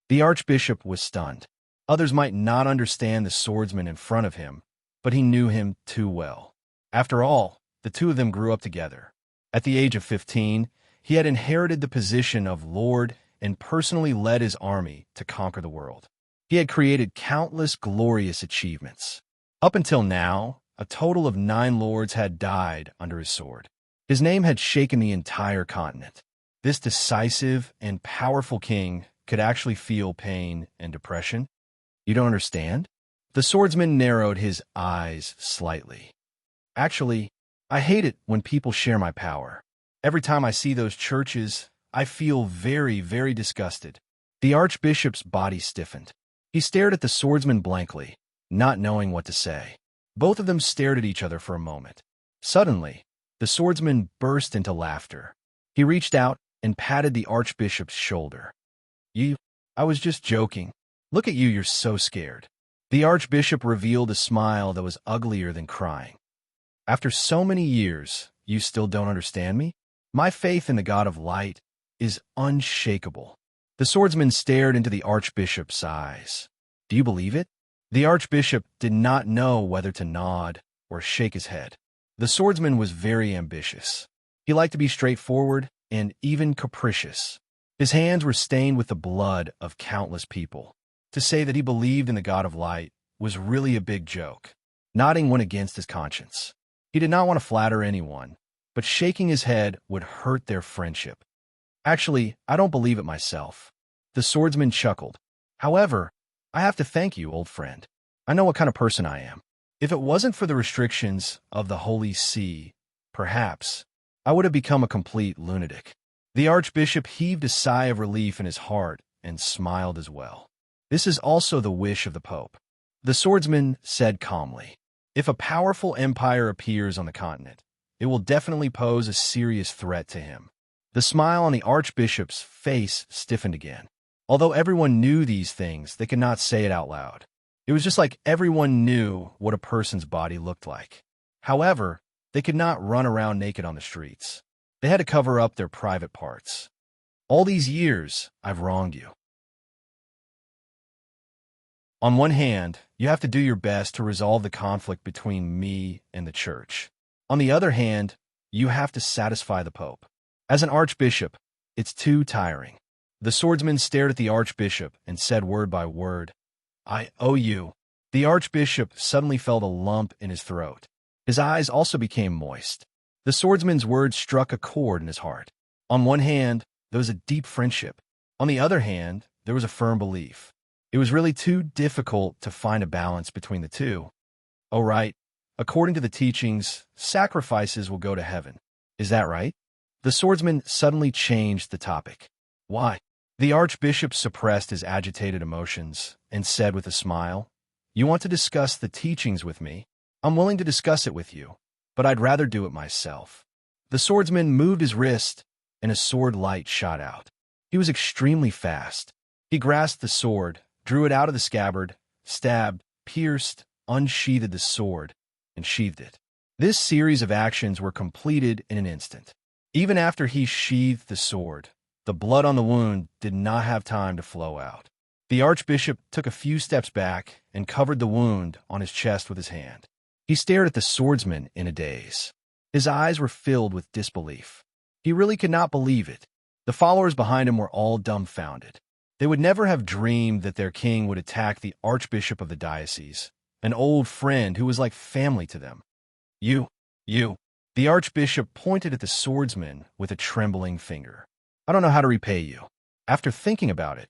[SPEAKER 1] The archbishop was stunned. Others might not understand the swordsman in front of him, but he knew him too well. After all, the two of them grew up together. At the age of 15, he had inherited the position of lord and personally led his army to conquer the world. He had created countless glorious achievements. Up until now, a total of 9 lords had died under his sword. His name had shaken the entire continent. This decisive and powerful king could actually feel pain and depression. You don't understand? The swordsman narrowed his eyes slightly. Actually, I hate it when people share my power. Every time I see those churches, I feel very, very disgusted. The archbishop's body stiffened. He stared at the swordsman blankly, not knowing what to say. Both of them stared at each other for a moment. Suddenly, the swordsman burst into laughter. He reached out and patted the archbishop's shoulder. I was just joking. Look at you, you're so scared." The archbishop revealed a smile that was uglier than crying. "After so many years, you still don't understand me? My faith in the God of light is unshakable." The swordsman stared into the archbishop's eyes. "Do you believe it?" The archbishop did not know whether to nod or shake his head. The swordsman was very ambitious. He liked to be straightforward and even capricious. His hands were stained with the blood of countless people. To say that he believed in the God of light was really a big joke. Nodding went against his conscience. He did not want to flatter anyone, but shaking his head would hurt their friendship. "Actually, I don't believe it myself." The swordsman chuckled. "However, I have to thank you, old friend. I know what kind of person I am. If it wasn't for the restrictions of the Holy See, perhaps I would have become a complete lunatic." The archbishop heaved a sigh of relief in his heart and smiled as well. "This is also the wish of the Pope." The swordsman said calmly. "If a powerful empire appears on the continent, it will definitely pose a serious threat to him." The smile on the archbishop's face stiffened again. Although everyone knew these things, they could not say it out loud. It was just like everyone knew what a person's body looked like. However, they could not run around naked on the streets. They had to cover up their private parts. "All these years, I've wronged you. On one hand, you have to do your best to resolve the conflict between me and the church. On the other hand, you have to satisfy the Pope. As an archbishop, it's too tiring." The swordsman stared at the archbishop and said word by word, "I owe you." The archbishop suddenly felt a lump in his throat. His eyes also became moist. The swordsman's words struck a chord in his heart. On one hand, there was a deep friendship. On the other hand, there was a firm belief. It was really too difficult to find a balance between the two. "Oh, right. According to the teachings, sacrifices will go to heaven. Is that right?" The swordsman suddenly changed the topic. "Why?" The archbishop suppressed his agitated emotions and said with a smile, "You want to discuss the teachings with me? I'm willing to discuss it with you, but I'd rather do it myself." The swordsman moved his wrist, and a sword light shot out. He was extremely fast. He grasped the sword, drew it out of the scabbard, stabbed, pierced, unsheathed the sword, and sheathed it. This series of actions were completed in an instant. Even after he sheathed the sword, the blood on the wound did not have time to flow out. The archbishop took a few steps back and covered the wound on his chest with his hand. He stared at the swordsman in a daze. His eyes were filled with disbelief. He really could not believe it. The followers behind him were all dumbfounded. They would never have dreamed that their king would attack the archbishop of the diocese, an old friend who was like family to them. You. The archbishop pointed at the swordsman with a trembling finger. "I don't know how to repay you. After thinking about it,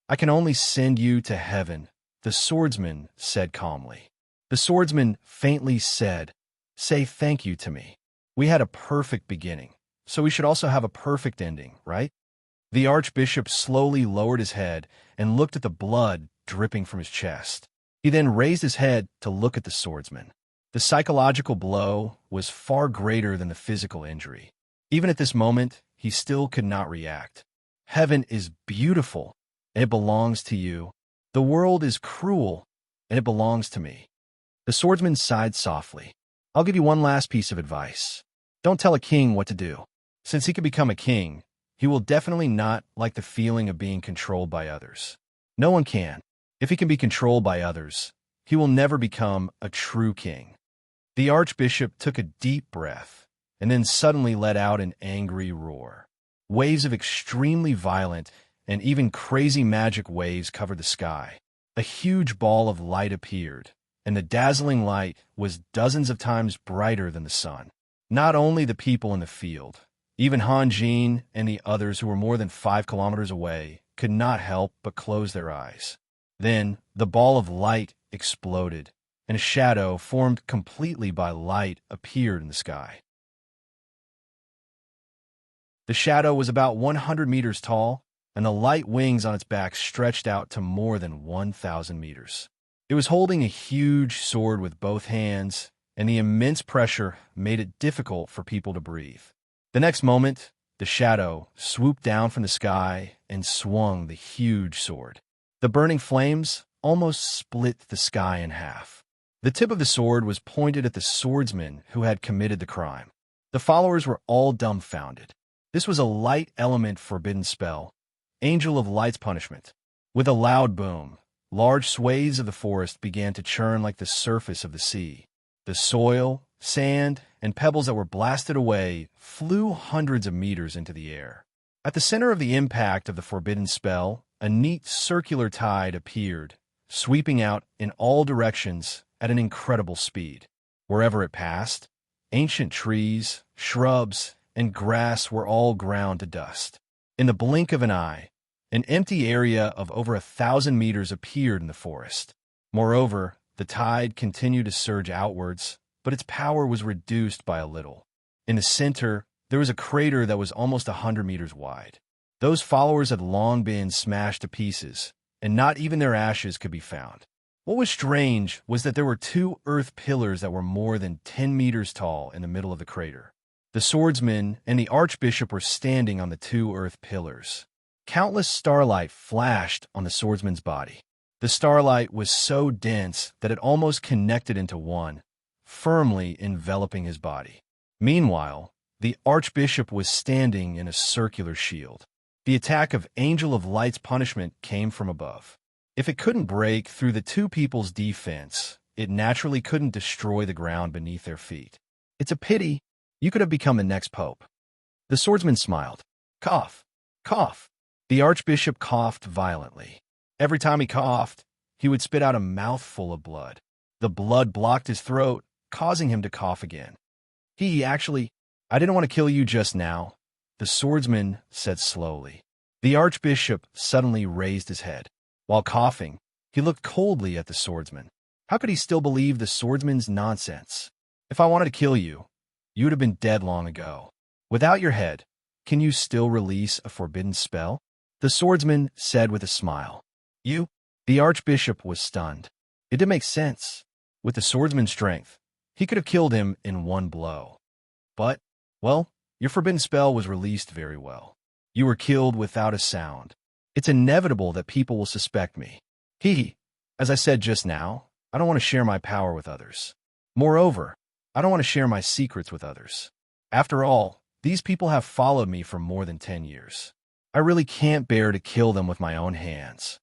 [SPEAKER 1] I can only send you to heaven," the swordsman said calmly. The swordsman faintly said, "Say thank you to me. We had a perfect beginning, so we should also have a perfect ending, right?" The archbishop slowly lowered his head and looked at the blood dripping from his chest. He then raised his head to look at the swordsman. The psychological blow was far greater than the physical injury. Even at this moment, he still could not react. "Heaven is beautiful, and it belongs to you. The world is cruel, and it belongs to me." The swordsman sighed softly. "I'll give you one last piece of advice. Don't tell a king what to do. Since he can become a king, he will definitely not like the feeling of being controlled by others. No one can. If he can be controlled by others, he will never become a true king." The archbishop took a deep breath and then suddenly let out an angry roar. Waves of extremely violent and even crazy magic waves covered the sky. A huge ball of light appeared, and the dazzling light was dozens of times brighter than the sun. Not only the people in the field, even Han Jin and the others who were more than 5 kilometers away could not help but close their eyes. Then the ball of light exploded, and a shadow formed completely by light appeared in the sky. The shadow was about 100 meters tall, and the light wings on its back stretched out to more than 1,000 meters. It was holding a huge sword with both hands, and the immense pressure made it difficult for people to breathe. The next moment, the shadow swooped down from the sky and swung the huge sword. The burning flames almost split the sky in half. The tip of the sword was pointed at the swordsman who had committed the crime. The followers were all dumbfounded. This was a light element forbidden spell, Angel of Light's punishment. With a loud boom, large swathes of the forest began to churn like the surface of the sea. The soil, sand, and pebbles that were blasted away flew hundreds of meters into the air. At the center of the impact of the forbidden spell, a neat circular tide appeared, sweeping out in all directions at an incredible speed. Wherever it passed, ancient trees, shrubs, and grass were all ground to dust. In the blink of an eye, an empty area of over 1,000 meters appeared in the forest. Moreover, the tide continued to surge outwards, but its power was reduced by a little. In the center, there was a crater that was almost 100 meters wide. Those followers had long been smashed to pieces, and not even their ashes could be found. What was strange was that there were 2 earth pillars that were more than 10 meters tall in the middle of the crater. The swordsman and the archbishop were standing on the 2 earth pillars. Countless starlight flashed on the swordsman's body. The starlight was so dense that it almost connected into one, firmly enveloping his body. Meanwhile, the archbishop was standing in a circular shield. The attack of Angel of Light's punishment came from above. If it couldn't break through the 2 people's defense, it naturally couldn't destroy the ground beneath their feet. It's a pity. You could have become the next pope. The swordsman smiled. Cough. Cough. The archbishop coughed violently. Every time he coughed, he would spit out a mouthful of blood. The blood blocked his throat, causing him to cough again. I didn't want to kill you just now, the swordsman said slowly. The archbishop suddenly raised his head. While coughing, he looked coldly at the swordsman. How could he still believe the swordsman's nonsense? If I wanted to kill you, you would have been dead long ago. Without your head, can you still release a forbidden spell? The swordsman said with a smile. You? The archbishop was stunned. It didn't make sense. With the swordsman's strength, he could have killed him in one blow. But, well, your forbidden spell was released very well. You were killed without a sound. It's inevitable that people will suspect me. As I said just now, I don't want to share my power with others. Moreover, I don't want to share my secrets with others. After all, these people have followed me for more than 10 years. I really can't bear to kill them with my own hands.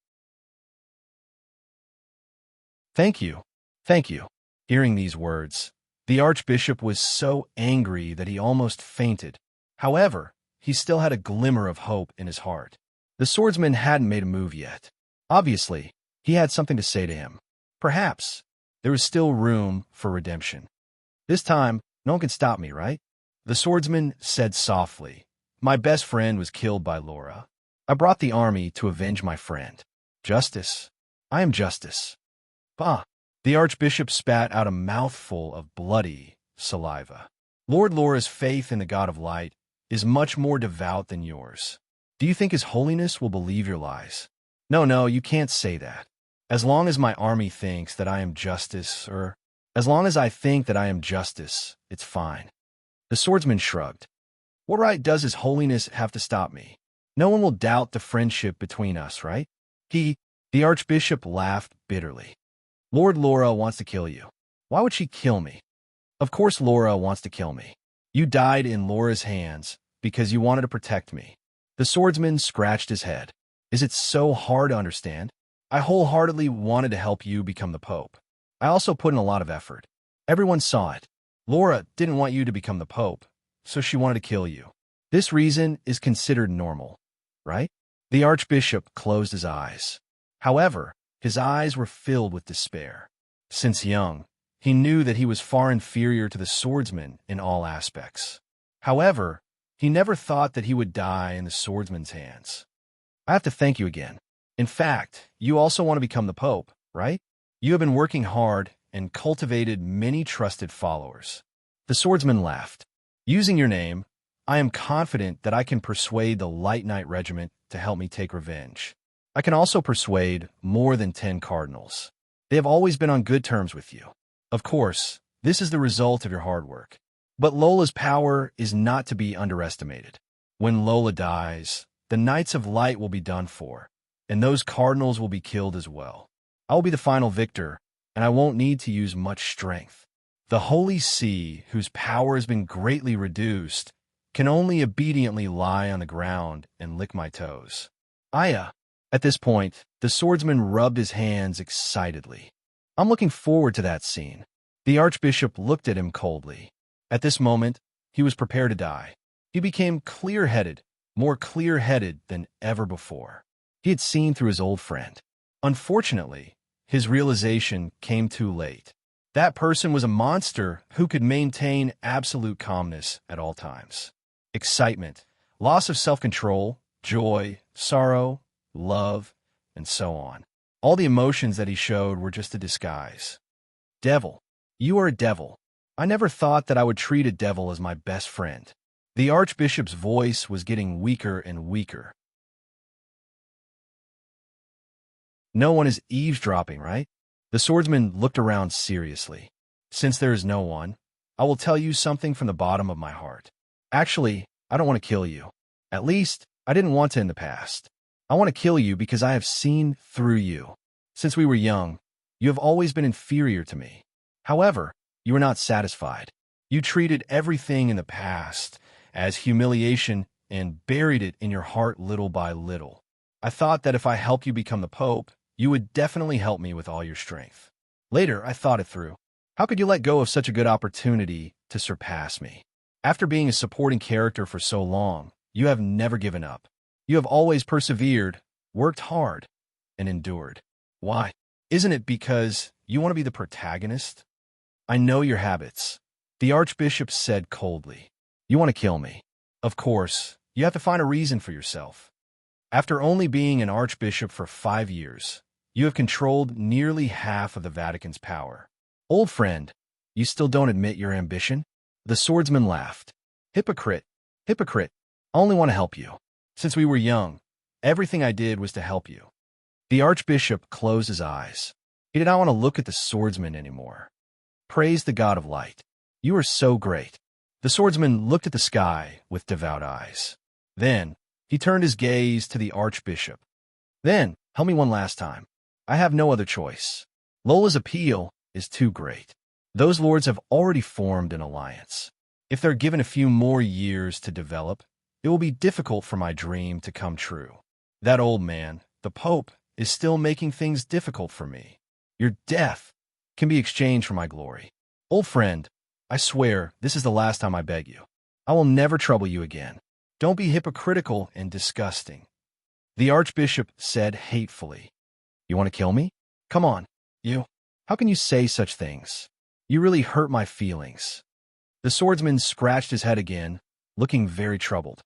[SPEAKER 1] Thank you. Thank you. Hearing these words, the archbishop was so angry that he almost fainted. However, he still had a glimmer of hope in his heart. The swordsman hadn't made a move yet. Obviously, he had something to say to him. Perhaps there was still room for redemption. This time, no one can stop me, right? The swordsman said softly. My best friend was killed by Laura. I brought the army to avenge my friend. Justice. I am justice. Bah! The archbishop spat out a mouthful of bloody saliva. Lord Laura's faith in the God of Light is much more devout than yours. Do you think His Holiness will believe your lies? No, you can't say that. As long as my army thinks that I am justice, as long as I think that I am justice, it's fine. The swordsman shrugged. What right does His Holiness have to stop me? No one will doubt the friendship between us, right? The archbishop laughed bitterly. Lord Laura wants to kill you. Why would she kill me? Of course Laura wants to kill me. You died in Laura's hands because you wanted to protect me. The swordsman scratched his head. Is it so hard to understand? I wholeheartedly wanted to help you become the Pope. I also put in a lot of effort. Everyone saw it. Laura didn't want you to become the Pope, so she wanted to kill you. This reason is considered normal, right? The archbishop closed his eyes. However, his eyes were filled with despair. Since young, he knew that he was far inferior to the swordsman in all aspects. However, he never thought that he would die in the swordsman's hands. I have to thank you again. In fact, you also want to become the Pope, right? You have been working hard and cultivated many trusted followers. The swordsman laughed. Using your name, I am confident that I can persuade the Light Knight Regiment to help me take revenge. I can also persuade more than 10 cardinals. They have always been on good terms with you. Of course, this is the result of your hard work. But Lola's power is not to be underestimated. When Lola dies, the Knights of Light will be done for, and those cardinals will be killed as well. I will be the final victor, and I won't need to use much strength. The Holy See, whose power has been greatly reduced, can only obediently lie on the ground and lick my toes. Aya. At this point, the swordsman rubbed his hands excitedly. I'm looking forward to that scene. The archbishop looked at him coldly. At this moment, he was prepared to die. He became clear-headed, more clear-headed than ever before. He had seen through his old friend. Unfortunately, his realization came too late. That person was a monster who could maintain absolute calmness at all times. Excitement, loss of self-control, joy, sorrow, love, and so on. All the emotions that he showed were just a disguise. Devil. You are a devil. I never thought that I would treat a devil as my best friend. The archbishop's voice was getting weaker and weaker. No one is eavesdropping, right? The swordsman looked around seriously. Since there is no one, I will tell you something from the bottom of my heart. Actually, I don't want to kill you. At least, I didn't want to in the past. I want to kill you because I have seen through you. Since we were young, you have always been inferior to me. However, you were not satisfied. You treated everything in the past as humiliation and buried it in your heart little by little. I thought that if I helped you become the Pope, you would definitely help me with all your strength. Later, I thought it through. How could you let go of such a good opportunity to surpass me? After being a supporting character for so long, you have never given up. You have always persevered, worked hard, and endured. Why? Isn't it because you want to be the protagonist? I know your habits, the archbishop said coldly. You want to kill me. Of course, you have to find a reason for yourself. After only being an archbishop for 5 years, you have controlled nearly half of the Vatican's power. Old friend, you still don't admit your ambition? The swordsman laughed. Hypocrite, hypocrite, I only want to help you. Since we were young, everything I did was to help you. The archbishop closed his eyes. He did not want to look at the swordsman anymore. Praise the God of light. You are so great. The swordsman looked at the sky with devout eyes. Then, he turned his gaze to the archbishop. Then, help me one last time. I have no other choice. Lola's appeal is too great. Those lords have already formed an alliance. If they're given a few more years to develop, it will be difficult for my dream to come true. That old man, the Pope, is still making things difficult for me. Your death can be exchanged for my glory. Old friend, I swear this is the last time I beg you. I will never trouble you again. Don't be hypocritical and disgusting. The archbishop said hatefully. You want to kill me? Come on, you. How can you say such things? You really hurt my feelings. The swordsman scratched his head again, looking very troubled.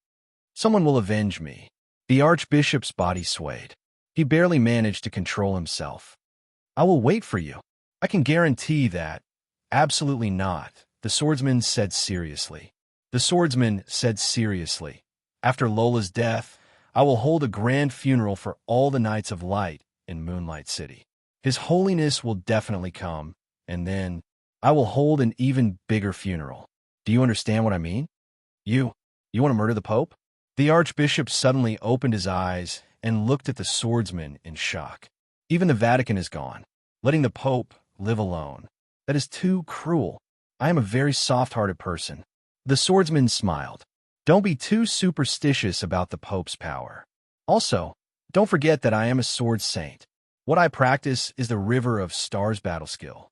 [SPEAKER 1] Someone will avenge me. The archbishop's body swayed. He barely managed to control himself. I will wait for you. I can guarantee that. Absolutely not, the swordsman said seriously. The swordsman said seriously. After Lola's death, I will hold a grand funeral for all the Knights of Light in Moonlight City. His Holiness will definitely come, and then I will hold an even bigger funeral. Do you understand what I mean? You want to murder the Pope? The archbishop suddenly opened his eyes and looked at the swordsman in shock. Even the Vatican is gone, letting the Pope live alone. That is too cruel. I am a very soft-hearted person. The swordsman smiled. Don't be too superstitious about the Pope's power. Also, don't forget that I am a sword saint. What I practice is the River of Stars battle skill.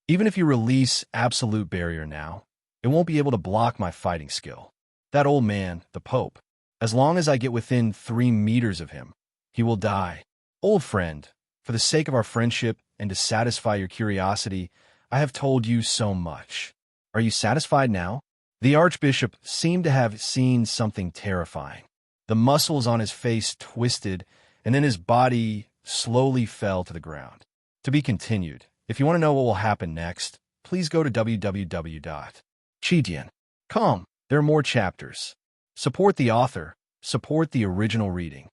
[SPEAKER 1] Even if you release Absolute Barrier now, it won't be able to block my fighting skill. That old man, the Pope, as long as I get within 3 meters of him, he will die. Old friend, for the sake of our friendship and to satisfy your curiosity, I have told you so much. Are you satisfied now? The archbishop seemed to have seen something terrifying. The muscles on his face twisted, and then his body slowly fell to the ground. To be continued. If you want to know what will happen next, please go to www.chidian.com. There are more chapters. Support the author. Support the original reading.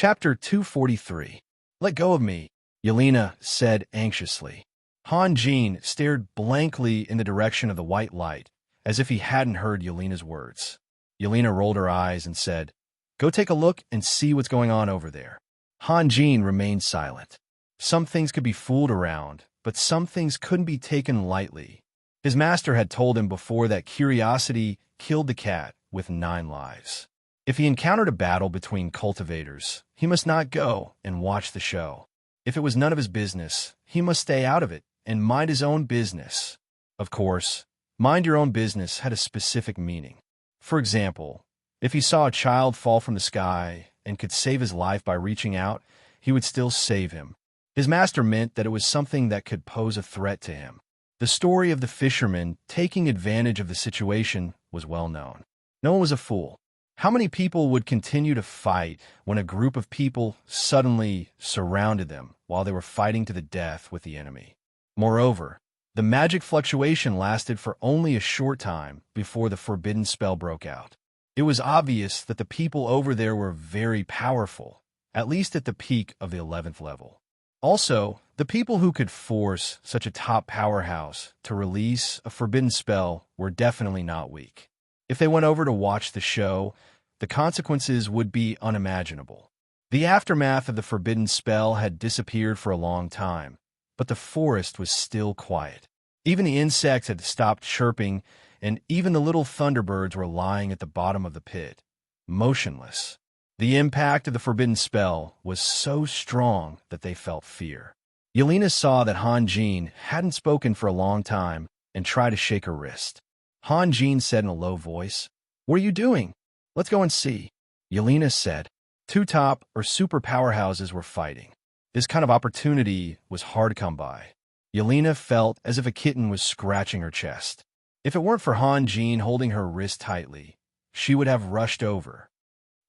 [SPEAKER 1] Chapter 243. Let go of me, Yelena said anxiously. Han Jin stared blankly in the direction of the white light, as if he hadn't heard Yelena's words. Yelena rolled her eyes and said, "Go take a look and see what's going on over there." Han Jin remained silent. Some things could be fooled around, but some things couldn't be taken lightly. His master had told him before that curiosity killed the cat with 9 lives. If he encountered a battle between cultivators, he must not go and watch the show. If it was none of his business, he must stay out of it and mind his own business. Of course, mind your own business had a specific meaning. For example, if he saw a child fall from the sky and could save his life by reaching out, he would still save him. His master meant that it was something that could pose a threat to him. The story of the fisherman taking advantage of the situation was well known. No one was a fool. How many people would continue to fight when a group of people suddenly surrounded them while they were fighting to the death with the enemy? Moreover, the magic fluctuation lasted for only a short time before the forbidden spell broke out. It was obvious that the people over there were very powerful, at least at the peak of the 11th level. Also, the people who could force such a top powerhouse to release a forbidden spell were definitely not weak. If they went over to watch the show, the consequences would be unimaginable. The aftermath of the forbidden spell had disappeared for a long time, but the forest was still quiet. Even the insects had stopped chirping, and even the little thunderbirds were lying at the bottom of the pit, motionless. The impact of the forbidden spell was so strong that they felt fear. Yelena saw that Han Jin hadn't spoken for a long time and tried to shake her wrist. Han Jin said in a low voice, "What are you doing? Let's go and see." Yelena said, 2 top or super powerhouses were fighting. This kind of opportunity was hard to come by. Yelena felt as if a kitten was scratching her chest. If it weren't for Han Jin holding her wrist tightly, she would have rushed over.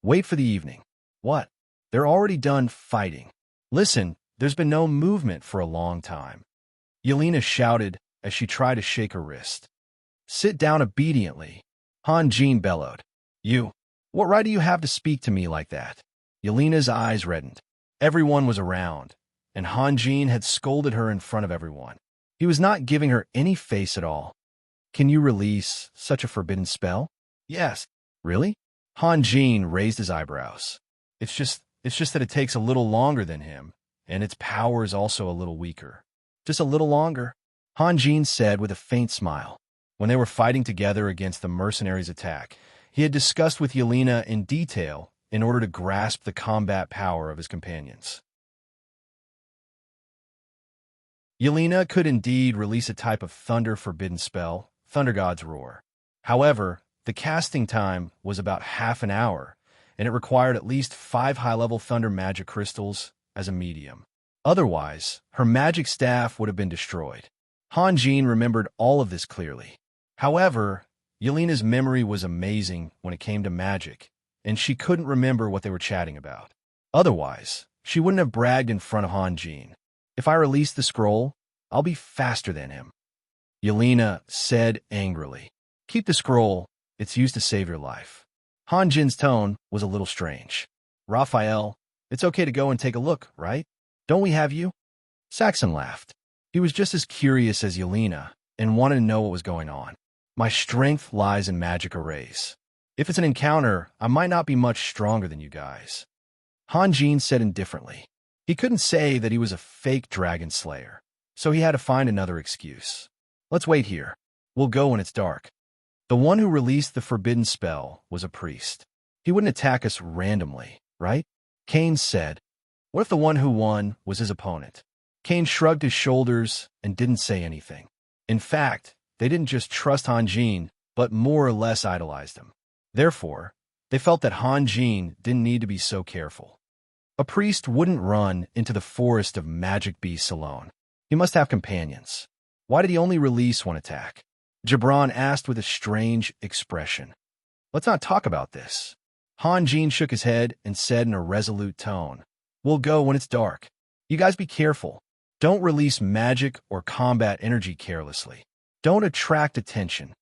[SPEAKER 1] Wait for the evening. What? They're already done fighting. Listen, there's been no movement for a long time. Yelena shouted as she tried to shake her wrist. Sit down obediently, Han Jin bellowed. You, what right do you have to speak to me like that? Yelena's eyes reddened. Everyone was around, and Han Jin had scolded her in front of everyone. He was not giving her any face at all. Can you release such a forbidden spell? Yes. Really? Han Jin raised his eyebrows. It's just that it takes a little longer than him, and its power is also a little weaker. Just a little longer, Han Jin said with a faint smile. When they were fighting together against the mercenaries' attack, he had discussed with Yelena in detail in order to grasp the combat power of his companions. Yelena could indeed release a type of thunder forbidden spell, Thunder God's Roar. However, the casting time was about half an hour, and it required at least 5 high-level thunder magic crystals as a medium. Otherwise, her magic staff would have been destroyed. Han Jin remembered all of this clearly. However, Yelena's memory was amazing when it came to magic, and she couldn't remember what they were chatting about. Otherwise, she wouldn't have bragged in front of Han Jin. If I release the scroll, I'll be faster than him. Yelena said angrily. Keep the scroll, it's used to save your life. Han Jin's tone was a little strange. Raphael, it's okay to go and take a look, right? Don't we have you? Saxon laughed. He was just as curious as Yelena and wanted to know what was going on. My strength lies in magic arrays. If it's an encounter, I might not be much stronger than you guys. Han Jin said indifferently. He couldn't say that he was a fake dragon slayer, so he had to find another excuse. Let's wait here. We'll go when it's dark. The one who released the forbidden spell was a priest. He wouldn't attack us randomly, right? Kane said. What if the one who won was his opponent? Kane shrugged his shoulders and didn't say anything. In fact, they didn't just trust Han Jin, but more or less idolized him. Therefore, they felt that Han Jin didn't need to be so careful. A priest wouldn't run into the forest of magic beasts alone. He must have companions. Why did he only release one attack? Gibran asked with a strange expression. Let's not talk about this. Han Jin shook his head and said in a resolute tone, We'll go when it's dark. You guys be careful. Don't release magic or combat energy carelessly. Don't attract attention.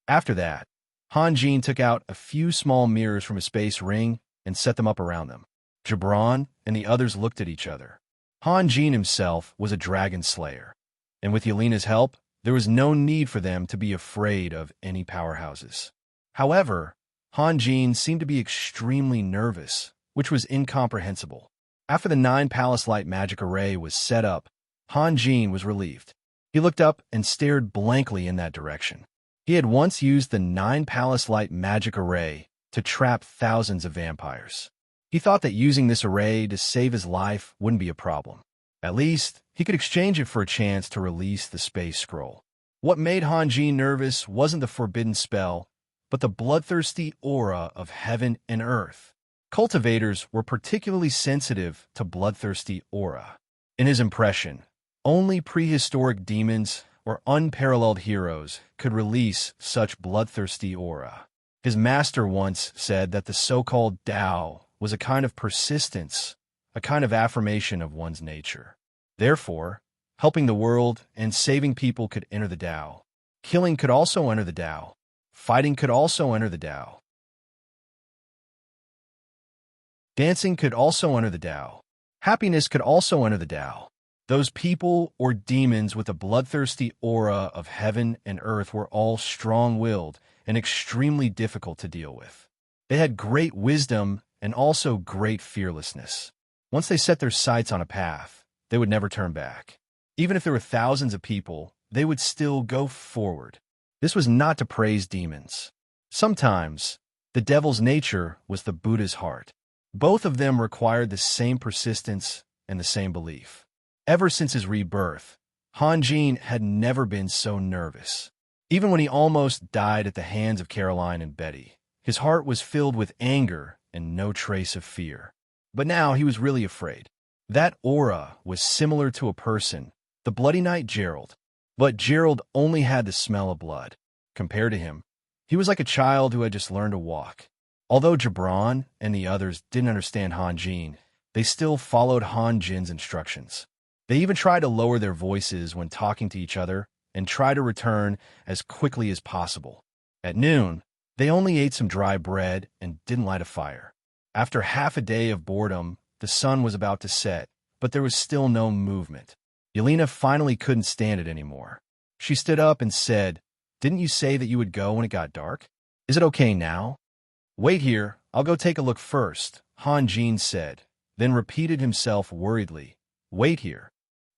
[SPEAKER 1] After that, Han Jin took out a few small mirrors from his space ring and set them up around them. Gibran and the others looked at each other. Han Jin himself was a dragon slayer, and with Yelena's help, there was no need for them to be afraid of any powerhouses. However, Han Jin seemed to be extremely nervous, which was incomprehensible. After the 9-palace light magic array was set up, Han Jin was relieved. He looked up and stared blankly in that direction. He had once used the 9-palace light magic array to trap thousands of vampires. He thought that using this array to save his life wouldn't be a problem. At least, he could exchange it for a chance to release the space scroll. What made Han Jin nervous wasn't the forbidden spell, but the bloodthirsty aura of heaven and earth. Cultivators were particularly sensitive to bloodthirsty aura. In his impression, only prehistoric demons or unparalleled heroes could release such bloodthirsty aura. His master once said that the so-called Tao was a kind of persistence, a kind of affirmation of one's nature. Therefore, helping the world and saving people could enter the Tao. Killing could also enter the Tao. Fighting could also enter the Tao. Dancing could also enter the Tao. Happiness could also enter the Tao. Those people or demons with a bloodthirsty aura of heaven and earth were all strong-willed and extremely difficult to deal with. They had great wisdom and also great fearlessness. Once they set their sights on a path, they would never turn back. Even if there were thousands of people, they would still go forward. This was not to praise demons. Sometimes, the devil's nature was the Buddha's heart. Both of them required the same persistence and the same belief. Ever since his rebirth, Han Jin had never been so nervous. Even when he almost died at the hands of Caroline and Betty, his heart was filled with anger and no trace of fear. But now he was really afraid. That aura was similar to a person, the Bloody Knight Gerald. But Gerald only had the smell of blood. Compared to him, he was like a child who had just learned to walk. Although Gibran and the others didn't understand Han Jin, they still followed Han Jin's instructions. They even tried to lower their voices when talking to each other and try to return as quickly as possible. At noon, they only ate some dry bread and didn't light a fire. After half a day of boredom, the sun was about to set, but there was still no movement. Yelena finally couldn't stand it anymore. She stood up and said, "Didn't you say that you would go when it got dark? Is it okay now?" "Wait here, I'll go take a look first," Han Jin said, then repeated himself worriedly, "Wait here."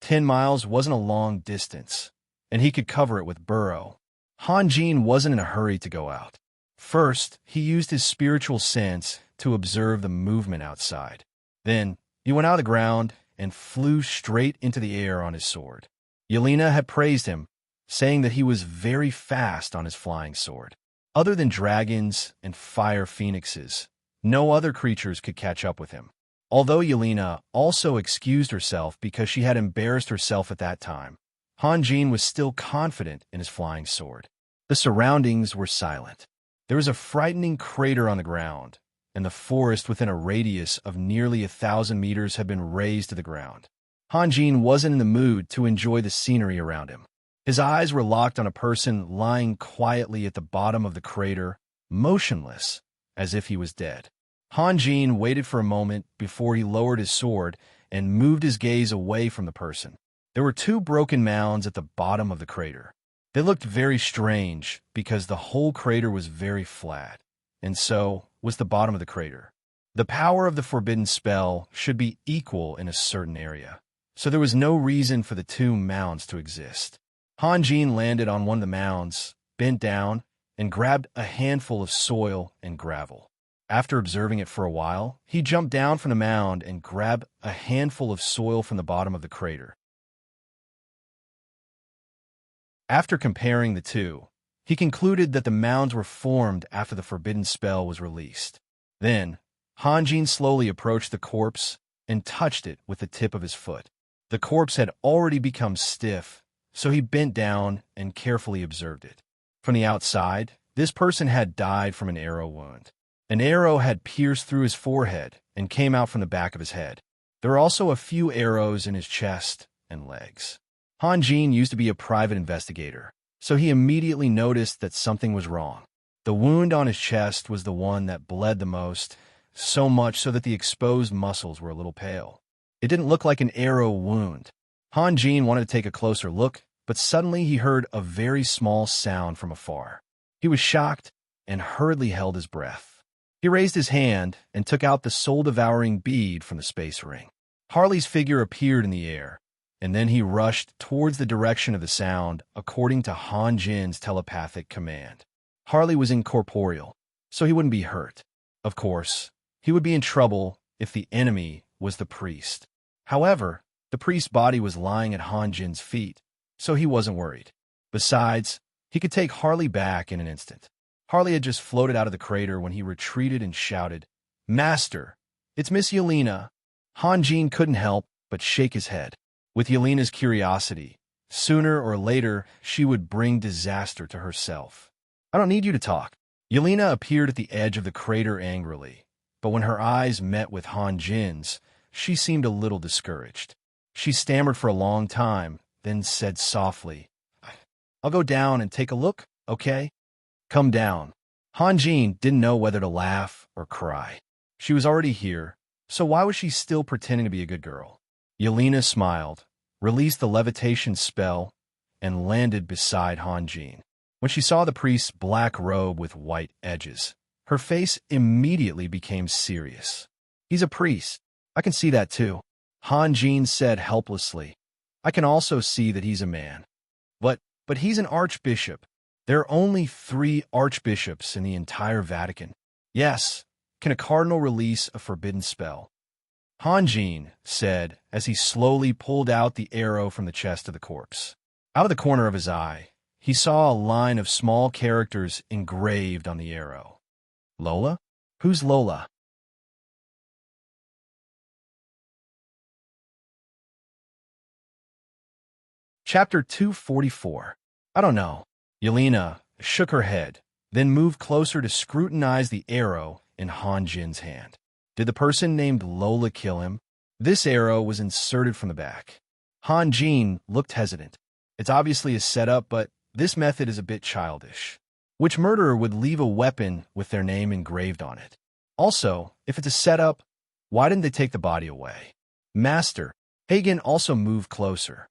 [SPEAKER 1] 10 miles wasn't a long distance, and he could cover it with burrow. Han Jin wasn't in a hurry to go out. First, he used his spiritual sense to observe the movement outside. Then, he went out of the ground and flew straight into the air on his sword. Yelena had praised him, saying that he was very fast on his flying sword. Other than dragons and fire phoenixes, no other creatures could catch up with him. Although Yelena also excused herself because she had embarrassed herself at that time, Han Jin was still confident in his flying sword. The surroundings were silent. There was a frightening crater on the ground, and the forest within a radius of nearly 1,000 meters had been razed to the ground. Han Jin wasn't in the mood to enjoy the scenery around him. His eyes were locked on a person lying quietly at the bottom of the crater, motionless, as if he was dead. Han Jin waited for a moment before he lowered his sword and moved his gaze away from the person. There were 2 broken mounds at the bottom of the crater. They looked very strange because the whole crater was very flat, and so was the bottom of the crater. The power of the forbidden spell should be equal in a certain area, so there was no reason for the 2 mounds to exist. Han Jin landed on one of the mounds, bent down, and grabbed a handful of soil and gravel. After observing it for a while, he jumped down from the mound and grabbed a handful of soil from the bottom of the crater. After comparing the 2, he concluded that the mounds were formed after the forbidden spell was released. Then, Han Jin slowly approached the corpse and touched it with the tip of his foot. The corpse had already become stiff, so he bent down and carefully observed it. From the outside, this person had died from an arrow wound. An arrow had pierced through his forehead and came out from the back of his head. There were also a few arrows in his chest and legs. Han Jin used to be a private investigator, so he immediately noticed that something was wrong. The wound on his chest was the one that bled the most, so much so that the exposed muscles were a little pale. It didn't look like an arrow wound. Han Jin wanted to take a closer look, but suddenly he heard a very small sound from afar. He was shocked and hurriedly held his breath. He raised his hand and took out the soul-devouring bead from the space ring. Harley's figure appeared in the air, and then he rushed towards the direction of the sound according to Han Jin's telepathic command. Harley was incorporeal, so he wouldn't be hurt. Of course, he would be in trouble if the enemy was the priest. However, the priest's body was lying at Han Jin's feet, so he wasn't worried. Besides, he could take Harley back in an instant. Harley had just floated out of the crater when he retreated and shouted, "Master, it's Miss Yelena." Han Jin couldn't help but shake his head. With Yelena's curiosity, sooner or later she would bring disaster to herself. "I don't need you to talk." Yelena appeared at the edge of the crater angrily, but when her eyes met with Han Jin's, she seemed a little discouraged. She stammered for a long time, then said softly, "I'll go down and take a look, okay?" "Come down." Han Jin didn't know whether to laugh or cry. She was already here, so why was she still pretending to be a good girl? Yelena smiled, released the levitation spell, and landed beside Han Jin. When she saw the priest's black robe with white edges, her face immediately became serious. "He's a priest. I can see that too," Han Jin said helplessly. "I can also see that he's a man. But he's an archbishop. There are only 3 archbishops in the entire Vatican. Yes, can a cardinal release a forbidden spell?" Han Jin said as he slowly pulled out the arrow from the chest of the corpse. Out of the corner of his eye, he saw a line of small characters engraved on the arrow. "Lola? Who's Lola?" Chapter 244. "I don't know." Yelena shook her head, then moved closer to scrutinize the arrow in Han Jin's hand. Did the person named Lola kill him? This arrow was inserted from the back. Han Jin looked hesitant. It's obviously a setup, but this method is a bit childish. Which murderer would leave a weapon with their name engraved on it? Also, if it's a setup, why didn't they take the body away? "Master." Hagen also moved closer.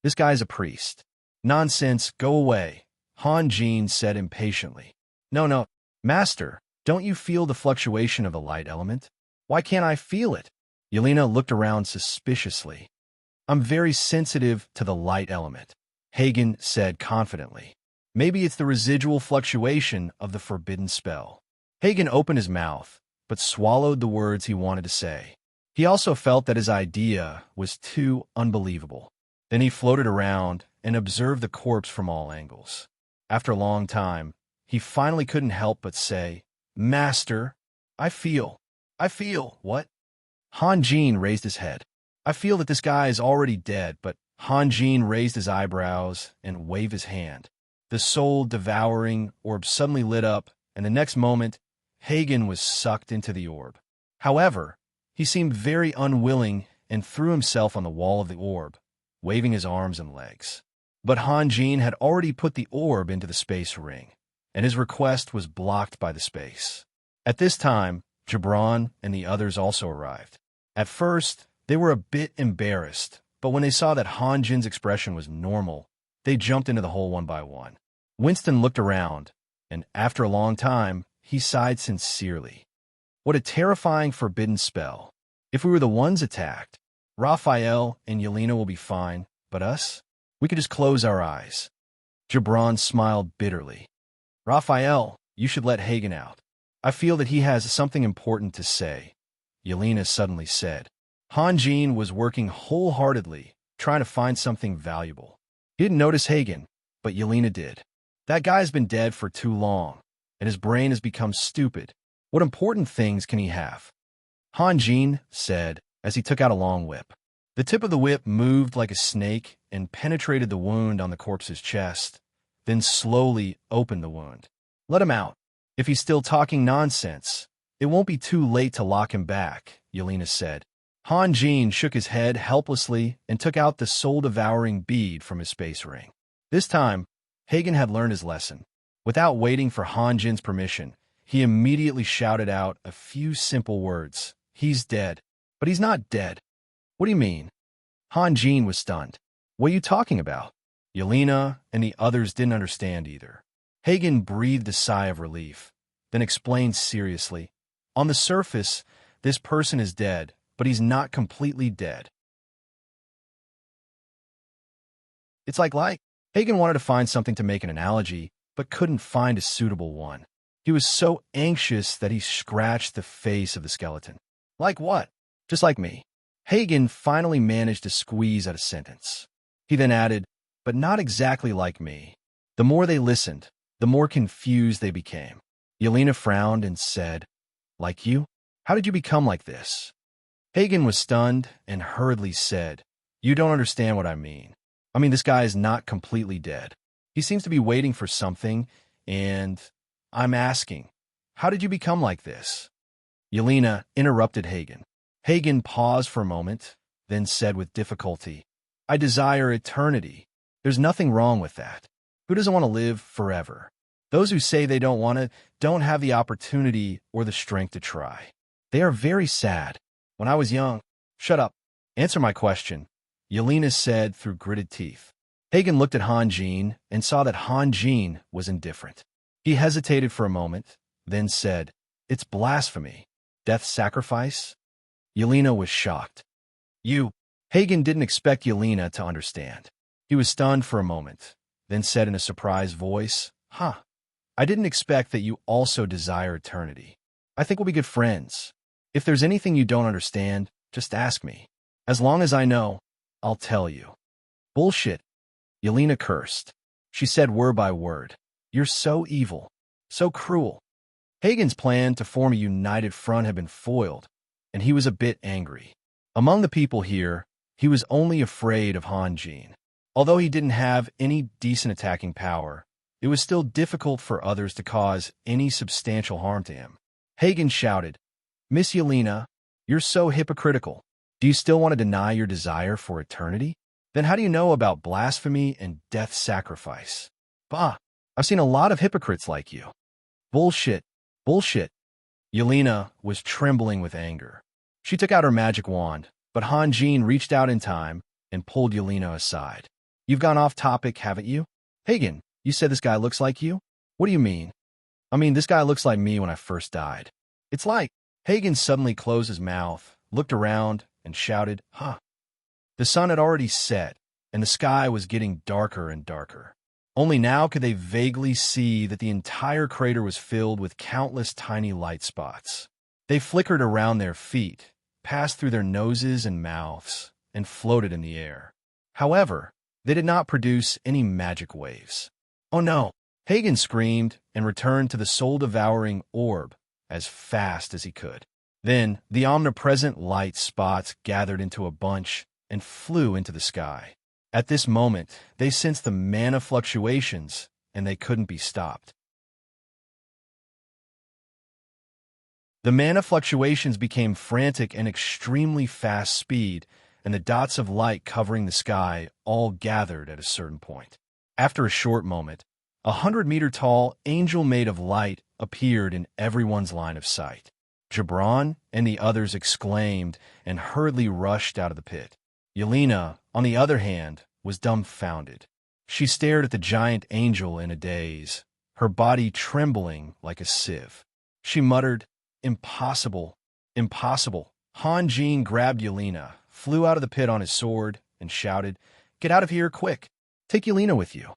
[SPEAKER 1] "This guy's a priest." "Nonsense, go away," Han Jin said impatiently. No, Master, don't you feel the fluctuation of the light element?" "Why can't I feel it?" Yelena looked around suspiciously. "I'm very sensitive to the light element," Hagen said confidently. "Maybe it's the residual fluctuation of the forbidden spell." Hagen opened his mouth, but swallowed the words he wanted to say. He also felt that his idea was too unbelievable. Then he floated around and observed the corpse from all angles. After a long time, he finally couldn't help but say, "Master, I feel. What?" Han Jin raised his head. "I feel that this guy is already dead," but Han Jin raised his eyebrows and waved his hand. The soul-devouring orb suddenly lit up, and the next moment, Hagen was sucked into the orb. However, he seemed very unwilling and threw himself on the wall of the orb, waving his arms and legs. But Han Jin had already put the orb into the space ring, and his request was blocked by the space. At this time, Gibran and the others also arrived. At first, they were a bit embarrassed, but when they saw that Han Jin's expression was normal, they jumped into the hole one by one. Winston looked around, and after a long time, he sighed sincerely. What a terrifying forbidden spell. If we were the ones attacked, Raphael and Yelena will be fine, but us? We could just close our eyes. Gibran smiled bitterly. "Raphael, you should let Hagen out. I feel that he has something important to say," Yelena suddenly said. Han Jin was working wholeheartedly, trying to find something valuable. He didn't notice Hagen, but Yelena did. "That guy's been dead for too long, and his brain has become stupid. What important things can he have?" Han Jin said as he took out a long whip. The tip of the whip moved like a snake and penetrated the wound on the corpse's chest, then slowly opened the wound. "Let him out. If he's still talking nonsense, it won't be too late to lock him back," Yelena said. Han Jin shook his head helplessly and took out the soul-devouring bead from his space ring. This time, Hagen had learned his lesson. Without waiting for Han Jin's permission, he immediately shouted out a few simple words. He's dead. But he's not dead. What do you mean? Hanjin was stunned. What are you talking about? Yelena and the others didn't understand either. Hagen breathed a sigh of relief, then explained seriously. On the surface, this person is dead, but he's not completely dead. It's like. Hagen wanted to find something to make an analogy, but couldn't find a suitable one. He was so anxious that he scratched the face of the skeleton. Like what? Just like me. Hagen finally managed to squeeze out a sentence. He then added, but not exactly like me. The more they listened, the more confused they became. Yelena frowned and said, like you? How did you become like this? Hagen was stunned and hurriedly said, you don't understand what I mean. I mean, this guy is not completely dead. He seems to be waiting for something, and I'm asking, how did you become like this? Yelena interrupted Hagen. Hagen paused for a moment, then said with difficulty, I desire eternity. There's nothing wrong with that. Who doesn't want to live forever? Those who say they don't want to don't have the opportunity or the strength to try. They are very sad. When I was young— Shut up. Answer my question, Yelena said through gritted teeth. Hagen looked at Hanjin and saw that Hanjin was indifferent. He hesitated for a moment, then said, it's blasphemy. Death sacrifice? Yelena was shocked. You— Hagen didn't expect Yelena to understand. He was stunned for a moment, then said in a surprised voice, I didn't expect that you also desire eternity. I think we'll be good friends. If there's anything you don't understand, just ask me. As long as I know, I'll tell you. Bullshit. Yelena cursed. She said word by word, you're so evil, so cruel. Hagen's plan to form a united front had been foiled, and he was a bit angry. Among the people here, he was only afraid of Hanjin. Although he didn't have any decent attacking power, it was still difficult for others to cause any substantial harm to him. Hagen shouted, Miss Yelena, you're so hypocritical. Do you still want to deny your desire for eternity? Then how do you know about blasphemy and death sacrifice? Bah, I've seen a lot of hypocrites like you. Bullshit, bullshit. Yelena was trembling with anger. She took out her magic wand, but Hanjin reached out in time and pulled Yelena aside. You've gone off topic, haven't you? Hagen, you said this guy looks like you? What do you mean? I mean, this guy looks like me when I first died. It's like— Hagen suddenly closed his mouth, looked around, and shouted, The sun had already set, and the sky was getting darker and darker. Only now could they vaguely see that the entire crater was filled with countless tiny light spots. They flickered around their feet, passed through their noses and mouths, and floated in the air. However, they did not produce any magic waves. Oh no! Hagen screamed and returned to the soul-devouring orb as fast as he could. Then the omnipresent light spots gathered into a bunch and flew into the sky. At this moment, they sensed the mana fluctuations, and they couldn't be stopped. The mana fluctuations became frantic and extremely fast speed, and the dots of light covering the sky all gathered at a certain point. After a short moment, 100-meter-tall angel made of light appeared in everyone's line of sight. Gibran and the others exclaimed and hurriedly rushed out of the pit. Yelena, on the other hand, was dumbfounded. She stared at the giant angel in a daze, her body trembling like a sieve. She muttered, Impossible, impossible. Hanjin grabbed Yelena, flew out of the pit on his sword, and shouted, Get out of here, quick! Take Yelena with you.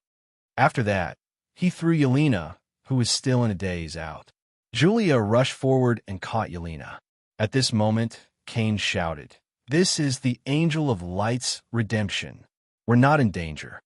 [SPEAKER 1] After that, he threw Yelena, who was still in a daze, out. Julia rushed forward and caught Yelena. At this moment, Cain shouted, This is the Angel of Light's redemption. We're not in danger.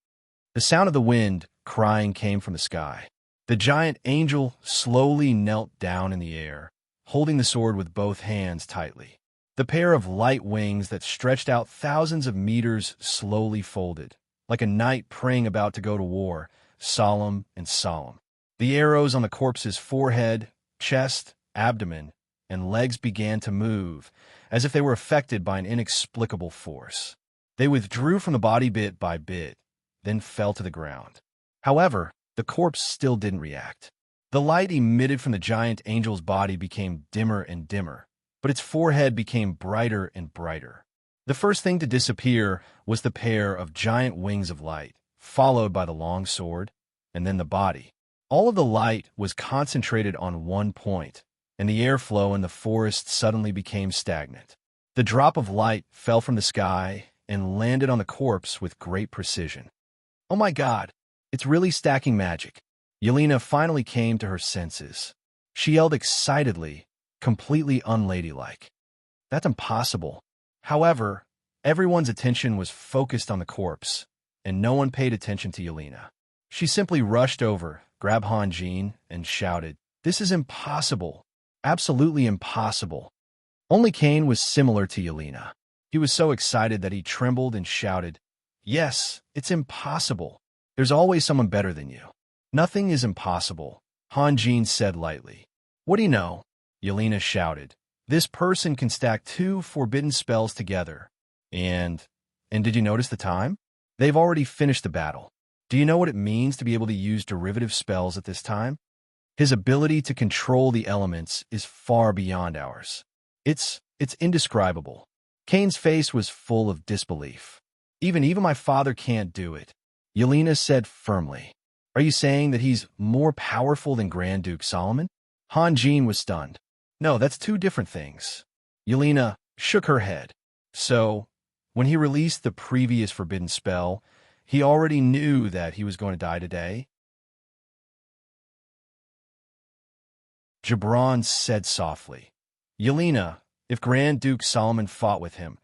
[SPEAKER 1] The sound of the wind crying came from the sky. The giant angel slowly knelt down in the air, holding the sword with both hands tightly. The pair of light wings that stretched out thousands of meters slowly folded, like a knight praying about to go to war, solemn and solemn. The arrows on the corpse's forehead, chest, abdomen, and legs began to move, as if they were affected by an inexplicable force. They withdrew from the body bit by bit, then fell to the ground. However, the corpse still didn't react. The light emitted from the giant angel's body became dimmer and dimmer, but its forehead became brighter and brighter. The first thing to disappear was the pair of giant wings of light, followed by the long sword, and then the body. All of the light was concentrated on one point, and the airflow in the forest suddenly became stagnant. The drop of light fell from the sky and landed on the corpse with great precision. Oh my God, it's really stacking magic. Yelena finally came to her senses. She yelled excitedly, completely unladylike. That's impossible. However, everyone's attention was focused on the corpse, and no one paid attention to Yelena. She simply rushed over, grabbed Hanjin, and shouted, "This is impossible. Absolutely impossible." Only Cain was similar to Yelena. He was so excited that he trembled and shouted, "Yes, it's impossible. There's always someone better than you." "Nothing is impossible," Hanjin said lightly. "What do you know?" Yelena shouted. "This person can stack 2 forbidden spells together. And did you notice the time? They've already finished the battle. Do you know what it means to be able to use derivative spells at this time? His ability to control the elements is far beyond ours. It's indescribable." Cain's face was full of disbelief. Even my father can't do it," Yelena said firmly. "Are you saying that he's more powerful than Grand Duke Solomon?" Hanjin was stunned. "No, that's 2 different things." Yelena shook her head. "So, when he released the previous forbidden spell, he already knew that he was going to die today?" Gibran said softly. "Yelena, if Grand Duke Solomon fought with him,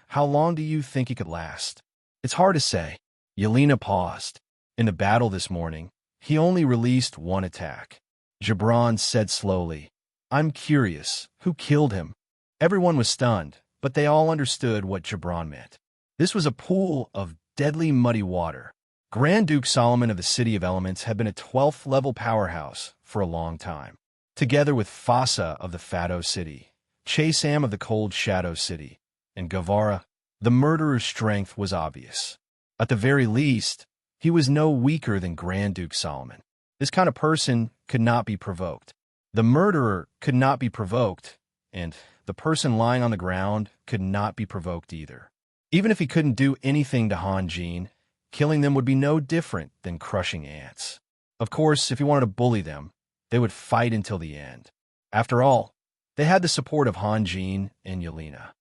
[SPEAKER 1] how long do you think he could last?" "It's hard to say." Yelena paused. "In the battle this morning, he only released 1 attack." Gibran said slowly, "I'm curious, who killed him?" Everyone was stunned, but they all understood what Gibran meant. This was a pool of deadly muddy water. Grand Duke Solomon of the City of Elements had been a 12th level powerhouse for a long time. Together with Fasa of the Fado City, Chesam of the Cold Shadow City, and Gavara, the murderer's strength was obvious. At the very least, he was no weaker than Grand Duke Solomon. This kind of person could not be provoked. The murderer could not be provoked, and the person lying on the ground could not be provoked either. Even if he couldn't do anything to Hanjin, killing them would be no different than crushing ants. Of course, if he wanted to bully them, they would fight until the end. After all, they had the support of Hanjin and Yelena.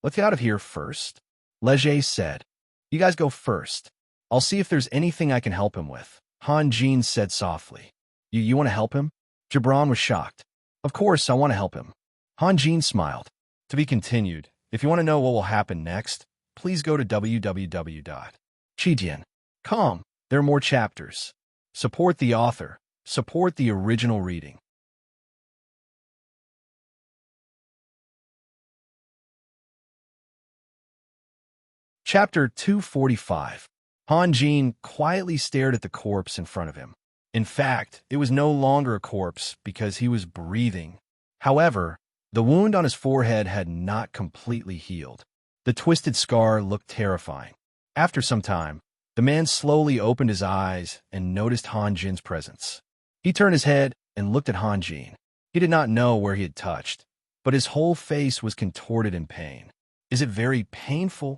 [SPEAKER 1] "Let's get out of here first," Leger said. "You guys go first. I'll see if there's anything I can help him with," Hanjin said softly. You want to help him?" Gibran was shocked. "Of course, I want to help him." Hanjin smiled. "To be continued. If you want to know what will happen next, please go to www.chidian.com. There are more chapters. Support the author. Support the original reading. Chapter 245. Hanjin quietly stared at the corpse in front of him. In fact, it was no longer a corpse because he was breathing. However, the wound on his forehead had not completely healed. The twisted scar looked terrifying. After some time, the man slowly opened his eyes and noticed Hanjin's presence. He turned his head and looked at Hanjin. He did not know where he had touched, but his whole face was contorted in pain. "Is it very painful?"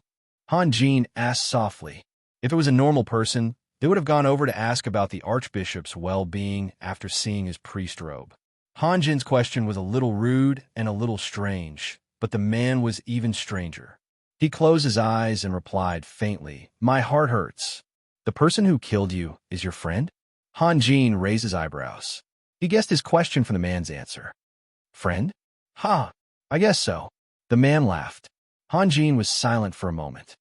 [SPEAKER 1] Hanjin asked softly. If it was a normal person, they would have gone over to ask about the archbishop's well-being after seeing his priest robe. Hanjin's question was a little rude and a little strange, but the man was even stranger. He closed his eyes and replied faintly, "My heart hurts." "The person who killed you is your friend?" Hanjin raised his eyebrows. He guessed his question from the man's answer. "Friend? Ha, I guess so." The man laughed. Hanjin was silent for a moment.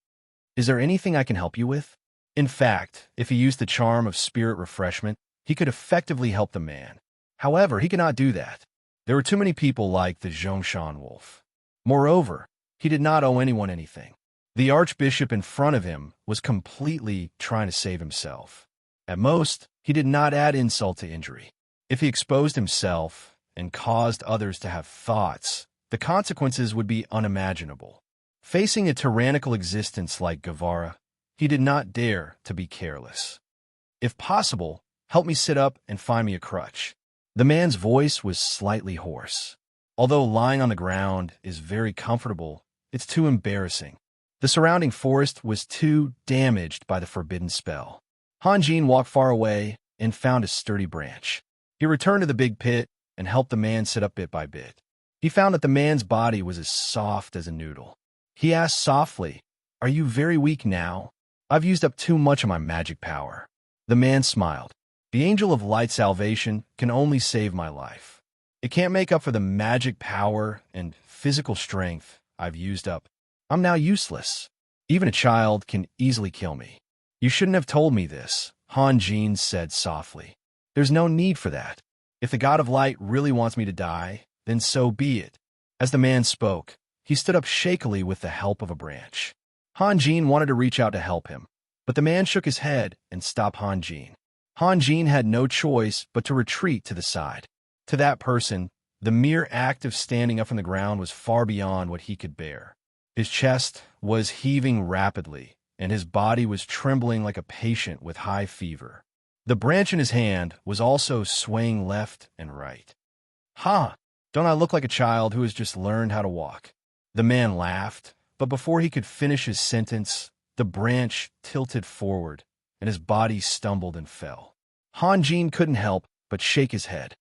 [SPEAKER 1] "Is there anything I can help you with?" In fact, if he used the charm of spirit refreshment, he could effectively help the man. However, he could not do that. There were too many people like the Zhongshan wolf. Moreover, he did not owe anyone anything. The archbishop in front of him was completely trying to save himself. At most, he did not add insult to injury. If he exposed himself and caused others to have thoughts, the consequences would be unimaginable. Facing a tyrannical existence like Gavara, he did not dare to be careless. "If possible, help me sit up and find me a crutch." The man's voice was slightly hoarse. Although lying on the ground is very comfortable, it's too embarrassing. The surrounding forest was too damaged by the forbidden spell. Hanjin walked far away and found a sturdy branch. He returned to the big pit and helped the man sit up bit by bit. He found that the man's body was as soft as a noodle. He asked softly, "Are you very weak now? I've used up too much of my magic power." The man smiled. "The Angel of Light salvation can only save my life. It can't make up for the magic power and physical strength I've used up. I'm now useless. Even a child can easily kill me." "You shouldn't have told me this," Hanjin said softly. "There's no need for that. If the God of Light really wants me to die, then so be it." As the man spoke, he stood up shakily with the help of a branch. Hanjin wanted to reach out to help him, but the man shook his head and stopped Hanjin. Hanjin had no choice but to retreat to the side. To that person, the mere act of standing up from the ground was far beyond what he could bear. His chest was heaving rapidly, and his body was trembling like a patient with high fever. The branch in his hand was also swaying left and right. "Ha! Don't I look like a child who has just learned how to walk?" The man laughed, but before he could finish his sentence, the branch tilted forward, and his body stumbled and fell. Hanjin couldn't help but shake his head.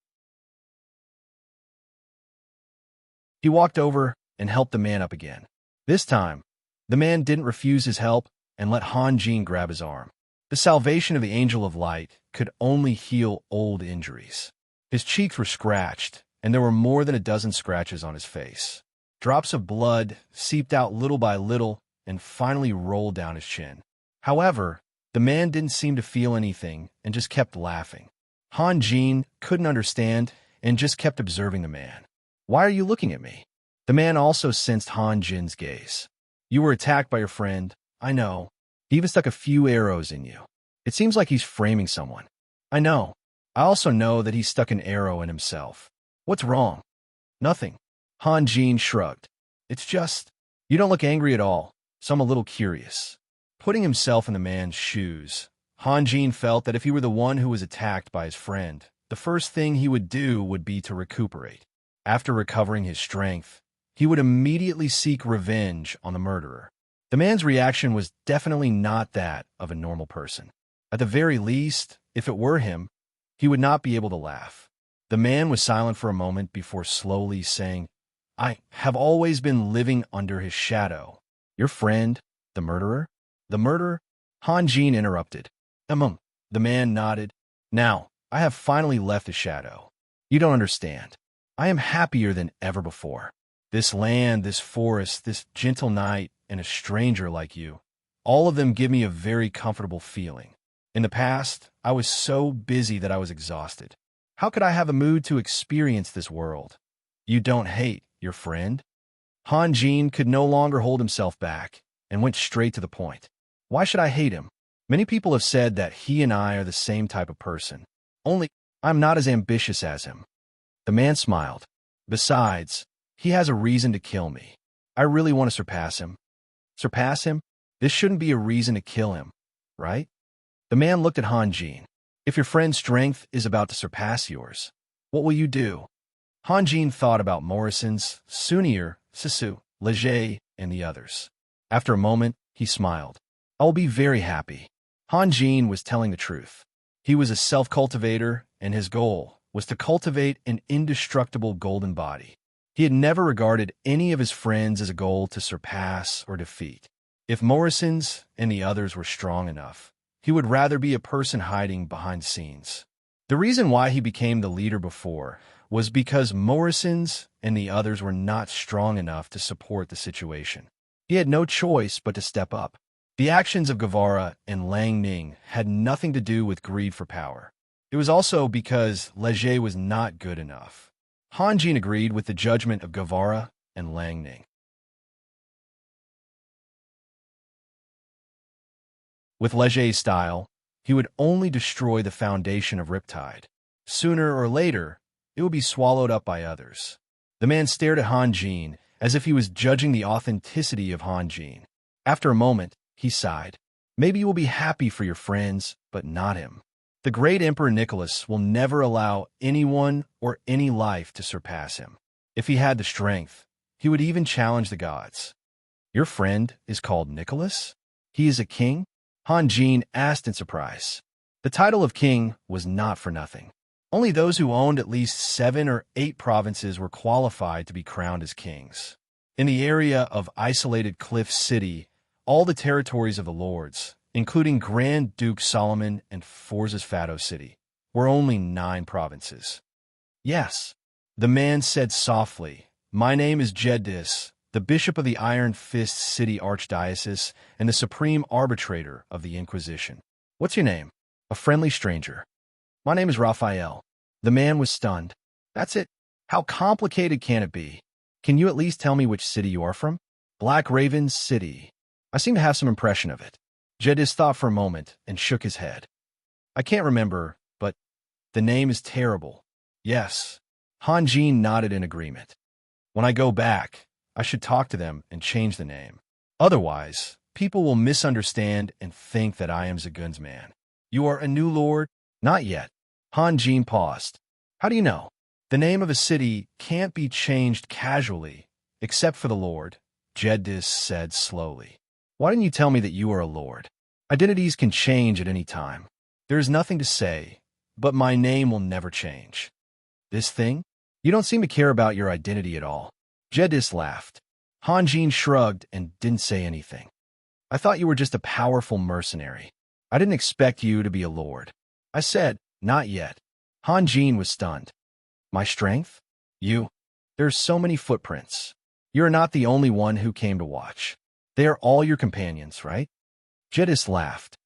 [SPEAKER 1] He walked over and helped the man up again. This time, the man didn't refuse his help and let Hanjin grab his arm. The salvation of the Angel of Light could only heal old injuries. His cheeks were scratched, and there were more than a dozen scratches on his face. Drops of blood seeped out little by little and finally rolled down his chin. However, the man didn't seem to feel anything and just kept laughing. Hanjin couldn't understand and just kept observing the man. "Why are you looking at me?" The man also sensed Hanjin's gaze. "You were attacked by your friend, I know. He even stuck a few arrows in you. It seems like he's framing someone." "I know. I also know that he stuck an arrow in himself. What's wrong?" "Nothing." Hanjin shrugged. "It's just, you don't look angry at all, so I'm a little curious." Putting himself in the man's shoes, Hanjin felt that if he were the one who was attacked by his friend, the first thing he would do would be to recuperate. After recovering his strength, he would immediately seek revenge on the murderer. The man's reaction was definitely not that of a normal person. At the very least, if it were him, he would not be able to laugh. The man was silent for a moment before slowly saying, "I have always been living under his shadow." "Your friend, the murderer?" "The murderer?" Hanjin interrupted. The man nodded. "Now, I have finally left the shadow. You don't understand. I am happier than ever before. This land, this forest, this gentle night, and a stranger like you, all of them give me a very comfortable feeling. In the past, I was so busy that I was exhausted. How could I have a mood to experience this world?" "You don't hate your friend?" Hanjin could no longer hold himself back and went straight to the point. "Why should I hate him? Many people have said that he and I are the same type of person. Only, I'm not as ambitious as him." The man smiled. "Besides, he has a reason to kill me. I really want to surpass him." "Surpass him? This shouldn't be a reason to kill him, right?" The man looked at Hanjin. "If your friend's strength is about to surpass yours, what will you do?" Hanjin thought about Morrison's, Sunir, Sisu, Leger, and the others. After a moment, he smiled. "I will be very happy." Hanjin was telling the truth. He was a self-cultivator, and his goal was to cultivate an indestructible golden body. He had never regarded any of his friends as a goal to surpass or defeat. If Morrison's and the others were strong enough, he would rather be a person hiding behind scenes. The reason why he became the leader before was because Morrison's and the others were not strong enough to support the situation. He had no choice but to step up. The actions of Guevara and Lang Ning had nothing to do with greed for power. It was also because Leger was not good enough. Hanjin agreed with the judgment of Guevara and Lang Ning. With Leger's style, he would only destroy the foundation of Riptide. Sooner or later, it would be swallowed up by others. The man stared at Hanjin as if he was judging the authenticity of Hanjin. After a moment, he sighed. "Maybe you will be happy for your friends, but not him." The great Emperor Nicholas will never allow anyone or any life to surpass him. If he had the strength, he would even challenge the gods. Your friend is called Nicholas? He is a king? Han Jin asked in surprise. The title of king was not for nothing. Only those who owned at least 7 or 8 provinces were qualified to be crowned as kings. In the area of isolated Cliff City, all the territories of the lords, including Grand Duke Solomon and Forza's Fado City, were only 9 provinces. Yes, the man said softly, "My name is Jeddis, the Bishop of the Iron Fist City Archdiocese and the Supreme Arbitrator of the Inquisition. What's your name?" A friendly stranger. "My name is Raphael." The man was stunned. "That's it? How complicated can it be? Can you at least tell me which city you are from?" "Black Raven City. I seem to have some impression of it." Jeddis thought for a moment and shook his head. "I can't remember, but the name is terrible." "Yes." Han Jin nodded in agreement. "When I go back, I should talk to them and change the name. Otherwise, people will misunderstand and think that I am Zagun's man." "You are a new lord?" "Not yet." Han Jin paused. "How do you know?" "The name of a city can't be changed casually, except for the lord," Jeddis said slowly. "Why didn't you tell me that you are a lord? Identities can change at any time. There is nothing to say, but my name will never change." "This thing? You don't seem to care about your identity at all." Jeddis laughed. Han Jin shrugged and didn't say anything. "I thought you were just a powerful mercenary. I didn't expect you to be a lord." I said, "Not yet." Han Jin was stunned. "My strength? There's so many footprints. You're not the only one who came to watch. They are all your companions, right?" Jeddis laughed.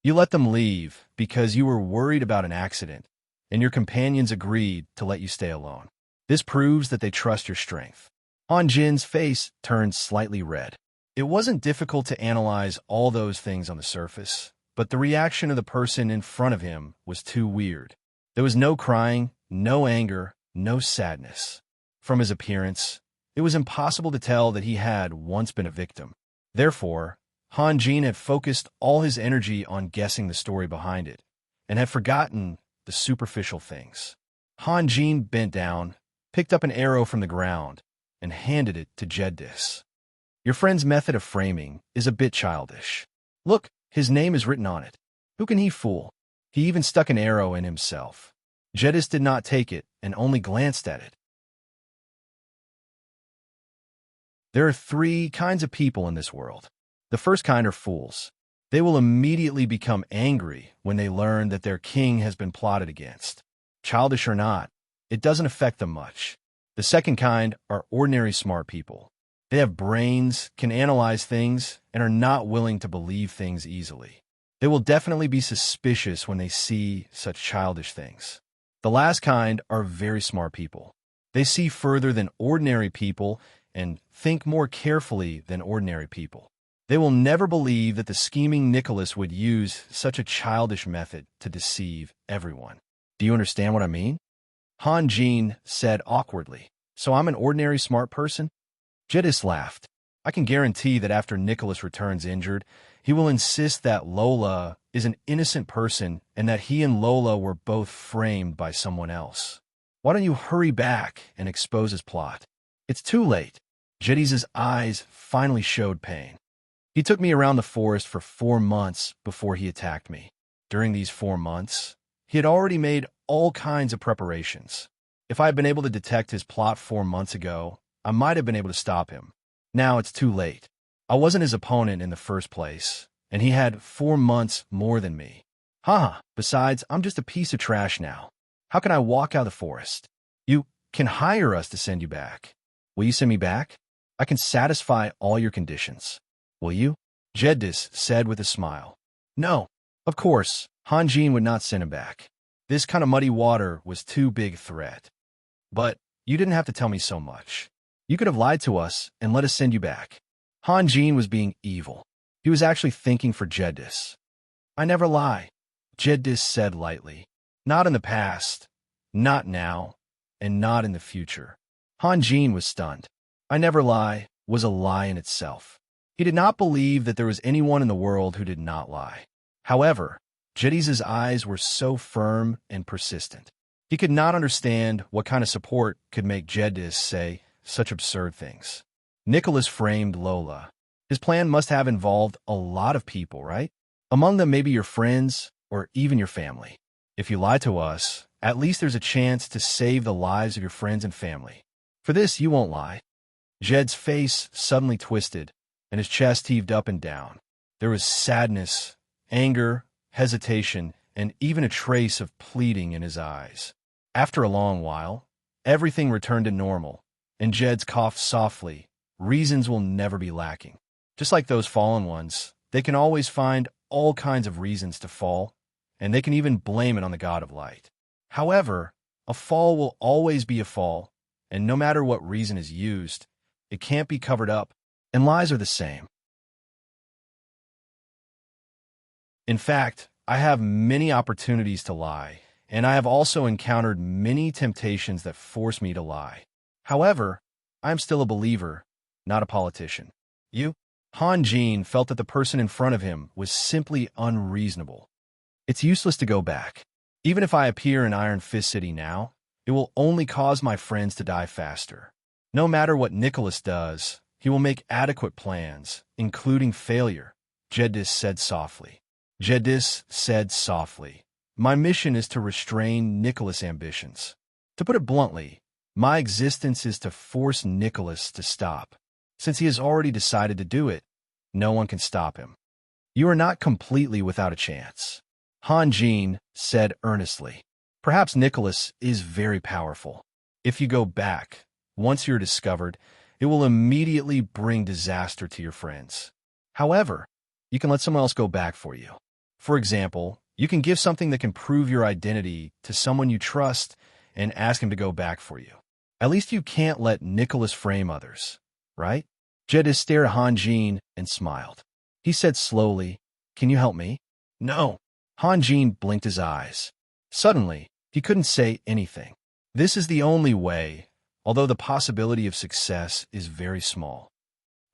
[SPEAKER 1] "You let them leave because you were worried about an accident, and your companions agreed to let you stay alone. This proves that they trust your strength." Han Jin's face turned slightly red. It wasn't difficult to analyze all those things on the surface, but the reaction of the person in front of him was too weird. There was no crying, no anger, no sadness. From his appearance, it was impossible to tell that he had once been a victim. Therefore, Han Jin had focused all his energy on guessing the story behind it, and had forgotten the superficial things. Han Jin bent down, picked up an arrow from the ground, and handed it to Jeddis. "Your friend's method of framing is a bit childish. Look, his name is written on it. Who can he fool? He even stuck an arrow in himself." Jeddis did not take it and only glanced at it. There are 3 kinds of people in this world. The first kind are fools. They will immediately become angry when they learn that their king has been plotted against. Childish or not, it doesn't affect them much. The second kind are ordinary smart people. They have brains, can analyze things, and are not willing to believe things easily. They will definitely be suspicious when they see such childish things. The last kind are very smart people. They see further than ordinary people and think more carefully than ordinary people. They will never believe that the scheming Nicholas would use such a childish method to deceive everyone. Do you understand what I mean? Han Jin said awkwardly. "So I'm an ordinary smart person?" Jeddis laughed. "I can guarantee that after Nicholas returns injured, he will insist that Lola is an innocent person and that he and Lola were both framed by someone else. Why don't you hurry back and expose his plot?" "It's too late." Jeddis' eyes finally showed pain. "He took me around the forest for 4 months before he attacked me. During these 4 months, he had already made all kinds of preparations. If I had been able to detect his plot 4 months ago, I might have been able to stop him. Now it's too late. I wasn't his opponent in the first place, and he had 4 months more than me. Haha, besides, I'm just a piece of trash now. How can I walk out of the forest? You can hire us to send you back. Will you send me back? I can satisfy all your conditions. Will you?" Jeddis said with a smile. "No, of course, Han Jin would not send him back. This kind of muddy water was too big a threat. But you didn't have to tell me so much. You could have lied to us and let us send you back." Han Jin was being evil. He was actually thinking for Jeddis. "I never lie," Jeddis said lightly. "Not in the past, not now, and not in the future." Han Jin was stunned. "I never lie" was a lie in itself. He did not believe that there was anyone in the world who did not lie. However, Jed's eyes were so firm and persistent. He could not understand what kind of support could make Jedis say such absurd things. Nicholas framed Lola. His plan must have involved a lot of people, right? Among them maybe your friends or even your family. If you lie to us, at least there's a chance to save the lives of your friends and family. For this, you won't lie. Jed's face suddenly twisted, and his chest heaved up and down. There was sadness, anger, hesitation, and even a trace of pleading in his eyes. After a long while, everything returned to normal, and Jed's coughed softly. Reasons will never be lacking. Just like those fallen ones, they can always find all kinds of reasons to fall, and they can even blame it on the god of light. However, a fall will always be a fall, and no matter what reason is used, it can't be covered up, and lies are the same. In fact, I have many opportunities to lie, and I have also encountered many temptations that force me to lie. However, I am still a believer, not a politician. You? Han Jin felt that the person in front of him was simply unreasonable. It's useless to go back. Even if I appear in Iron Fist City now, it will only cause my friends to die faster. No matter what Nicholas does, he will make adequate plans, including failure, Jedis said softly. Jedis said softly, my mission is to restrain Nicholas' ambitions. To put it bluntly, my existence is to force Nicholas to stop. Since he has already decided to do it, no one can stop him. You are not completely without a chance, Han Jin said earnestly. Perhaps Nicholas is very powerful. If you go back, once you're discovered, it will immediately bring disaster to your friends. However, you can let someone else go back for you. For example, you can give something that can prove your identity to someone you trust and ask him to go back for you. At least you can't let Nicholas frame others, right? Jedis stared at Han Jin and smiled. He said slowly, can you help me? No. Han Jin blinked his eyes. Suddenly, he couldn't say anything. This is the only way, although the possibility of success is very small.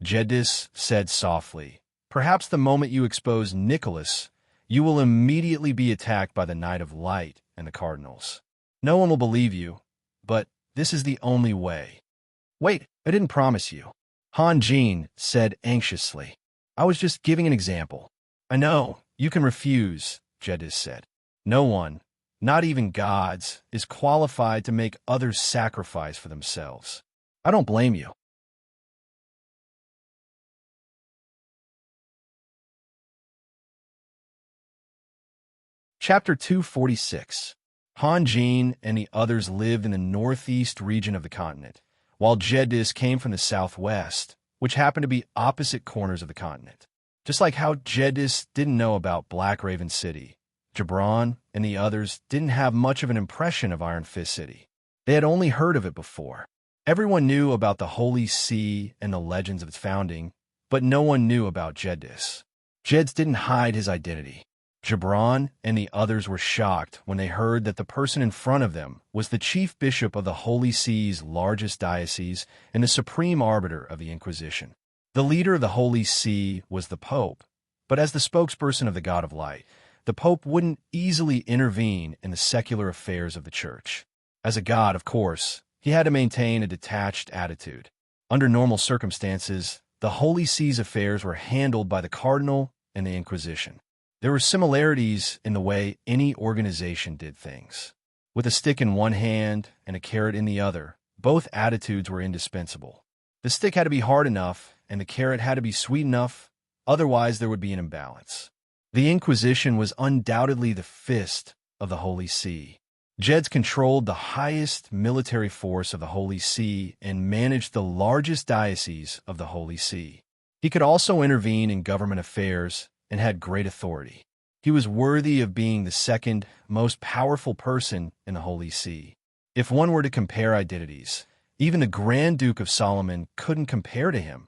[SPEAKER 1] Jedis said softly, perhaps the moment you expose Nicholas, you will immediately be attacked by the Knight of Light and the Cardinals. No one will believe you, but this is the only way. Wait, I didn't promise you. Han Jin said anxiously. I was just giving an example. I know, you can refuse, Jedis said. No one, not even gods, is qualified to make others sacrifice for themselves. I don't blame you. Chapter 246. Han Jin and the others lived in the northeast region of the continent, while Jedis came from the southwest, which happened to be opposite corners of the continent. Just like how Jedis didn't know about Black Raven City, Gibran and the others didn't have much of an impression of Iron Fist City. They had only heard of it before. Everyone knew about the Holy See and the legends of its founding, but no one knew about Jedis. Jeds didn't hide his identity. Gibran and the others were shocked when they heard that the person in front of them was the chief bishop of the Holy See's largest diocese and the supreme arbiter of the Inquisition. The leader of the Holy See was the Pope, but as the spokesperson of the God of Light, the Pope wouldn't easily intervene in the secular affairs of the Church. As a god, of course, he had to maintain a detached attitude. Under normal circumstances, the Holy See's affairs were handled by the Cardinal and the Inquisition. There were similarities in the way any organization did things. With a stick in one hand and a carrot in the other, both attitudes were indispensable. The stick had to be hard enough, and the carrot had to be sweet enough, otherwise there would be an imbalance. The Inquisition was undoubtedly the fist of the Holy See. Jeds controlled the highest military force of the Holy See and managed the largest diocese of the Holy See. He could also intervene in government affairs and had great authority. He was worthy of being the second most powerful person in the Holy See. If one were to compare identities, even the Grand Duke of Solomon couldn't compare to him,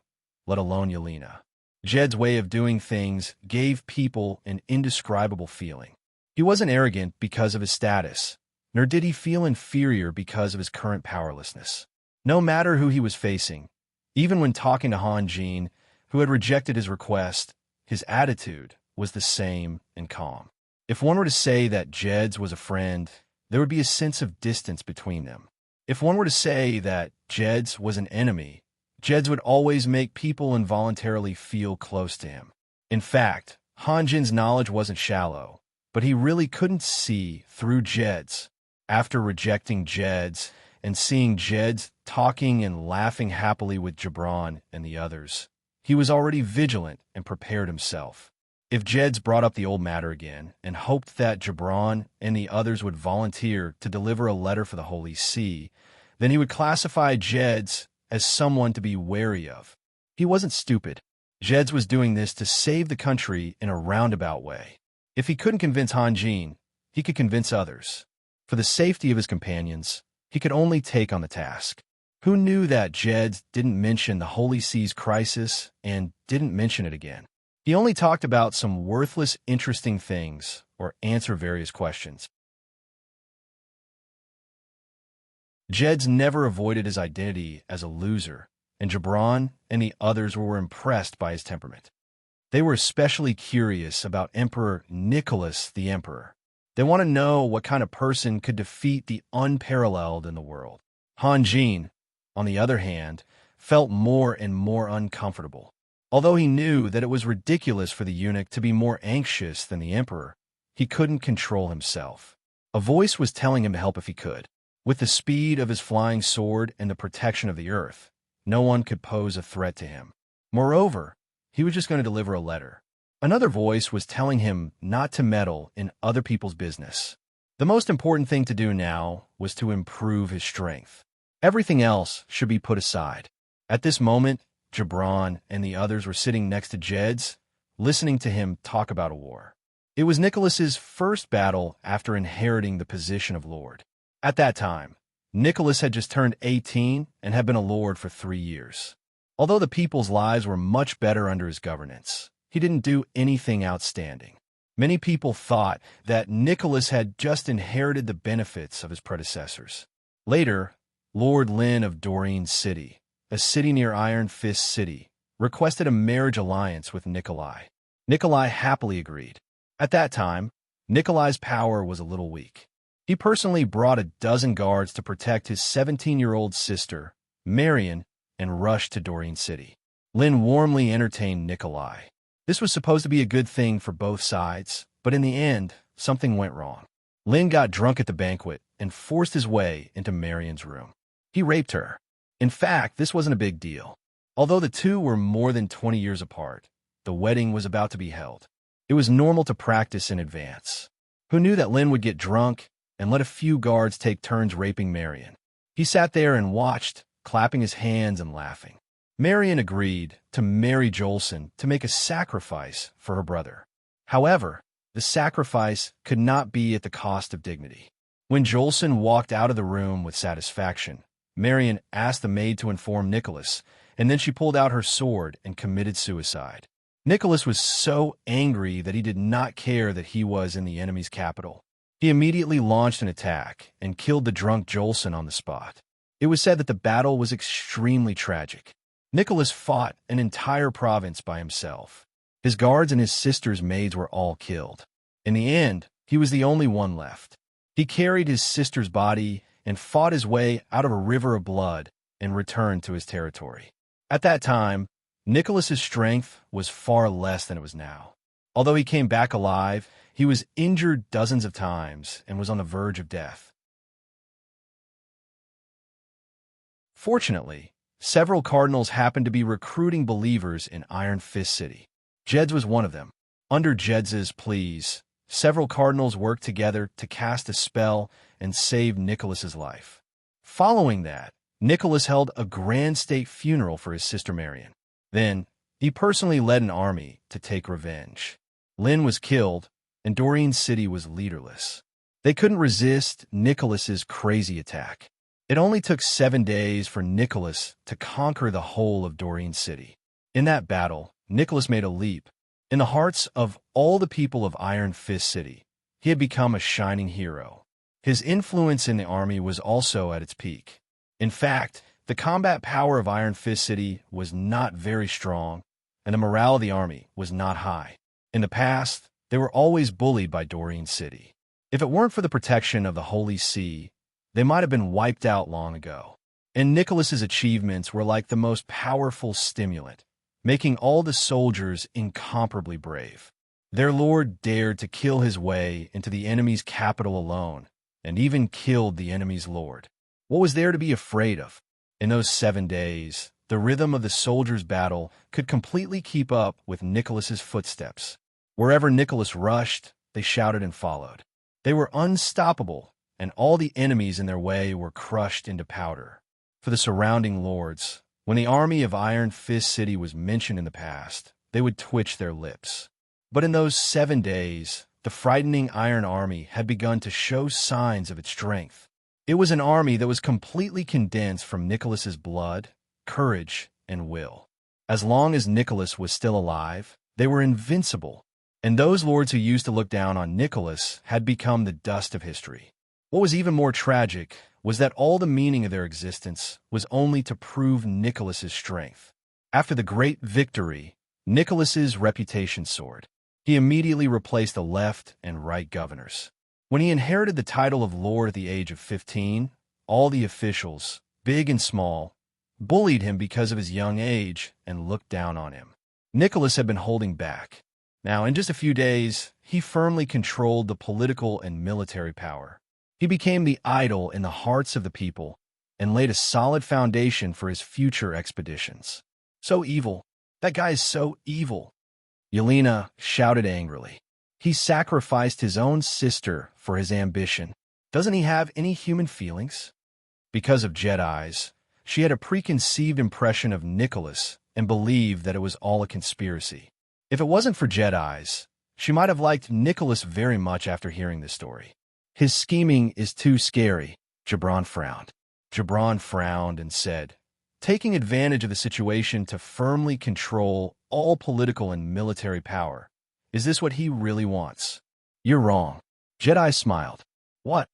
[SPEAKER 1] let alone Yelena. Jed's way of doing things gave people an indescribable feeling. He wasn't arrogant because of his status, nor did he feel inferior because of his current powerlessness. No matter who he was facing, even when talking to Han Jin, who had rejected his request, his attitude was the same and calm. If one were to say that Jed's was a friend, there would be a sense of distance between them. If one were to say that Jed's was an enemy, Jed's would always make people involuntarily feel close to him. In fact, Hanjin's knowledge wasn't shallow, but he really couldn't see through Jed's. After rejecting Jed's and seeing Jed's talking and laughing happily with Gibran and the others, he was already vigilant and prepared himself. If Jed's brought up the old matter again and hoped that Gibran and the others would volunteer to deliver a letter for the Holy See, then he would classify Jed's as someone to be wary of. He wasn't stupid. Jed's was doing this to save the country in a roundabout way. If he couldn't convince Hanjin, he could convince others. For the safety of his companions, he could only take on the task. Who knew that Jed's didn't mention the Holy See's crisis and didn't mention it again? He only talked about some worthless, interesting things or answer various questions. Jed's never avoided his identity as a loser, and Gibran and the others were impressed by his temperament. They were especially curious about Emperor Nicholas the Emperor. They want to know what kind of person could defeat the unparalleled in the world. Hanjin, on the other hand, felt more and more uncomfortable. Although he knew that it was ridiculous for the eunuch to be more anxious than the emperor, he couldn't control himself. A voice was telling him to help if he could. With the speed of his flying sword and the protection of the earth, no one could pose a threat to him. Moreover, he was just going to deliver a letter. Another voice was telling him not to meddle in other people's business. The most important thing to do now was to improve his strength. Everything else should be put aside. At this moment, Gibran and the others were sitting next to Jed's, listening to him talk about a war. It was Nicholas's first battle after inheriting the position of lord. At that time, Nicholas had just turned 18 and had been a lord for 3 years. Although the people's lives were much better under his governance, he didn't do anything outstanding. Many people thought that Nicholas had just inherited the benefits of his predecessors. Later, Lord Lin of Doreen City, a city near Iron Fist City, requested a marriage alliance with Nikolai. Nikolai happily agreed. At that time, Nikolai's power was a little weak. He personally brought a dozen guards to protect his 17-year-old sister, Marion, and rushed to Doreen City. Lin warmly entertained Nikolai. This was supposed to be a good thing for both sides, but in the end, something went wrong. Lin got drunk at the banquet and forced his way into Marion's room. He raped her. In fact, this wasn't a big deal. Although the two were more than 20 years apart, the wedding was about to be held. It was normal to practice in advance. Who knew that Lin would get drunk and let a few guards take turns raping Marion? He sat there and watched, clapping his hands and laughing. Marion agreed to marry Jolson to make a sacrifice for her brother. However, the sacrifice could not be at the cost of dignity. When Jolson walked out of the room with satisfaction, Marion asked the maid to inform Nicholas, and then she pulled out her sword and committed suicide. Nicholas was so angry that he did not care that he was in the enemy's capital. He immediately launched an attack and killed the drunk Jolson on the spot. It was said that the battle was extremely tragic. Nicholas fought an entire province by himself. His guards and his sister's maids were all killed. In the end, he was the only one left. He carried his sister's body and fought his way out of a river of blood and returned to his territory. At that time, Nicholas's strength was far less than it was now. Although he came back alive, he was injured dozens of times and was on the verge of death. Fortunately, several cardinals happened to be recruiting believers in Iron Fist City. Jed's was one of them. Under Jed's pleas, several cardinals worked together to cast a spell and save Nicholas's life. Following that, Nicholas held a grand state funeral for his sister Marion. Then, he personally led an army to take revenge. Lin was killed, and Doreen City was leaderless. They couldn't resist Nicholas's crazy attack. It only took 7 days for Nicholas to conquer the whole of Doreen City. In that battle, Nicholas made a leap. In the hearts of all the people of Iron Fist City, he had become a shining hero. His influence in the army was also at its peak. In fact, the combat power of Iron Fist City was not very strong, and the morale of the army was not high. In the past, they were always bullied by Doreen City. If it weren't for the protection of the Holy See, they might have been wiped out long ago. And Nicholas's achievements were like the most powerful stimulant, making all the soldiers incomparably brave. Their lord dared to kill his way into the enemy's capital alone, and even killed the enemy's lord. What was there to be afraid of? In those 7 days, the rhythm of the soldiers' battle could completely keep up with Nicholas's footsteps. Wherever Nicholas rushed, they shouted and followed. They were unstoppable, and all the enemies in their way were crushed into powder. For the surrounding lords, when the army of Iron Fist City was mentioned in the past, they would twitch their lips. But in those 7 days, the frightening Iron Army had begun to show signs of its strength. It was an army that was completely condensed from Nicholas's blood, courage, and will. As long as Nicholas was still alive, they were invincible, and those lords who used to look down on Nicholas had become the dust of history. What was even more tragic was that all the meaning of their existence was only to prove Nicholas's strength. After the great victory, Nicholas's reputation soared. He immediately replaced the left and right governors. When he inherited the title of Lord at the age of 15, all the officials, big and small, bullied him because of his young age and looked down on him. Nicholas had been holding back. Now, in just a few days, he firmly controlled the political and military power. He became the idol in the hearts of the people and laid a solid foundation for his future expeditions. So evil. That guy is so evil. Yelena shouted angrily. He sacrificed his own sister for his ambition. Doesn't he have any human feelings? Because of Jedis, she had a preconceived impression of Nicholas and believed that it was all a conspiracy. If it wasn't for Jedis, she might have liked Nicholas very much after hearing this story. His scheming is too scary, Gibran frowned. Gibran frowned and said, taking advantage of the situation to firmly control all political and military power. Is this what he really wants? You're wrong. Jedi smiled. What?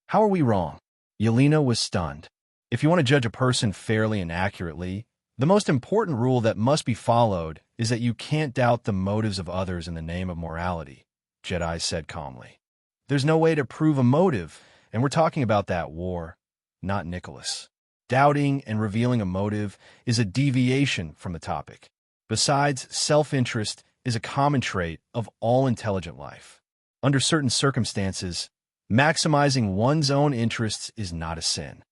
[SPEAKER 1] How are we wrong? Yelena was stunned. If you want to judge a person fairly and accurately, the most important rule that must be followed is that you can't doubt the motives of others in the name of morality, Jedi said calmly. There's no way to prove a motive, and we're talking about that war, not Nicholas. Doubting and revealing a motive is a deviation from the topic. Besides, self-interest is a common trait of all intelligent life. Under certain circumstances, maximizing one's own interests is not a sin.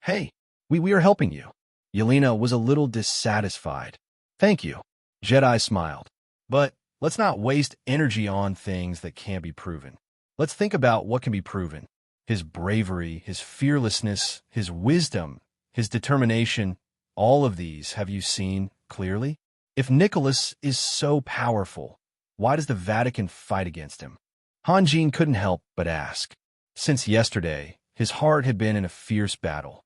[SPEAKER 1] Hey, we are helping you. Yelena was a little dissatisfied. Thank you. Jedi smiled. But let's not waste energy on things that can't be proven. Let's think about what can be proven. His bravery, his fearlessness, his wisdom, his determination, all of these have you seen clearly? If Nicholas is so powerful, why does the Vatican fight against him? Hanjin couldn't help but ask. Since yesterday, his heart had been in a fierce battle.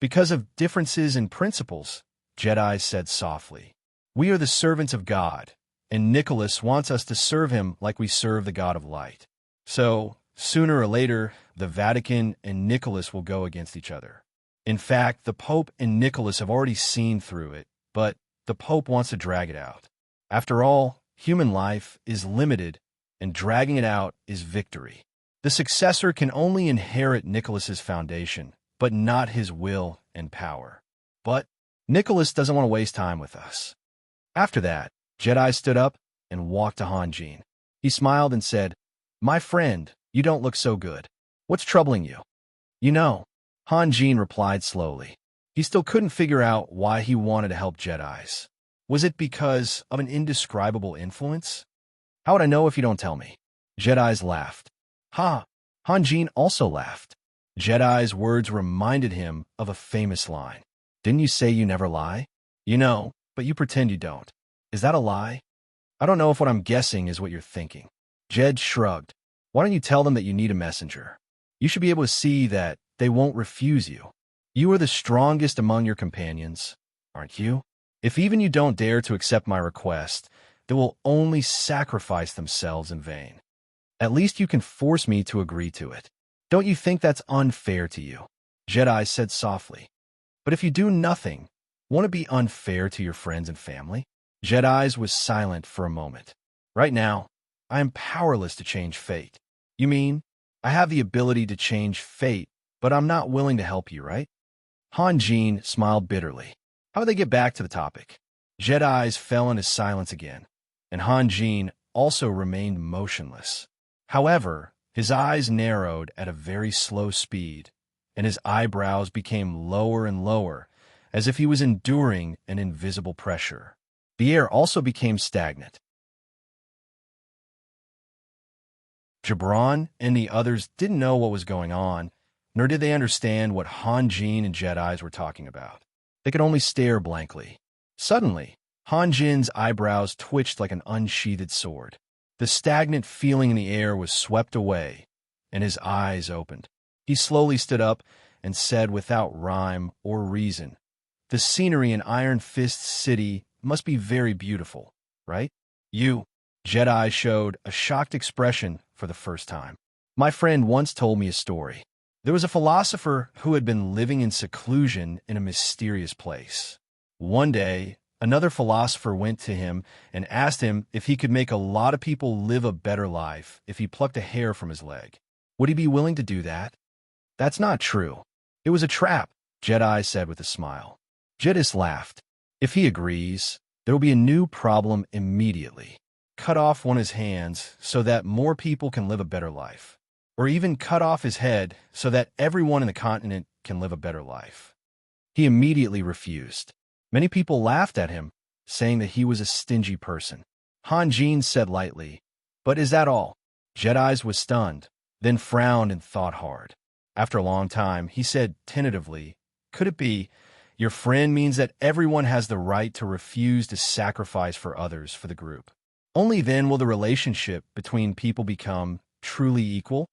[SPEAKER 1] Because of differences in principles, Jedi said softly. We are the servants of God, and Nicholas wants us to serve him like we serve the God of light. So, sooner or later, the Vatican and Nicholas will go against each other. In fact, the Pope and Nicholas have already seen through it, but the Pope wants to drag it out. After all, human life is limited, and dragging it out is victory. The successor can only inherit Nicholas's foundation, but not his will and power. But Nicholas doesn't want to waste time with us. After that, Jedi stood up and walked to Hanjin. He smiled and said, My friend, you don't look so good. What's troubling you? You know, Hanjin replied slowly. He still couldn't figure out why he wanted to help Jedis. Was it because of an indescribable influence? How would I know if you don't tell me? Jedis laughed. Ha! Hanjin also laughed. Jedi's words reminded him of a famous line. Didn't you say you never lie? You know, but you pretend you don't. Is that a lie? I don't know if what I'm guessing is what you're thinking. Jed shrugged. Why don't you tell them that you need a messenger? You should be able to see that they won't refuse you. You are the strongest among your companions, aren't you? If even you don't dare to accept my request, they will only sacrifice themselves in vain. At least you can force me to agree to it. Don't you think that's unfair to you? Jedi said softly. But if you do nothing, won't it be unfair to your friends and family? Jedi's was silent for a moment. Right now, I am powerless to change fate. You mean, I have the ability to change fate, but I'm not willing to help you, right? Han Jin smiled bitterly. How would they get back to the topic? Jedi's fell into silence again, and Han Jin also remained motionless. However, his eyes narrowed at a very slow speed, and his eyebrows became lower and lower, as if he was enduring an invisible pressure. The air also became stagnant. Gibran and the others didn't know what was going on, nor did they understand what Han Jin and Jedi's were talking about. They could only stare blankly. Suddenly, Han Jin's eyebrows twitched like an unsheathed sword. The stagnant feeling in the air was swept away, and his eyes opened. He slowly stood up and said without rhyme or reason, "The scenery in Iron Fist City must be very beautiful, right?" You, Jedi showed a shocked expression for the first time. My friend once told me a story. There was a philosopher who had been living in seclusion in a mysterious place. One day, another philosopher went to him and asked him if he could make a lot of people live a better life if he plucked a hair from his leg. Would he be willing to do that? That's not true. It was a trap, Jedi said with a smile. Jedis laughed. If he agrees, there will be a new problem immediately. Cut off one of his hands so that more people can live a better life. Or even cut off his head so that everyone in the continent can live a better life. He immediately refused. Many people laughed at him, saying that he was a stingy person. Han Jin said lightly, "But is that all?" Jedi's was stunned, then frowned and thought hard. After a long time, he said tentatively, "Could it be, your friend means that everyone has the right to refuse to sacrifice for others for the group? Only then will the relationship between people become truly equal?"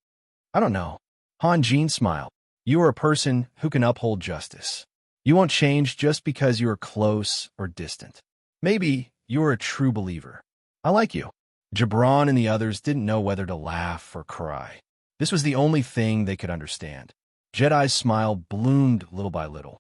[SPEAKER 1] I don't know. Han Jin smiled. You are a person who can uphold justice. You won't change just because you are close or distant. Maybe you are a true believer. I like you. Gibran and the others didn't know whether to laugh or cry. This was the only thing they could understand. Jedi's smile bloomed little by little.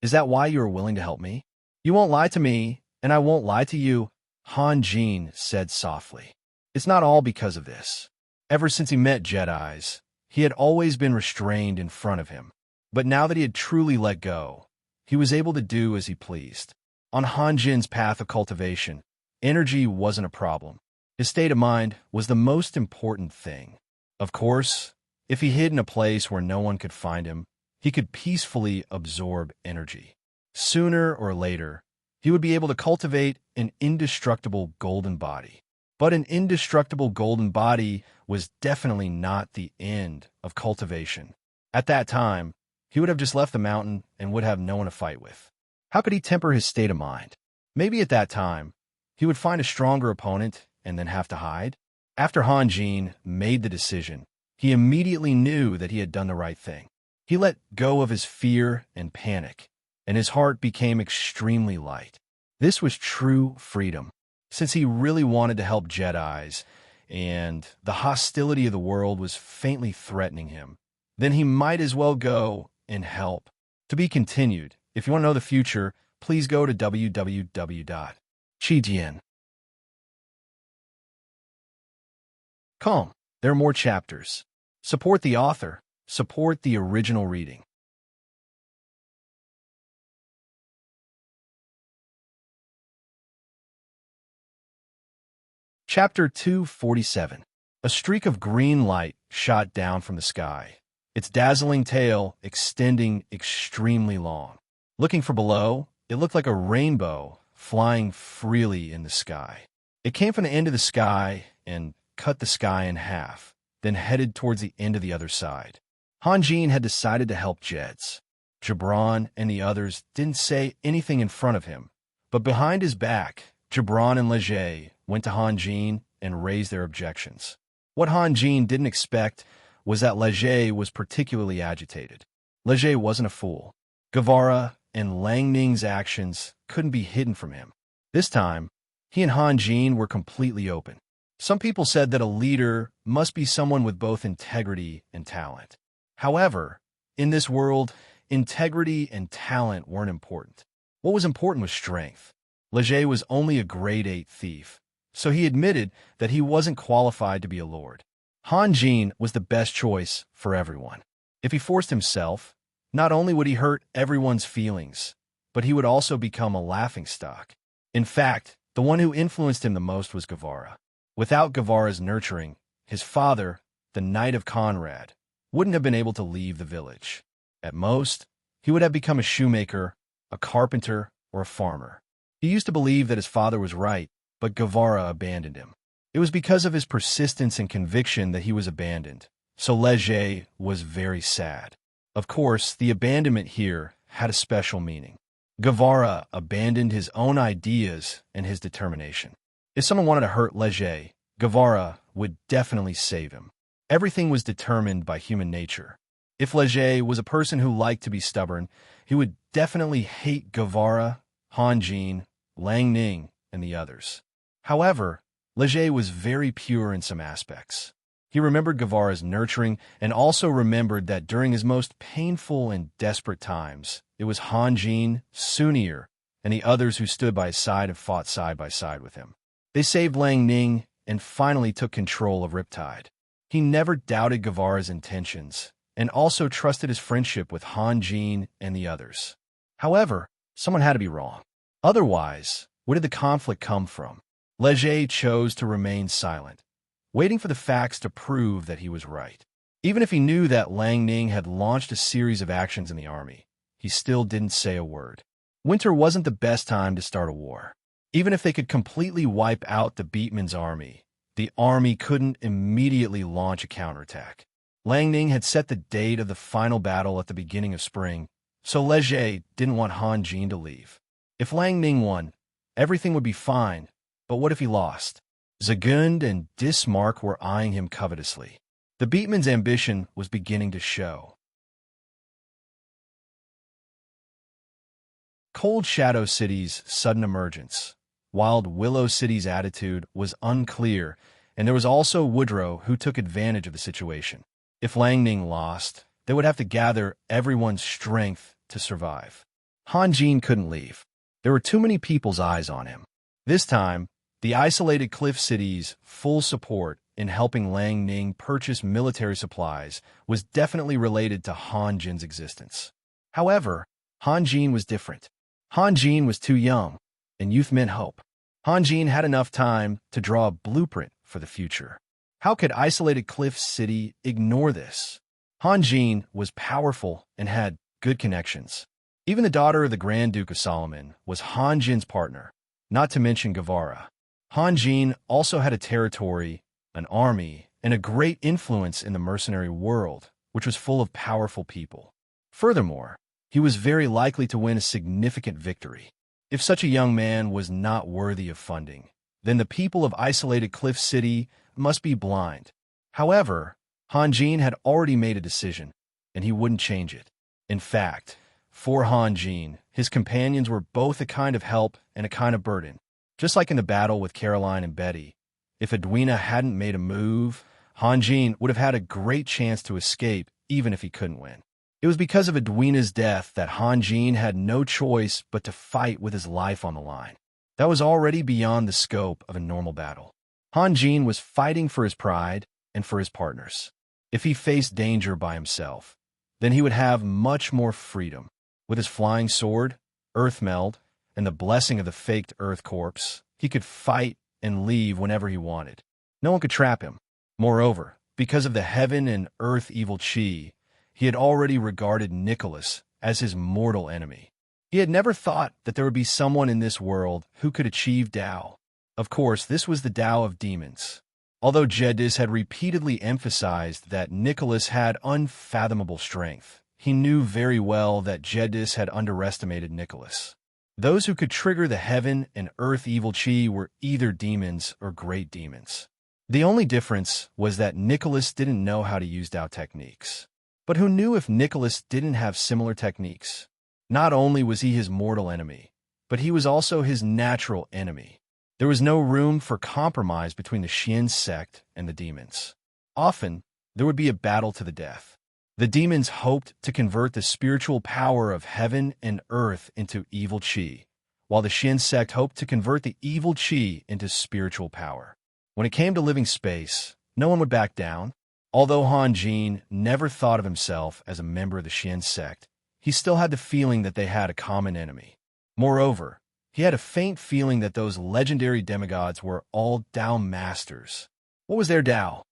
[SPEAKER 1] Is that why you are willing to help me? You won't lie to me, and I won't lie to you, Han Jin said softly. It's not all because of this. Ever since he met Jedi's, he had always been restrained in front of him. But now that he had truly let go, he was able to do as he pleased. On Han Jin's path of cultivation, energy wasn't a problem. His state of mind was the most important thing. Of course, if he hid in a place where no one could find him, he could peacefully absorb energy. Sooner or later, he would be able to cultivate an indestructible golden body. But an indestructible golden body was definitely not the end of cultivation. At that time, he would have just left the mountain and would have no one to fight with. How could he temper his state of mind? Maybe at that time, he would find a stronger opponent and then have to hide? After Han Jin made the decision, he immediately knew that he had done the right thing. He let go of his fear and panic, and his heart became extremely light. This was true freedom. Since he really wanted to help Jedi's, and the hostility of the world was faintly threatening him, then he might as well go and help. To be continued. If you want to know the future, please go to www.chijian.com. There are more chapters. Support the author. Support the original reading. Chapter 247. A streak of green light shot down from the sky, its dazzling tail extending extremely long. Looking from below, it looked like a rainbow flying freely in the sky. It came from the end of the sky and cut the sky in half, then headed towards the end of the other side. Han Jin had decided to help Jeds. Gibran and the others didn't say anything in front of him, but behind his back, Gibran and Leger went to Han Jin and raised their objections. What Han Jin didn't expect was that Leger was particularly agitated. Leger wasn't a fool. Guevara and Lang Ning's actions couldn't be hidden from him. This time, he and Han Jin were completely open. Some people said that a leader must be someone with both integrity and talent. However, in this world, integrity and talent weren't important. What was important was strength. Leger was only a grade 8 thief, so he admitted that he wasn't qualified to be a lord. Han Jin was the best choice for everyone. If he forced himself, not only would he hurt everyone's feelings, but he would also become a laughingstock. In fact, the one who influenced him the most was Guevara. Without Guevara's nurturing, his father, the Knight of Conrad, wouldn't have been able to leave the village. At most, he would have become a shoemaker, a carpenter, or a farmer. He used to believe that his father was right, but Guevara abandoned him. It was because of his persistence and conviction that he was abandoned, so Leger was very sad. Of course, the abandonment here had a special meaning. Guevara abandoned his own ideas and his determination. If someone wanted to hurt Leger, Guevara would definitely save him. Everything was determined by human nature. If Leger was a person who liked to be stubborn, he would definitely hate Guevara, Han Jin, Lang Ning, and the others. However, Leger was very pure in some aspects. He remembered Guevara's nurturing and also remembered that during his most painful and desperate times, it was Han Jin, Sunir, and the others who stood by his side and fought side by side with him. They saved Lang Ning and finally took control of Riptide. He never doubted Guevara's intentions and also trusted his friendship with Han Jin and the others. However, someone had to be wrong. Otherwise, where did the conflict come from? Leger chose to remain silent, waiting for the facts to prove that he was right. Even if he knew that Lang Ning had launched a series of actions in the army, he still didn't say a word. Winter wasn't the best time to start a war. Even if they could completely wipe out the Beatman's army, the army couldn't immediately launch a counterattack. Lang Ning had set the date of the final battle at the beginning of spring, so Leger didn't want Han Jin to leave. If Lang Ning won, everything would be fine, but what if he lost? Zagund and Dismark were eyeing him covetously. The Beatman's ambition was beginning to show. Cold Shadow City's sudden emergence. Wild Willow City's attitude was unclear, and there was also Woodrow who took advantage of the situation. If Lang Ning lost, they would have to gather everyone's strength to survive. Han Jin couldn't leave. There were too many people's eyes on him. This time, the isolated cliff city's full support in helping Lang Ning purchase military supplies was definitely related to Han Jin's existence. However, Han Jin was different. Han Jin was too young, and youth meant hope. Han Jin had enough time to draw a blueprint for the future. How could isolated Cliff City ignore this? Han Jin was powerful and had good connections. Even the daughter of the Grand Duke of Solomon was Han Jin's partner, not to mention Guevara. Han Jin also had a territory, an army, and a great influence in the mercenary world, which was full of powerful people. Furthermore, he was very likely to win a significant victory. If such a young man was not worthy of funding, then the people of isolated Cliff City must be blind. However, Han Jin had already made a decision, and he wouldn't change it. In fact, for Han Jin, his companions were both a kind of help and a kind of burden. Just like in the battle with Caroline and Betty, if Edwina hadn't made a move, Han Jin would have had a great chance to escape even if he couldn't win. It was because of Edwina's death that Han Jin had no choice but to fight with his life on the line. That was already beyond the scope of a normal battle. Han Jin was fighting for his pride and for his partners. If he faced danger by himself, then he would have much more freedom. With his flying sword, Earth Meld, and the blessing of the faked Earth Corpse, he could fight and leave whenever he wanted. No one could trap him. Moreover, because of the heaven and earth evil Chi, he had already regarded Nicholas as his mortal enemy. He had never thought that there would be someone in this world who could achieve Tao. Of course, this was the Tao of demons. Although Jedis had repeatedly emphasized that Nicholas had unfathomable strength, he knew very well that Jedis had underestimated Nicholas. Those who could trigger the heaven and earth evil Chi were either demons or great demons. The only difference was that Nicholas didn't know how to use Tao techniques. But who knew if Nicholas didn't have similar techniques? Not only was he his mortal enemy, but he was also his natural enemy. There was no room for compromise between the Xian sect and the demons. Often, there would be a battle to the death. The demons hoped to convert the spiritual power of heaven and earth into evil Chi, while the Shin sect hoped to convert the evil Qi into spiritual power. When it came to living space, no one would back down. Although Han Jin never thought of himself as a member of the Shin sect, he still had the feeling that they had a common enemy. Moreover, he had a faint feeling that those legendary demigods were all Tao masters. What was their Tao?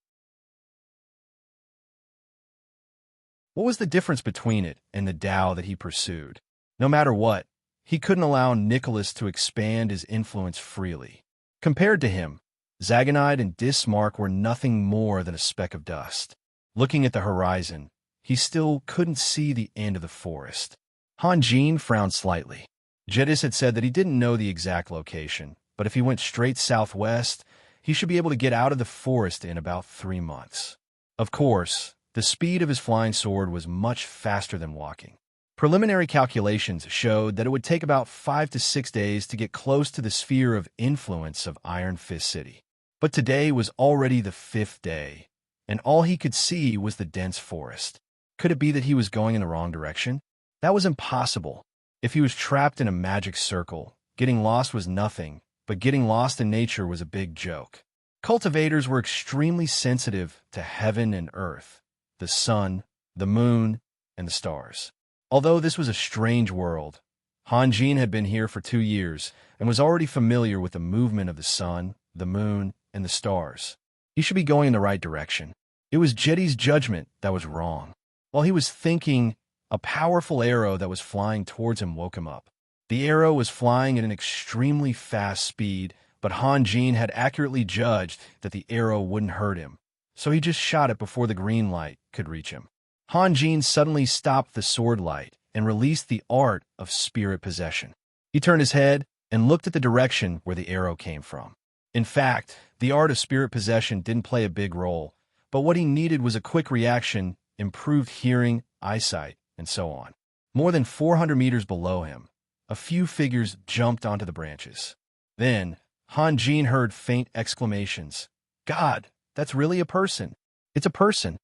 [SPEAKER 1] What was the difference between it and the Tao that he pursued? No matter what, he couldn't allow Nicholas to expand his influence freely. Compared to him, Zaganide and Dismark were nothing more than a speck of dust. Looking at the horizon, he still couldn't see the end of the forest. Han Jin frowned slightly. Jedis had said that he didn't know the exact location, but if he went straight southwest, he should be able to get out of the forest in about 3 months. Of course, the speed of his flying sword was much faster than walking. Preliminary calculations showed that it would take about 5 to 6 days to get close to the sphere of influence of Iron Fist City. But today was already the 5th day, and all he could see was the dense forest. Could it be that he was going in the wrong direction? That was impossible. If he was trapped in a magic circle, getting lost was nothing, but getting lost in nature was a big joke. Cultivators were extremely sensitive to heaven and earth, the sun, the moon, and the stars. Although this was a strange world, Han Jin had been here for 2 years and was already familiar with the movement of the sun, the moon, and the stars. He should be going in the right direction. It was Jetty's judgment that was wrong. While he was thinking, a powerful arrow that was flying towards him woke him up. The arrow was flying at an extremely fast speed, but Han Jin had accurately judged that the arrow wouldn't hurt him, so he just shot it before the green light could reach him. Han Jin suddenly stopped the sword light and released the art of spirit possession. He turned his head and looked at the direction where the arrow came from. In fact, the art of spirit possession didn't play a big role, but what he needed was a quick reaction, improved hearing, eyesight, and so on. More than 400 meters below him, a few figures jumped onto the branches. Then, Han Jin heard faint exclamations. God, that's really a person. It's a person.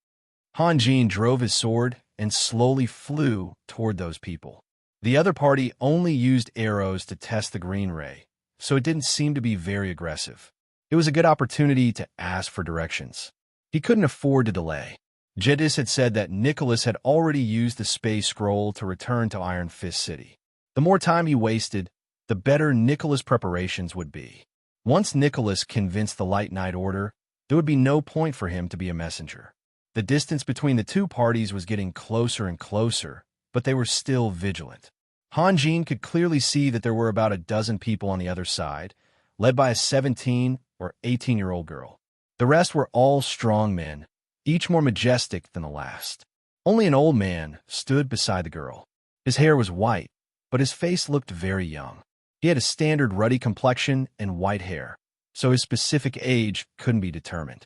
[SPEAKER 1] Han Jin drove his sword and slowly flew toward those people. The other party only used arrows to test the green ray, so it didn't seem to be very aggressive. It was a good opportunity to ask for directions. He couldn't afford to delay. Jedis had said that Nicholas had already used the space scroll to return to Iron Fist City. The more time he wasted, the better Nicholas' preparations would be. Once Nicholas convinced the Light Knight Order, there would be no point for him to be a messenger. The distance between the two parties was getting closer and closer, but they were still vigilant. Han Jin could clearly see that there were about a dozen people on the other side, led by a 17 or 18-year-old girl. The rest were all strong men, each more majestic than the last. Only an old man stood beside the girl. His hair was white, but his face looked very young. He had a standard ruddy complexion and white hair, so his specific age couldn't be determined.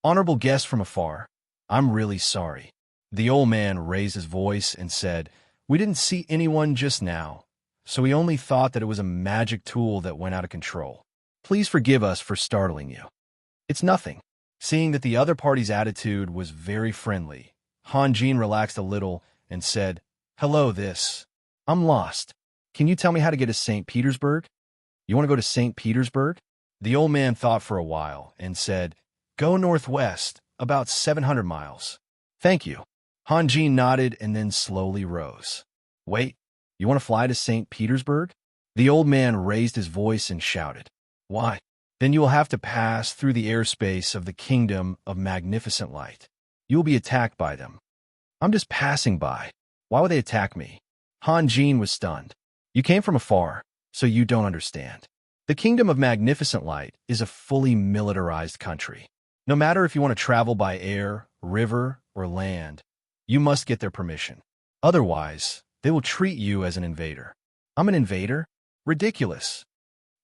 [SPEAKER 1] Honorable guest from afar, I'm really sorry. The old man raised his voice and said, We didn't see anyone just now, so we only thought that it was a magic tool that went out of control. Please forgive us for startling you. It's nothing. Seeing that the other party's attitude was very friendly, Han Jin relaxed a little and said, Hello, I'm lost. Can you tell me how to get to St. Petersburg? You want to go to St. Petersburg? The old man thought for a while and said, Go northwest, about 700 miles. Thank you. Han Jin nodded and then slowly rose. Wait, you want to fly to St. Petersburg? The old man raised his voice and shouted. Why? Then you will have to pass through the airspace of the kingdom of magnificent light. You will be attacked by them. I'm just passing by. Why would they attack me? Han Jin was stunned. You came from afar, so you don't understand. The kingdom of magnificent light is a fully militarized country. No matter if you want to travel by air, river, or land, you must get their permission. Otherwise, they will treat you as an invader. I'm an invader? Ridiculous.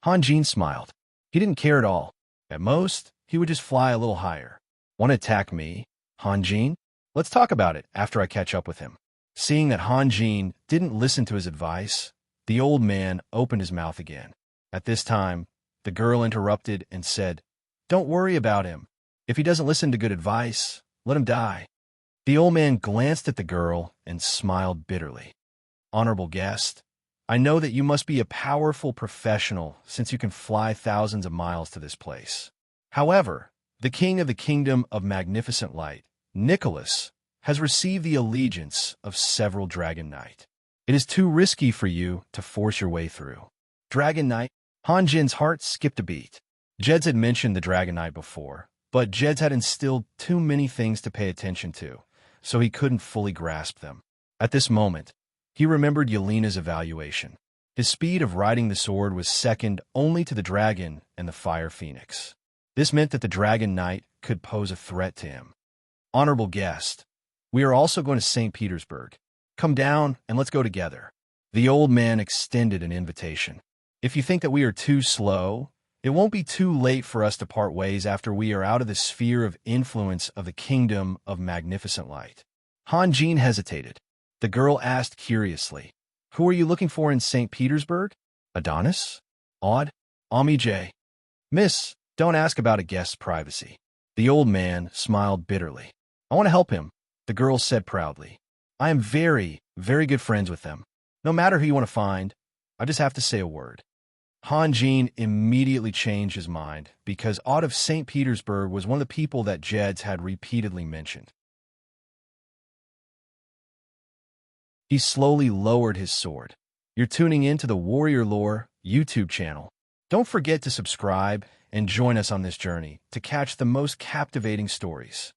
[SPEAKER 1] Han Jin smiled. He didn't care at all. At most, he would just fly a little higher. Want to attack me, Han Jin? Let's talk about it after I catch up with him. Seeing that Han Jin didn't listen to his advice, the old man opened his mouth again. At this time, the girl interrupted and said, Don't worry about him. If he doesn't listen to good advice, let him die. The old man glanced at the girl and smiled bitterly. Honorable guest, I know that you must be a powerful professional since you can fly thousands of miles to this place. However, the king of the kingdom of magnificent light, Nicholas, has received the allegiance of several Dragon Knight. It is too risky for you to force your way through. Dragon Knight, Han Jin's heart skipped a beat. Jeds had mentioned the Dragon Knight before, but Jeds had instilled too many things to pay attention to, so he couldn't fully grasp them. At this moment, he remembered Yelena's evaluation. His speed of riding the sword was second only to the dragon and the fire phoenix. This meant that the Dragon Knight could pose a threat to him. Honorable guest, we are also going to St. Petersburg. Come down and let's go together. The old man extended an invitation. If you think that we are too slow, it won't be too late for us to part ways after we are out of the sphere of influence of the kingdom of magnificent light. Han Jin hesitated. The girl asked curiously, "Who are you looking for in St. Petersburg? Adonis? Odd? Ami J. Miss, don't ask about a guest's privacy." The old man smiled bitterly. "I want to help him," the girl said proudly. "I am very, very good friends with them. No matter who you want to find, I just have to say a word." Han Jin immediately changed his mind because Odd of St. Petersburg was one of the people that Jeds had repeatedly mentioned. He slowly lowered his sword. You're tuning in to the Warrior Lore YouTube channel. Don't forget to subscribe and join us on this journey to catch the most captivating stories.